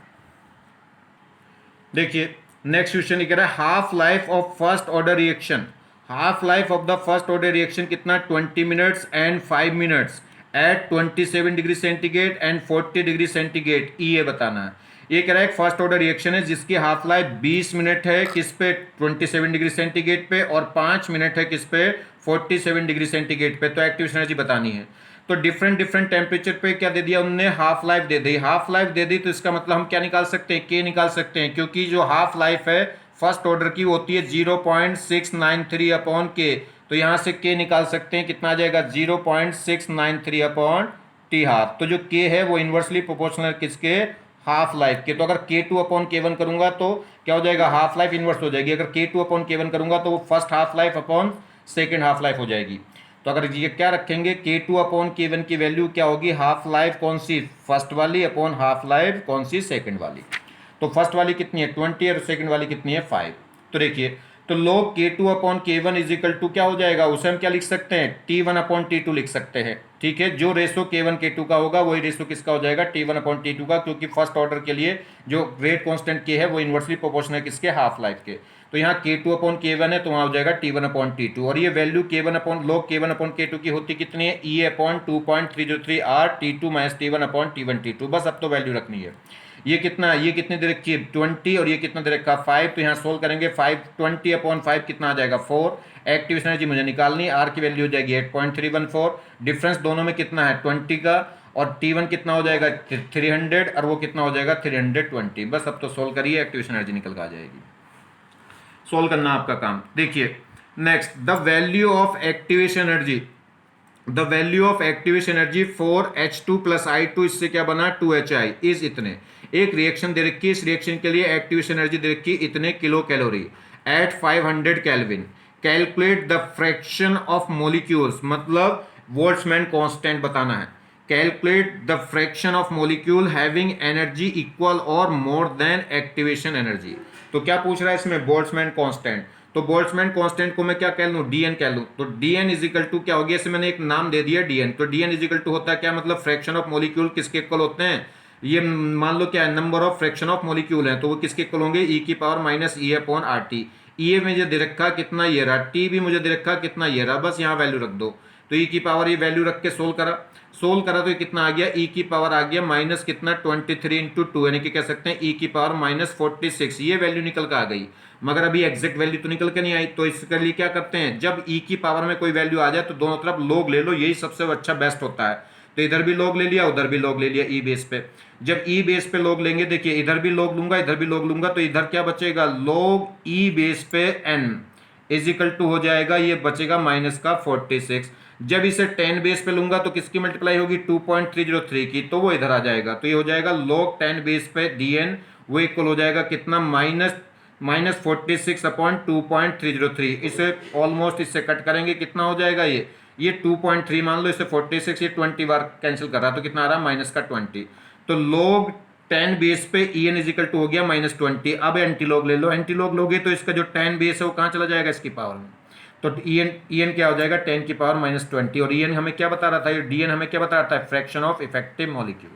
देखिए नेक्स्ट क्वेश्चन ये कह रहा है half life of first order reaction, half life of the first order reaction कितना 20 minutes and 5 minutes at 27 degree centigrade and 40 degree centigrade, ये बताना है। ये कह रहा है फर्स्ट ऑर्डर रिएक्शन है जिसकी हाफ लाइफ 20 मिनट है किस पे 27 डिग्री सेंटीग्रेड पे और 5 मिनट है किस पे 47 डिग्री सेंटीग्रेड पे, तो एक्टिवेशन एनर्जी बतानी है। तो डिफरेंट डिफरेंट टेम्परेचर पे क्या दे दिया उन्होंने, हाफ लाइफ दे दी, हाफ लाइफ दे दी तो इसका मतलब हम क्या निकाल सकते हैं, के निकाल सकते हैं, क्योंकि जो हाफ लाइफ है फर्स्ट ऑर्डर की होती है 0.693 अपॉन के, तो यहाँ से के निकाल सकते हैं, कितना आ जाएगा 0.693 अपॉन टी हाफ, तो जो के है वो इन्वर्सली प्रोपोर्शनल किसके, हाफ लाइफ के। तो अगर K2 अपॉन K1 करूंगा तो क्या हो जाएगा, हाफ लाइफ इन्वर्स हो जाएगी, अगर K2 अपॉन K1 करूंगा तो वो first half life upon second half life हो जाएगी। तो अगर ये क्या रखेंगे K2 अपॉन K1 की वैल्यू क्या होगी, हाफ लाइफ कौन सी फर्स्ट वाली अपॉन हाफ लाइफ कौन सी सेकंड वाली, तो फर्स्ट वाली कितनी है 20 और सेकंड वाली कितनी है 5। तो देखिए तो log K2 upon K1 is equal to क्या हो जाएगा, उसे हम क्या लिख सकते हैं T1 अपॉन T2 लिख सकते हैं, ठीक है। जो रेशो K1 K2 का होगा वही रेशो किसका हो जाएगा T1 अपॉन T2 का, क्योंकि फर्स्ट ऑर्डर के लिए जो रेट कांस्टेंट K है वो इन्वर्सली प्रोपोर्शनल किसके, हाफ लाइफ के। तो यहाँ K2 अपॉन K1 है तो वहाँ हो जाएगा T1 अपॉन T2, और ये value K1 upon log K1 upon K2 की होती कितनी है E upon 2.303 R T2 minus T1 upon T1 T2, बस अब तो वैल्यू रखनी है। ये कितना, ये कितनी दे रखी है 20 और ये कितना दे रखा 5, तो यहाँ सोल्व करेंगे 5 20 अपॉन 5 कितना आ जाएगा 4। एक्टिवेशन एनर्जी मुझे निकालनी, आर की वैल्यू हो जाएगी 8.314, डिफरेंस दोनों में कितना है 20 का, और T1 कितना हो जाएगा 300 और वो कितना हो जाएगा 320, बस अब तो सोल्व करिए एक्टिवेशन एनर्जी निकल कर आ जाएगी। सोल्व करना आपका काम। देखिए next the value of activation energy, the value of activation energy for H2 plus I2, इससे क्या बना 2HI इज इतने, एक रिएक्शन दे रखी है, इस रिएक्शन के लिए एक्टिवेशन एनर्जी दे रखी है इतने kilo calorie at 500 kelvin, calculate the fraction of molecules, मतलब बोल्ट्जमैन कांस्टेंट बताना है, calculate the fraction of molecule having energy equal और मोर देन एक्टिवेशन एनर्जी। तो क्या पूछ रहा है इसमें बोल्ट्जमैन कांस्टेंट, तो बोल्ट्जमैन कांस्टेंट को मैं क्या कह लूं DN कह लूं, तो DN इज इक्वल टू क्या हो गया, इसे मैंने एक नाम दे दिया DN, तो DN इज इक्वल टू होता है क्या, मतलब फ्रैक्शन ऑफ मॉलिक्यूल किसके इक्वल होते हैं, ये मान लो क्या है number of fraction of molecule है, तो वो किसके इक्वल होंगे E की power minus E upon RT। E मुझे दे रखा कितना ये रहा, T भी मुझे दे रखा कितना ये रहा, बस यहाँ वैल्यू रख दो, तो ई की पावर ये वैल्यू रख के सोल्व करा तो ये कितना आ गया, ई की पावर आ गया माइनस कितना 23 इंटू टू, यानी कि कह सकते हैं ई की पावर माइनस 46, ये वैल्यू निकल कर आ गई। मगर अभी एग्जैक्ट वैल्यू तो निकल के नहीं आई, तो इसके लिए क्या करते हैं, जब ई की पावर में कोई वैल्यू आ जाए तो दोनों तरफ लोग ले लो, यही सबसे अच्छा बेस्ट होता है। तो इधर भी लोग ले लिया, उधर भी लोग ले लिया ई बेस पे। जब ई बेस पे लोग लेंगे, देखिए इधर भी लोग लूंगा, इधर भी लोग लूंगा, तो इधर क्या बचेगा, लोग ई बेस पे एन इज इक्वल टू हो जाएगा, ये बचेगा माइनस का 46। जब इसे 10 बेस पे लूंगा तो किसकी मल्टीप्लाई होगी, 2.303 की, तो वो इधर आ जाएगा, तो ये हो जाएगा log 10 बेस पे dn, वो इक्वल हो जाएगा कितना, माइनस 46 अपॉन 2.303। इसे ऑलमोस्ट इससे कट करेंगे, कितना हो जाएगा, ये 2.3 मान लो, इसे 46, ये 20 बार कैंसिल कर रहा है, तो कितना आ रहा है, माइनस का 20। तो log 10 बेस पे ई एन इजिकल टू हो गया माइनस 20। अब एंटी लॉग ले लो, एंटी लॉग लोगे तो इसका जो 10 बेस है वो कहाँ चला जाएगा, इसकी पावर में, तो ई एन क्या हो जाएगा, 10 की पावर माइनस 20। और ई एन हमें क्या बता रहा था, ये डी एन हमें क्या बता रहा था, फ्रैक्शन ऑफ इफेक्टिव मॉलिक्यूल।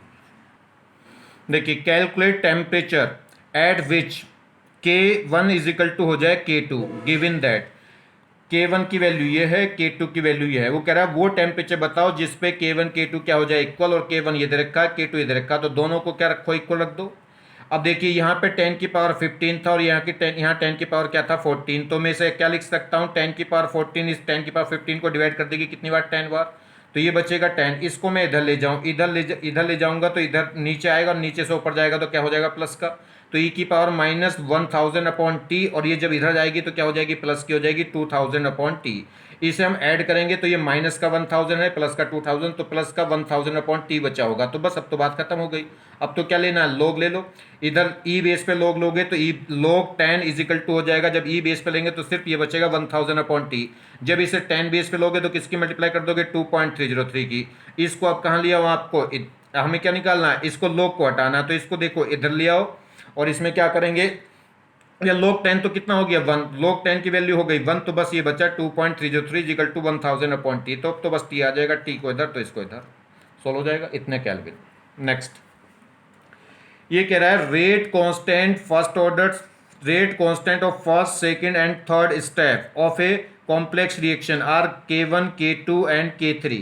देखिए calculate temperature at which K1 is equal to हो जाए K2, गिवन दैट K1 की वैल्यू ये है, K2 की वैल्यू ये है। वो कह रहा है वो टेम्परेचर बताओ जिसपे K1 K2 क्या हो जाए इक्वल, और K1 ये दे रखा है, K2 ये दे रखा है, तो दोनों को क्या रखो, इक्वल रख दो। अब देखिए यहाँ पे 10 की पावर 15 था और यहाँ की 10, यहाँ 10 की पावर क्या था 14, तो मैं इसे क्या लिख सकता हूँ, 10 की पावर 14 इस 10 की पावर 15 को डिवाइड कर देगी कितनी बार, 10 बार, तो ये बचेगा 10। इसको मैं इधर ले जाऊँ, इधर ले जाऊंगा तो इधर नीचे आएगा और नीचे से ऊपर जाएगा तो क्या हो जाएगा, प्लस का, तो ई की पावर माइनस 1000 अपॉन टी, और ये जब इधर जाएगी तो क्या हो जाएगी, प्लस की हो जाएगी 2000 अपॉन टी। इसे हम ऐड करेंगे तो ये माइनस का 1000 है, प्लस का 2000, तो प्लस का 1000 अपॉन टी बचा होगा। तो बस अब तो बात खत्म हो गई। अब तो क्या लेना है, लोग ले लो। इधर ई बेस पे लोग लोगे तो ई लोग 10 इजिकल टू हो जाएगा, जब ई बेस पे लेंगे तो सिर्फ ये बचेगा 1000 अपॉन टी। जब इसे 10 बेस पे लोगे तो किसकी मल्टीप्लाई कर दोगे, 2.303 की। इसको अब कहाँ लिया हो आपको, हमें क्या निकालना है, इसको लोग को हटाना है, तो इसको देखो इधर ले आओ और इसमें क्या करेंगे, या log 10 तो कितना हो गया 1, log 10 की वैल्यू हो गई 1, तो बस ये बचा 2.303 इक्वल टू 1000 अपॉन टी, तो बस टी आ जाएगा, टी को इधर तो इसको इधर, सोल्व हो जाएगा इतने केल्विन। नेक्स्ट ये कह रहा है rate constant first order, rate constant of first second and third step of a complex reaction are K1 K2 and K3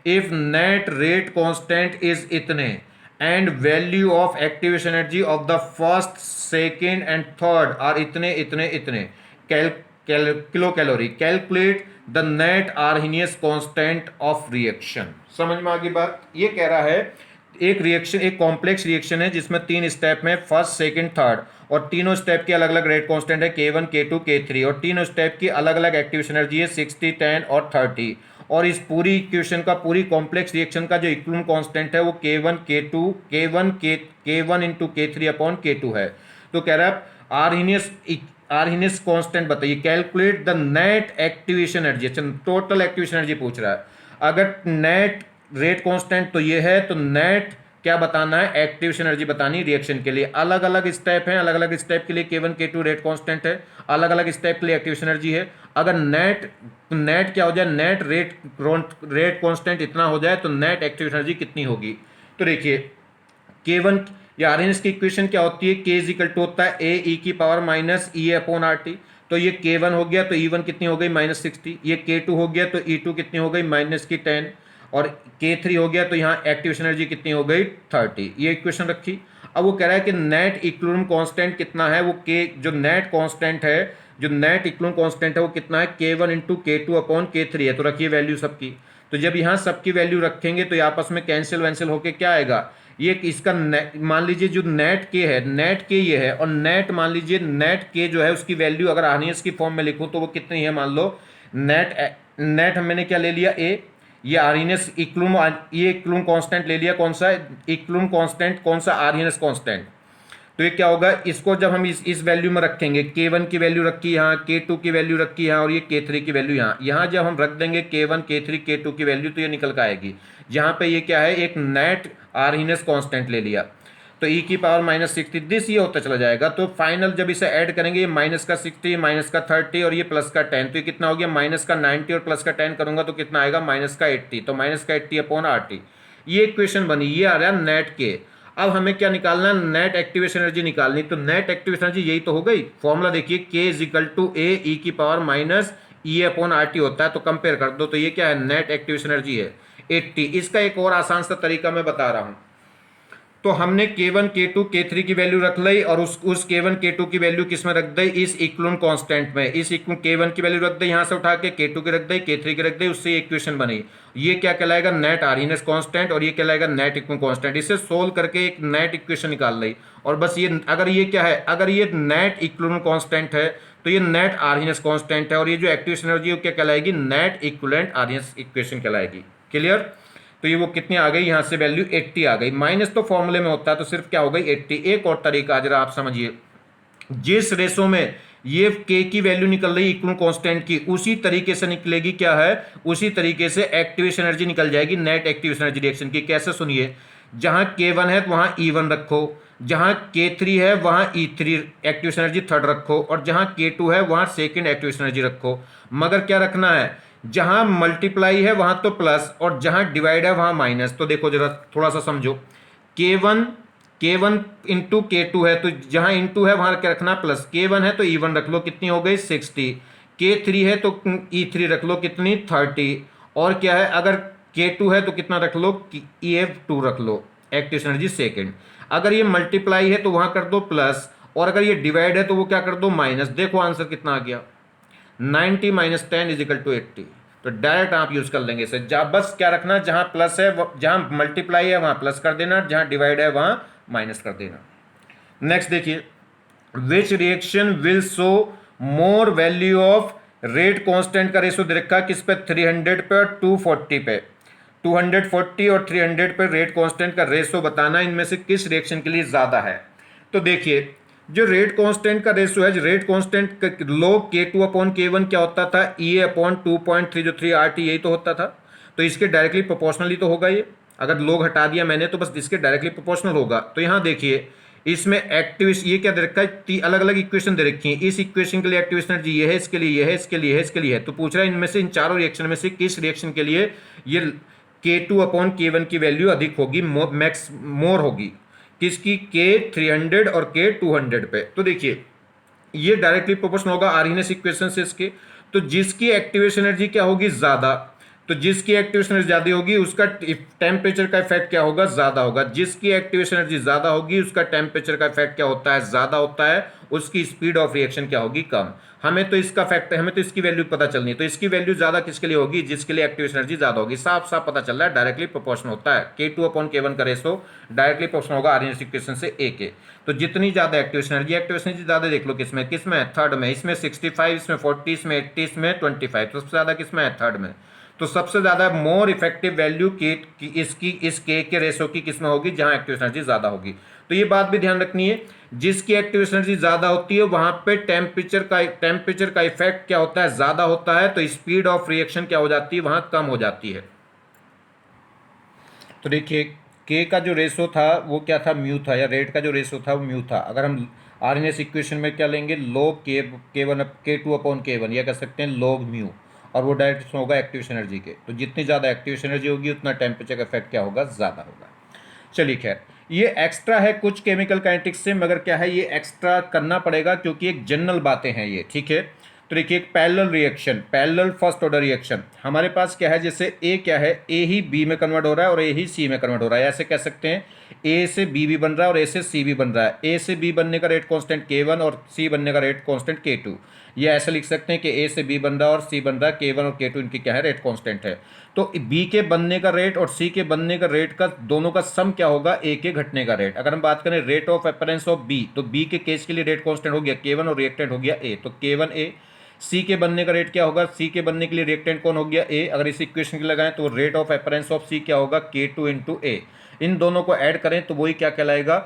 if net rate constant is इतने and value of activation energy of the first second and third are इतने इतने इतने kilo calorie, calculate the net Arrhenius constant of reaction. समझ में आ गई बात। ये कह रहा है एक रिएक्शन, एक कॉम्प्लेक्स रिएक्शन है जिसमें 3 स्टेप में, फर्स्ट सेकंड थर्ड, और तीनों स्टेप की अलग अलग रेट कांस्टेंट है K1 K2 K3, और तीनों स्टेप की अलग अलग एक्टिवेशन एनर्जी है 60 10 और 30। और इस पूरी इक्वेशन का, पूरी कॉम्प्लेक्स रिएक्शन का जो इक्विलिब्रियम कांस्टेंट है वो K1 into K3 upon K2 है। तो कह रहा है आर्हेनियस कांस्टेंट बताइए, calculate the net activation energy. अच्छा टोटल एक्टिवेशन एनर्जी पूछ रहा है। अगर नेट रेट कांस्टेंट तो ये है, तो नेट क्या बताना है, एक्टिवेशन एनर्जी बतानी रिएक्शन के लिए। अलग अलग स्टेप हैं, अलग अलग स्टेप के लिए K1 K2 रेट कांस्टेंट है, अलग अलग स्टेप के लिए एक्टिवेशन एनर्जी है। अगर नेट क्या हो जाए, नेट रेट कांस्टेंट इतना हो जाए तो नेट एक्टिवेशन एनर्जी कितनी होगी। तो देखिए K1 या आर्हेनियस की इक्वेशन क्या होती है, K इज इक्वल टू होता है ए ई की power minus E upon R T. तो ये K1 हो गया तो E1 कितनी हो गई माइनस 60, ये K2 हो गया तो E2 कितनी हो गई माइनस की 10, और K3 हो गया तो यहाँ एक्टिवेशन एनर्जी कितनी हो गई 30। ये इक्वेशन रखी। अब वो कह रहा है कि नेट इक्विलिब्रियम कांस्टेंट कितना है, वो K जो नेट कांस्टेंट है, जो नेट इक्विलिब्रियम कांस्टेंट है वो कितना है, K1 into K2 upon K3 है। तो रखिए वैल्यू सबकी। तो जब यहाँ सबकी वैल्यू रखेंगे तो ये आपस में कैंसिल वैंसिल होके क्या आएगा, ये इसका मान लीजिए जो नेट के है, नेट के ये है, और नेट मान लीजिए नेट के जो है उसकी वैल्यू अगर आर्हेनियस की फॉर्म में लिखूं तो वो कितनी है, मान लो नेट मैंने क्या ले लिया ए, ये आर्हेनियस इक्विलिब्रियम, ये इक्विलिब्रियम कांस्टेंट ले लिया, कौन सा इक्विलिब्रियम कांस्टेंट, कौन सा आर्हेनियस कांस्टेंट। तो ये क्या होगा, इसको जब हम इस वैल्यू में रखेंगे, K1 की वैल्यू रखी यहाँ, K2 की वैल्यू रखी यहाँ, और ये K3 की वैल्यू यहाँ जब हम रख देंगे K1 K3 K2 की वैल्यू तो ये निकल कर आएगी। यहाँ पे ये क्या है, एक नेट आर्हेनियस कांस्टेंट ले लिया, तो ई की पावर माइनस 60 दिस ये होता चला जाएगा। तो फाइनल जब इसे ऐड करेंगे, ये माइनस का 60 माइनस का 30 और ये प्लस का 10, तो ये कितना हो गया माइनस का 90 और प्लस का 10 करूंगा तो कितना आएगा माइनस का 80, तो माइनस का 80 अपॉन RT। ये इक्वेशन बनी, ये आ रहा है नेट के। अब हमें क्या निकालना, नेट एक्टिवेशन एनर्जी निकालनी। तो नेट एक्टिवेशन एनर्जी यही तो हो गई, फॉर्मूला देखिए K इज इक्वल टू ए ई की power minus E upon R T होता है, तो कंपेयर कर दो, तो ये क्या है, नेट एक्टिवेशन एनर्जी है 80। इसका एक और आसान सा तरीका मैं बता रहा हूं। तो हमने K1 K2 K3 की वैल्यू रख ली और उस K1 K2 की वैल्यू किस में रख दी, इस इक्विवेलेंट कांस्टेंट में। इस K1 की वैल्यू रख दी यहां से उठा के, K2 की रख दी, K3 की रख दी, उससे इक्वेशन बनी। ये क्या कहलाएगा, नेट आरहीनेस कांस्टेंट, और ये कहलाएगा नेट इक्विवेलेंट कांस्टेंट। इसे सोल्व करके एक नेट इक्वेशन निकाल ली। और बस ये, अगर ये क्या है, अगर ये नेट इक्विवेलेंट कांस्टेंट है तो ये नेट आरहीनेस कांस्टेंट है, और ये जो एक्टिवेशन एनर्जी है क्या कहलाएगी, नेट इक्विवेलेंट आरहीनेस इक्वेशन कहलाएगी। क्लियर। तो ये वो कितनी आ गई, यहां से वैल्यू 80 आ गई। माइनस तो फॉर्मूले में होता है, तो सिर्फ क्या हो गई 80। एक और तरीका जरा आप समझिए, जिस रेशो में ये के की वैल्यू निकल रही इक्विवेलेंट कांस्टेंट की, उसी तरीके से निकलेगी क्या है, उसी तरीके से एक्टिवेशन एनर्जी निकल जाएगी, नेट एक्टिवेशन एनर्जी रिएक्शन की। कैसे, सुनिए, जहां K1 है तो वहां E1 रखो, जहां K3 है वहां E3 एक्टिवेशन एनर्जी थर्ड रखो, और जहां K2 है वहां सेकंड एक्टिवेशन एनर्जी रखो। मगर क्या रखना है, जहां मल्टीप्लाई है वहां तो प्लस, और जहां डिवाइड है वहां माइनस। तो देखो जरा थोड़ा सा समझो, K1 इंटू K2 है, तो जहां इंटू है वहां क्या रखना, प्लस। K1 है तो E1 रख लो, कितनी हो गई 60। K3 है तो E3 रख लो, कितनी 30। और क्या है, अगर K2 है तो कितना रख लो, EF2 रख लो, एक्टिवेशन एनर्जी सेकेंड। अगर ये मल्टीप्लाई है तो वहां कर दो प्लस, और अगर ये डिवाइड है तो वो क्या कर दो, माइनस। देखो आंसर कितना आ गया, 90 माइनस 10 इज इक्वल टू 80। तो डायरेक्ट आप यूज कर लेंगे इसे। बस क्या रखना, जहां प्लस है, जहां मल्टीप्लाई है वहां प्लस कर देना, जहां डिवाइड है वहां माइनस कर देना। नेक्स्ट देखिए, which reaction will show more value of rate constant का रेशो दे रखा है किस पे, 300 पे और 240 पे। 240 और 300 पे रेट कांस्टेंट का रेशो बताना, इनमें से किस रिएक्शन के लिए ज्यादा है। तो देखिए, जो रेट कांस्टेंट का रेशो है, rate constant log K2 upon K1 क्या होता था, E अपॉन 2.303 RT, यही तो होता था। तो इसके डायरेक्टली प्रोपोर्शनली तो होगा ये, अगर log हटा दिया मैंने तो बस इसके डायरेक्टली प्रोपोर्शनल होगा। तो यहाँ देखिए, इसमें एक्टिव, ये क्या दे रखा है, अलग अलग इक्वेशन दे रखी है। इस इक्वेशन के लिए एक्टिवेशन एनर्जी ये है, इसके लिए ये है, इसके लिए है, इसके लिए है। तो पूछ रहा है इनमें से, इन चारों रिएक्शन में से किस रिएक्शन के लिए ये K2 अपॉन K1 की वैल्यू अधिक होगी, मैक्स मोर होगी, किसकी, K300 और K200 पे। तो देखिए, ये डायरेक्टली प्रोपोर्शनल होगा आर्हीनेस इक्वेशन से इसके। तो जिसकी एक्टिवेशन एनर्जी क्या होगी, ज्यादा, तो जिसकी एक्टिवेशन एनर्जी ज्यादा होगी उसका टेम्परेचर का इफेक्ट क्या होगा, ज्यादा होगा। जिसकी एक्टिवेशन एनर्जी ज्यादा होगी उसका टेम्परेचर का इफेक्ट क्या होता है, ज्यादा होता है। उसकी स्पीड ऑफ रिएक्शन क्या होगी, कम। हमें तो इसका फैक्ट, हमें तो इसकी वैल्यू पता चलनी है। तो इसकी वैल्यू ज्यादा किसके लिए होगी, जिसके लिए एक्टिवेशन एनर्जी ज्यादा होगी। साफ साफ पता चल रहा है, डायरेक्टली प्रोपोर्शनल होता है। K2 अपॉन K1 का रेशो डायरेक्टली प्रोपोर्शनल होगा आर्हीनेस इक्वेशन से A के। तो जितनी ज्यादा एक्टिवेशन एनर्जी ज्यादा देख लो किसमें, थर्ड में। इसमें 65, इसमें 40, इसमें 80, इसमें 25। तो सबसे ज्यादा किसमें है, थर्ड में। तो सबसे ज्यादा मोर इफेक्टिव वैल्यू इस के रेशो की किसमें होगी, जहां एक्टिवेशन एनर्जी ज्यादा होगी। तो ये बात भी ध्यान रखनी है, जिसकी एक्टिवेशन एनर्जी ज्यादा होती है वहां पे टेम्परेचर का इफेक्ट क्या होता है, ज्यादा होता है। तो स्पीड ऑफ रिएक्शन क्या हो जाती है, वहां कम हो जाती है। तो देखिए, के का जो रेशो था वो क्या था, म्यू था, या रेट का जो रेशो था वो म्यू था। अगर हम आरएनएस इक्वेशन में क्या लेंगे, log K1 K2 upon K1, या कह सकते हैं log म्यू, और वो डायरेक्ट होगा एक्टिवेशन एनर्जी के। तो जितनी ज़्यादा एक्टिवेशन एनर्जी होगी उतना टेम्परेचर का इफेक्ट क्या होगा, ज़्यादा होगा। चलिए खैर, ये एक्स्ट्रा है कुछ केमिकल काइनेटिक्स से, मगर क्या है, ये एक्स्ट्रा करना पड़ेगा क्योंकि एक जनरल बातें हैं ये, ठीक है। तो देखिए, एक parallel reaction, parallel first order reaction, हमारे पास क्या है, जैसे ए क्या है, ए ही बी में कन्वर्ट हो रहा है और ए ही सी में कन्वर्ट हो रहा है। ऐसे कह सकते हैं ए से बी भी बन रहा है और ए से सी भी बन रहा है। ए से बी बनने का रेट कांस्टेंट K1 और सी बनने का रेट कांस्टेंट K2। ये ऐसे लिख सकते हैं कि ए से बी बन रहा है और सी बन रहा है, K1 और K2 इनकी क्या है, रेट कांस्टेंट है। तो बी के बनने का रेट और सी के बनने का रेट का दोनों का सम क्या होगा, ए के घटने का रेट। अगर हम बात करें rate of appearance of B, तो बी के केस के लिए रेट कांस्टेंट हो गया K1 और रिएक्टेंट हो गया ए, तो K1A। सी के बनने का रेट क्या होगा, सी के बनने के लिए रिएक्टेंट कौन हो गया, ए। अगर इस इक्वेशन के लगाएं तो रेट ऑफ अपीयरेंस ऑफ सी क्या होगा, K2 इंटू ए। इन दोनों को ऐड करें तो वही क्या कहलाएगा,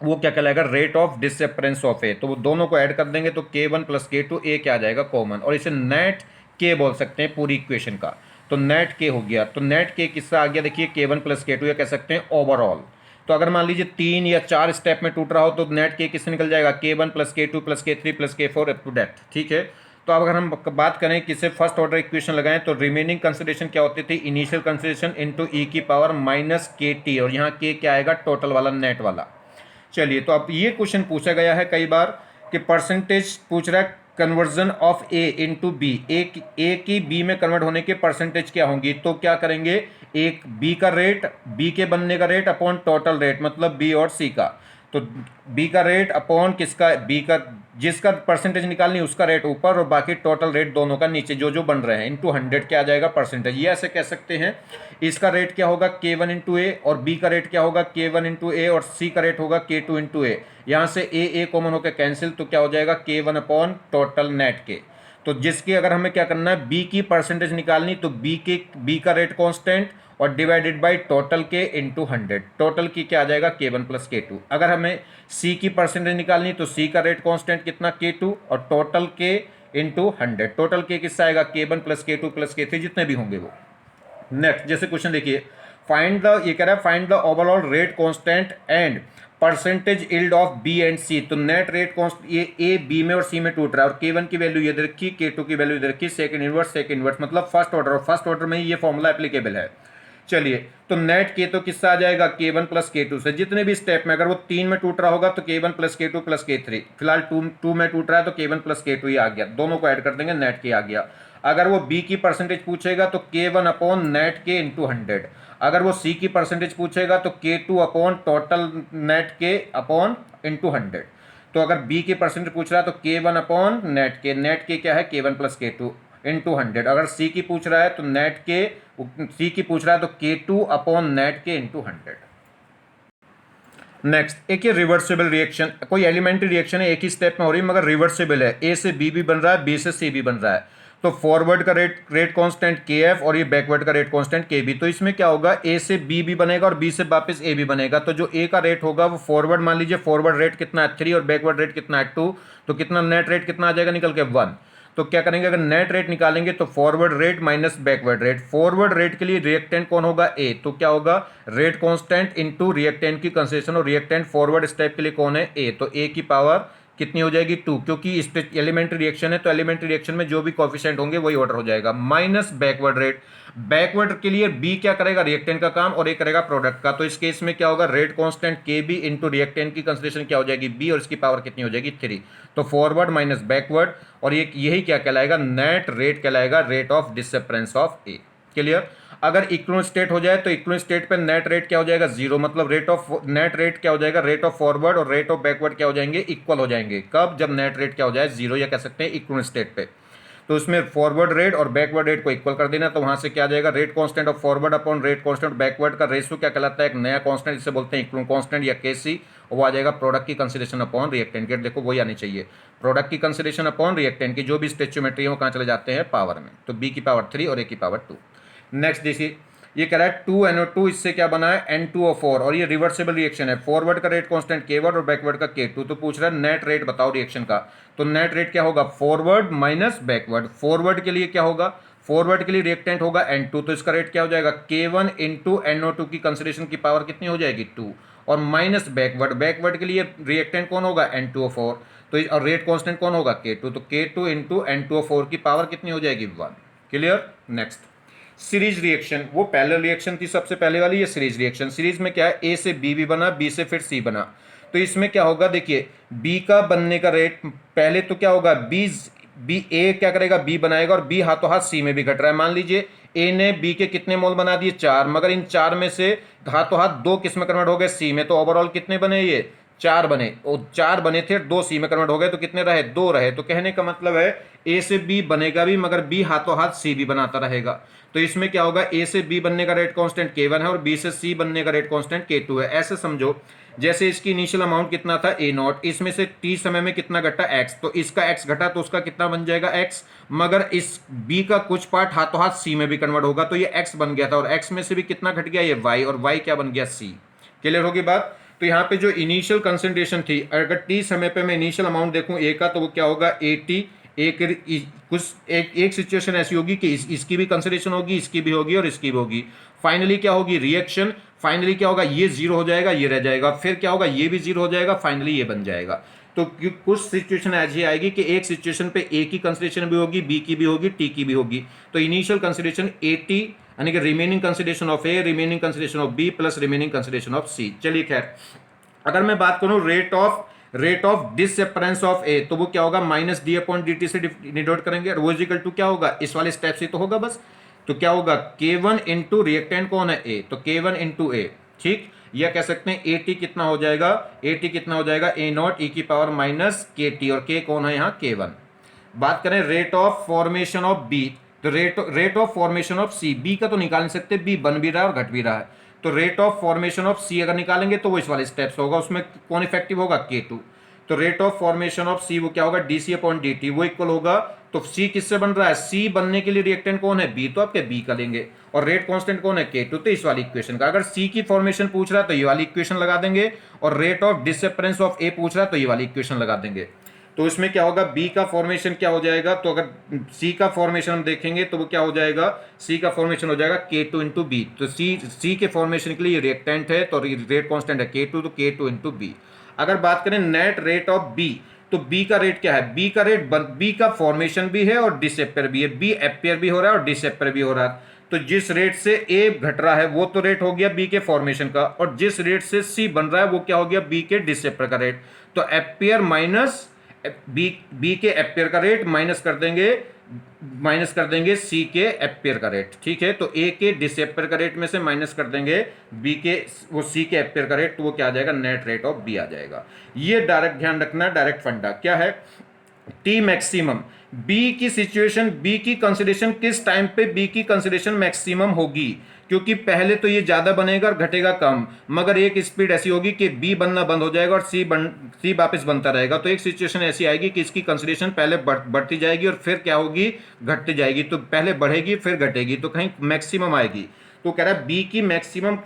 वो क्या कहलाएगा, rate of disappearance of A. तो वो दोनों को ऐड कर देंगे तो K1 प्लस K2, ए क्या आ जाएगा, कॉमन, और इसे नेट के बोल सकते हैं पूरी इक्वेशन का। तो नेट के हो गया। तो नेट के किसका आ गया, देखिए K1 प्लस K2, या कह सकते हैं ओवरऑल। तो अगर मान लीजिए 3 या 4 स्टेप में टूट रहा हो तो नेट के किससे निकल जाएगा, K1 plus K2 plus K3 plus K4 up to date, ठीक है। तो अब अगर हम बात करें किसे फर्स्ट ऑर्डर इक्वेशन लगाएं तो रिमेनिंग कंसिडरेशन क्या होती थी, इनिशियल कंसिडरेशन इंटू ई की पावर माइनस KT, और यहाँ के क्या आएगा, टोटल वाला, नेट वाला। चलिए, तो अब ये क्वेश्चन पूछा गया है कई बार कि परसेंटेज पूछ रहा है conversion of A into B, A की बी में कन्वर्ट होने के परसेंटेज क्या होंगी, तो क्या करेंगे, एक बी का रेट, बी के बनने का रेट अपॉन टोटल रेट, मतलब बी और सी का, तो बी का रेट अपॉन किसका, बी का, जिसका परसेंटेज निकालनी उसका रेट ऊपर और बाकी टोटल रेट दोनों का नीचे जो जो बन रहे हैं, इंटू 100 क्या आ जाएगा परसेंटेज। ये ऐसे कह सकते हैं इसका रेट क्या होगा K1 इंटू ए, और बी का रेट क्या होगा K1 इंटू ए, और सी का रेट होगा K2 इंटू ए। यहाँ से ए कॉमन होकर कैंसिल, तो क्या हो जाएगा K1 अपॉन टोटल नेट के। तो जिसकी अगर हमें क्या करना है, बी की परसेंटेज निकालनी, तो बी का रेट कांस्टेंट और डिवाइडेड बाय टोटल के इंटू 100, टोटल की क्या आ जाएगा K1 प्लस K2। अगर हमें सी की परसेंटेज निकालनी तो सी का रेट कांस्टेंट कितना K2 और टोटल के इंटू 100, टोटल के किससा आएगा K1 plus K2 plus K3 जितने भी होंगे वो। नेक्स्ट जैसे क्वेश्चन देखिए, फाइंड द, ये कह रहा है find the overall rate constant and percentage yield of B and C. तो नेट रेट कॉन्स्ट, ये ए बी में और सी में टूट रहा है, और K1 की वैल्यू ये रखी, K2 की वैल्यू इधर रखी, सेकंड इनवर्स मतलब फर्स्ट ऑर्डर, और फर्स्ट ऑर्डर में ही ये फॉर्मूला एप्लीकेबल है। चलिए, तो नेट के तो किससा आ जाएगा K1 प्लस K2 से, जितने भी स्टेप में, अगर वो 3 में टूट रहा होगा तो K1 plus K2 plus K3, फिलहाल 2 में टूट रहा है तो K1 प्लस K2 ही आ गया, दोनों को ऐड कर देंगे, नेट के आ गया। अगर वो बी की परसेंटेज पूछेगा तो K1 अपॉन नेट के इंटू 100, अगर वो सी की परसेंटेज पूछेगा तो K2 अपॉन टोटल नेट के अपॉन इंटू 100। तो अगर बी की परसेंटेज पूछ रहा है तो K1 अपॉन नेट के क्या है K1 प्लस K2 इंटू 100। अगर सी की पूछ रहा है तो नेट के, सी की पूछ रहा है तो K2 अपॉन नेट के इंटू 100। नेक्स्ट एक ये रिवर्सिबल रिएक्शन, कोई एलिमेंट्री रिएक्शन है, एक ही स्टेप में हो रही है मगर रिवर्सिबल है, ए से बी भी बन रहा है, बी से सी भी बन रहा है। तो फॉरवर्ड का रेट कांस्टेंट KF और ये बैकवर्ड का रेट कांस्टेंट KB। तो इसमें क्या होगा, ए से बी भी बनेगा और बी से वापस ए भी बनेगा। तो जो ए का रेट होगा वो फॉरवर्ड, मान लीजिए फॉरवर्ड रेट कितना है 3 और बैकवर्ड रेट कितना है 2, तो कितना नेट रेट कितना आ जाएगा निकल के 1। तो क्या करेंगे, अगर नेट रेट निकालेंगे तो forward rate minus backward rate, forward rate के लिए रिएक्टेंट कौन होगा ए, तो क्या होगा रेट कांस्टेंट इनटू रिएक्टेंट की कंसेशन, और रिएक्टेंट फॉरवर्ड स्टेप के लिए कौन है ए, तो ए की पावर कितनी हो जाएगी 2, क्योंकि इस पे एलिमेंट्री रिएक्शन है तो एलिमेंट्री रिएक्शन में जो भी कोफिशिएंट होंगे वही ऑर्डर हो जाएगा, माइनस बैकवर्ड रेट। बैकवर्ड के लिए बी क्या करेगा रिएक्टेंट का काम और ए करेगा प्रोडक्ट का। तो इस केस में क्या होगा, rate constant KB into reactant की कंसिडरेशन क्या हो जाएगी बी, और इसकी पावर कितनी हो जाएगी 3। तो फॉरवर्ड माइनस बैकवर्ड, और ये यही क्या कहलाएगा, नेट रेट कहलाएगा, rate of disappearance of A. Clear. अगर इक्विवेलेंट स्टेट हो जाए तो इक्विवेलेंट स्टेट पे नेट रेट क्या हो जाएगा 0, मतलब रेट ऑफ नेट रेट क्या हो जाएगा, रेट ऑफ फॉरवर्ड और रेट ऑफ बैकवर्ड क्या हो जाएंगे, इक्वल हो जाएंगे। कब, जब नेट रेट क्या हो जाए 0, या कह सकते हैं इक्विवेलेंट स्टेट पे। तो उसमें फॉरवर्ड रेट और बैकवर्ड रेट को इक्वल कर देना, तो वहां से क्या आ जाएगा, rate constant of forward upon rate constant backward का रेशियो क्या कहलाता है, एक नया कांस्टेंट जिसे बोलते हैं इक्विवेलेंट कांस्टेंट या KC, वो आ जाएगा प्रोडक्ट की कंसिडरेशन अपॉन रिएक्टेंट की। देखो वही आनी चाहिए, प्रोडक्ट की कंसिडरेशन अपॉन रिएक्टेंट की, जो भी स्टेचोमेट्री है वो कहाँ चले जाते हैं पावर में, तो बी की पावर 3 और ए की पावर 2। नेक्स्ट देखिए, ये कह रहा है 2NO2 इससे क्या बना है N2O4, और ये रिवर्सिबल रिएक्शन है, फॉरवर्ड का रेट कांस्टेंट K1 और बैकवर्ड का K2। तो पूछ रहा है नेट रेट बताओ रिएक्शन का, तो नेट रेट क्या होगा फॉरवर्ड माइनस बैकवर्ड। फॉरवर्ड के लिए क्या होगा, फॉरवर्ड के लिए रिएक्टेंट होगा N2, तो इसका रेट क्या हो जाएगा K1 इंटू NO2 की कंसिडरेशन की पावर कितनी हो जाएगी 2, और माइनस बैकवर्ड, बैकवर्ड के लिए रिएक्टेंट कौन होगा N2O4, तो और रेट कांस्टेंट कौन होगा K2, तो K2 इंटू N2O4 की पावर कितनी हो जाएगी 1। क्लियर। नेक्स्ट सीरीज रिएक्शन, वो पैरेलल रिएक्शन थी सबसे पहले वाली, ये सीरीज रिएक्शन। सीरीज में क्या है, ए से बी भी बना, बी से फिर सी बना। तो इसमें क्या होगा, देखिए बी का बनने का रेट पहले तो क्या होगा, बी ए क्या करेगा बी बनाएगा, और बी हाथों हाथ सी में भी घट रहा है। मान लीजिए ए ने बी के कितने मोल बना दिए 4, मगर इन 4 में से हाथों हाथ 2 किस में कन्वर्ट हो गए सी में, तो ओवरऑल कितने बने, ये 4 बने, और 4 बने थे 2 सी में कन्वर्ट हो गए, तो कितने रहे 2 रहे। तो कहने का मतलब है ए से बी बनेगा भी, मगर बी हाथों हाथ सी भी बनाता रहेगा। तो इसमें क्या होगा, ए से बी बनने का रेट कांस्टेंट K1 है और बी से सी बनने का रेट कांस्टेंट K2 है। ऐसे समझो जैसे इसकी इनिशियल अमाउंट कितना था A0, इसमें से t समय में कितना घटा x, तो इसका x घटा तो उसका कितना बन जाएगा x, मगर इस b का कुछ पार्ट हाथों हाथ c में भी कन्वर्ट होगा, तो ये x बन गया था, और x में से भी कितना घट गया ये y, और y क्या बन गया c। क्लियर होगी बात। तो यहाँ पे जो इनिशियल कंसंट्रेशन थी, अगर t समय पे मैं इनिशियल अमाउंट देखूं a का, तो वो क्या होगा 80। एक सिचुएशन ऐसी होगी कि इसकी भी कंसिडरेशन होगी, इसकी भी होगी और इसकी भी होगी। फाइनली क्या होगी रिएक्शन, फाइनली क्या होगा, ये 0 हो जाएगा, ये रह जाएगा, फिर क्या होगा, ये भी 0 हो जाएगा, फाइनली ये बन जाएगा। तो कुछ सिचुएशन ऐसी आएगी कि एक सिचुएशन पे ए की कंसिडरेशन भी होगी, बी की भी होगी, टी की भी होगी। तो इनिशियल कंसिडरेशन 80 यानी कि remaining consideration of A, remaining consideration of B plus remaining consideration of C. चलिए खैर, अगर मैं बात करूं rate of rate of disappearance of A, तो वो क्या होगा minus d upon D t से डिनोट करेंगे, और वो इजिकल टू क्या होगा इस वाले स्टेप से तो होगा बस, तो क्या होगा K1 इंटू रिएक्टेंट कौन है ए, तो K1 इंटू ए, ठीक, या कह सकते हैं ए टी कितना हो जाएगा, ए टी कितना हो जाएगा ए नॉट ई की पावर माइनस के टी, और के कौन है यहाँ K1। बात करें rate of formation of B, तो rate of formation of C, B का तो निकाल नहीं सकते, बी बन भी रहा है और घट भी रहा है, तो रेट ऑफ फॉर्मेशन ऑफ सी अगर निकालेंगे तो वो इस वाले स्टेप्स होगा, उसमें कौन इफेक्टिव होगा K2, तो rate of formation of C वो क्या होगा D C upon D T, वो इक्वल होगा, तो सी किससे बन रहा है, सी बनने के लिए रिएक्टेंट कौन है बी, तो आपके बी का लेंगे, और रेट कांस्टेंट कौन है K2, तो इस वाली इक्वेशन का, अगर सी की फॉर्मेशन पूछ रहा है तो ये वाली इक्वेशन लगा देंगे, और रेट ऑफ डिसअपेरेंस ऑफ ए पूछ रहा है तो ये वाली इक्वेशन लगा देंगे। तो इसमें क्या होगा बी का फॉर्मेशन क्या हो जाएगा, तो अगर सी का फॉर्मेशन हम देखेंगे तो वो क्या हो जाएगा, सी का फॉर्मेशन हो जाएगा K2 इंटू बी, तो सी के फॉर्मेशन के लिए रिएक्टेंट है तो रेट कांस्टेंट है K2, तो K2 इंटू बी। अगर बात करें नेट रेट ऑफ बी, तो बी का रेट क्या है, बी का रेट बी का फॉर्मेशन भी है और डिसएपेयर भी है, बी एपेयर भी हो रहा है और डिसएपेयर भी हो रहा है, तो जिस रेट से ए घट रहा है वो तो रेट हो गया बी के फॉर्मेशन का, और जिस रेट से सी बन रहा है वो क्या हो गया बी के डिसएपेयर का रेट, तो एपेयर माइनस बी के एपेयर का रेट माइनस कर देंगे सी के एपेयर का रेट, ठीक है, तो ए के डिसएपेयर का रेट में से माइनस कर देंगे बी के वो सी के एपेयर का रेट, तो वो क्या आ जाएगा नेट रेट ऑफ बी आ जाएगा। ये डायरेक्ट ध्यान रखना, डायरेक्ट फंडा क्या है, टी मैक्सिमम, बी की सिचुएशन, बी की कंसिडरेशन किस टाइम पे बी की कंसिडरेशन मैक्सिमम होगी, क्योंकि पहले तो ये ज्यादा बनेगा और घटेगा कम, मगर एक स्पीड ऐसी होगी कि बी बनना बंद हो जाएगा और सी वापस बनता रहेगा, तो एक सिचुएशन ऐसी आएगी कि इसकी कंसिडरेशन पहले बढ़ती जाएगी और फिर क्या होगी घटती जाएगी, तो पहले बढ़ेगी फिर घटेगी, तो कहीं मैक्सिमम आएगी, तो कह रहा है बी की मैक्सिमम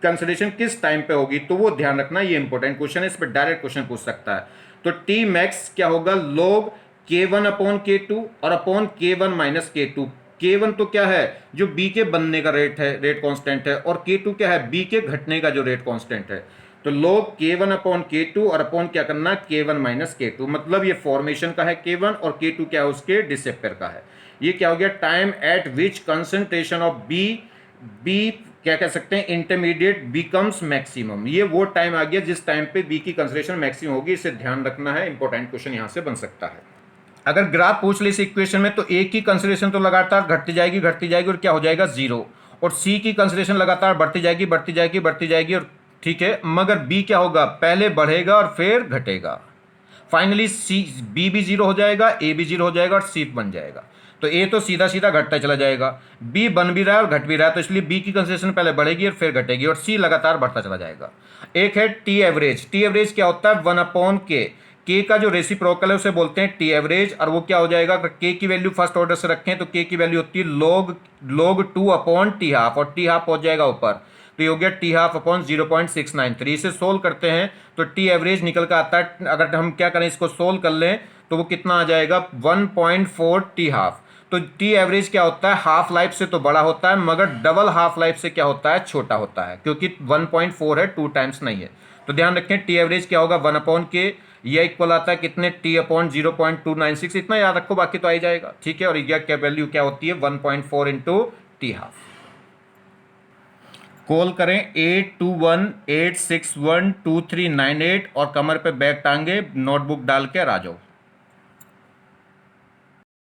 कंसिडरेशन किस टाइम पे होगी, तो वो ध्यान रखना, ये इंपॉर्टेंट क्वेश्चन है, इस पर डायरेक्ट क्वेश्चन पूछ सकता है। तो टी मैक्स क्या होगा log K1 अपॉन K2 और upon K1 minus K2, K1 तो क्या है जो B के बनने का रेट है, रेट कांस्टेंट है, और K2 क्या है B के घटने का जो रेट कांस्टेंट है, तो log K1 अपॉन K2 और अपॉन क्या करना K1 माइनस K2, मतलब ये फॉर्मेशन का है K1 और K2 क्या है उसके डिसएपेयर का है। ये क्या हो गया time at which concentration of B क्या कह सकते हैं इंटरमीडिएट बिकम्स मैक्सिमम, ये वो टाइम आ गया जिस टाइम पे बी की कंसंट्रेशन मैक्सिमम होगी, इसे ध्यान रखना है, इंपॉर्टेंट क्वेश्चन यहां से बन सकता है। अगर ग्राफ पूछ ले इस इक्वेशन में, तो ए की कंसंट्रेशन तो लगातार घटती जाएगी और क्या हो जाएगा जीरो, और सी की कंसंट्रेशन लगातार बढ़ती जाएगी और ठीक है, मगर बी क्या होगा पहले बढ़ेगा और फिर घटेगा, फाइनली सी बी भी जीरो हो जाएगा, ए भी जीरो हो जाएगा और सी बन जाएगा, तो ए तो सीधा सीधा घटता चला जाएगा, बी बन भी रहा है और घट भी रहा है, तो इसलिए बी की कंसंट्रेशन पहले बढ़ेगी और फिर घटेगी, और सी लगातार बढ़ता चला जाएगा। एक है टी एवरेज, टी एवरेज क्या होता है 1 अपॉन के का जो रेसिप्रोकल है उसे बोलते हैं टी एवरेज, और वो क्या हो जाएगा अगर के की वैल्यू फर्स्ट ऑर्डर से रखें तो के की वैल्यू होती है log 2 अपॉन टी हाफ, और टी हाफ पहुंच जाएगा ऊपर, तो ये हो गया टी हाफ अपॉन 0.693, इसे सोल्व करते हैं तो टी एवरेज निकल कर आता है, अगर हम क्या करें इसको सोल्व कर लें तो वो कितना आ जाएगा 1.4 टी हाफ, तो टी एवरेज क्या होता है हाफ लाइफ से तो बड़ा होता है, मगर डबल हाफ लाइफ से क्या होता है छोटा होता है, क्योंकि 1.4 है 2 टाइम्स नहीं है, तो ध्यान रखें टी एवरेज क्या होगा 1 अपॉन के, यह इक्वल आता है कितने टी अपॉन 0.296, इतना याद रखो बाकी तो आ ही जाएगा, ठीक है, और यह क्या वैल्यू क्या होती है 1.4 इंटू टी हाफ। कॉल करें 8218612398 और कमर पे बैग टांगे नोटबुक डाल के आ जाओ।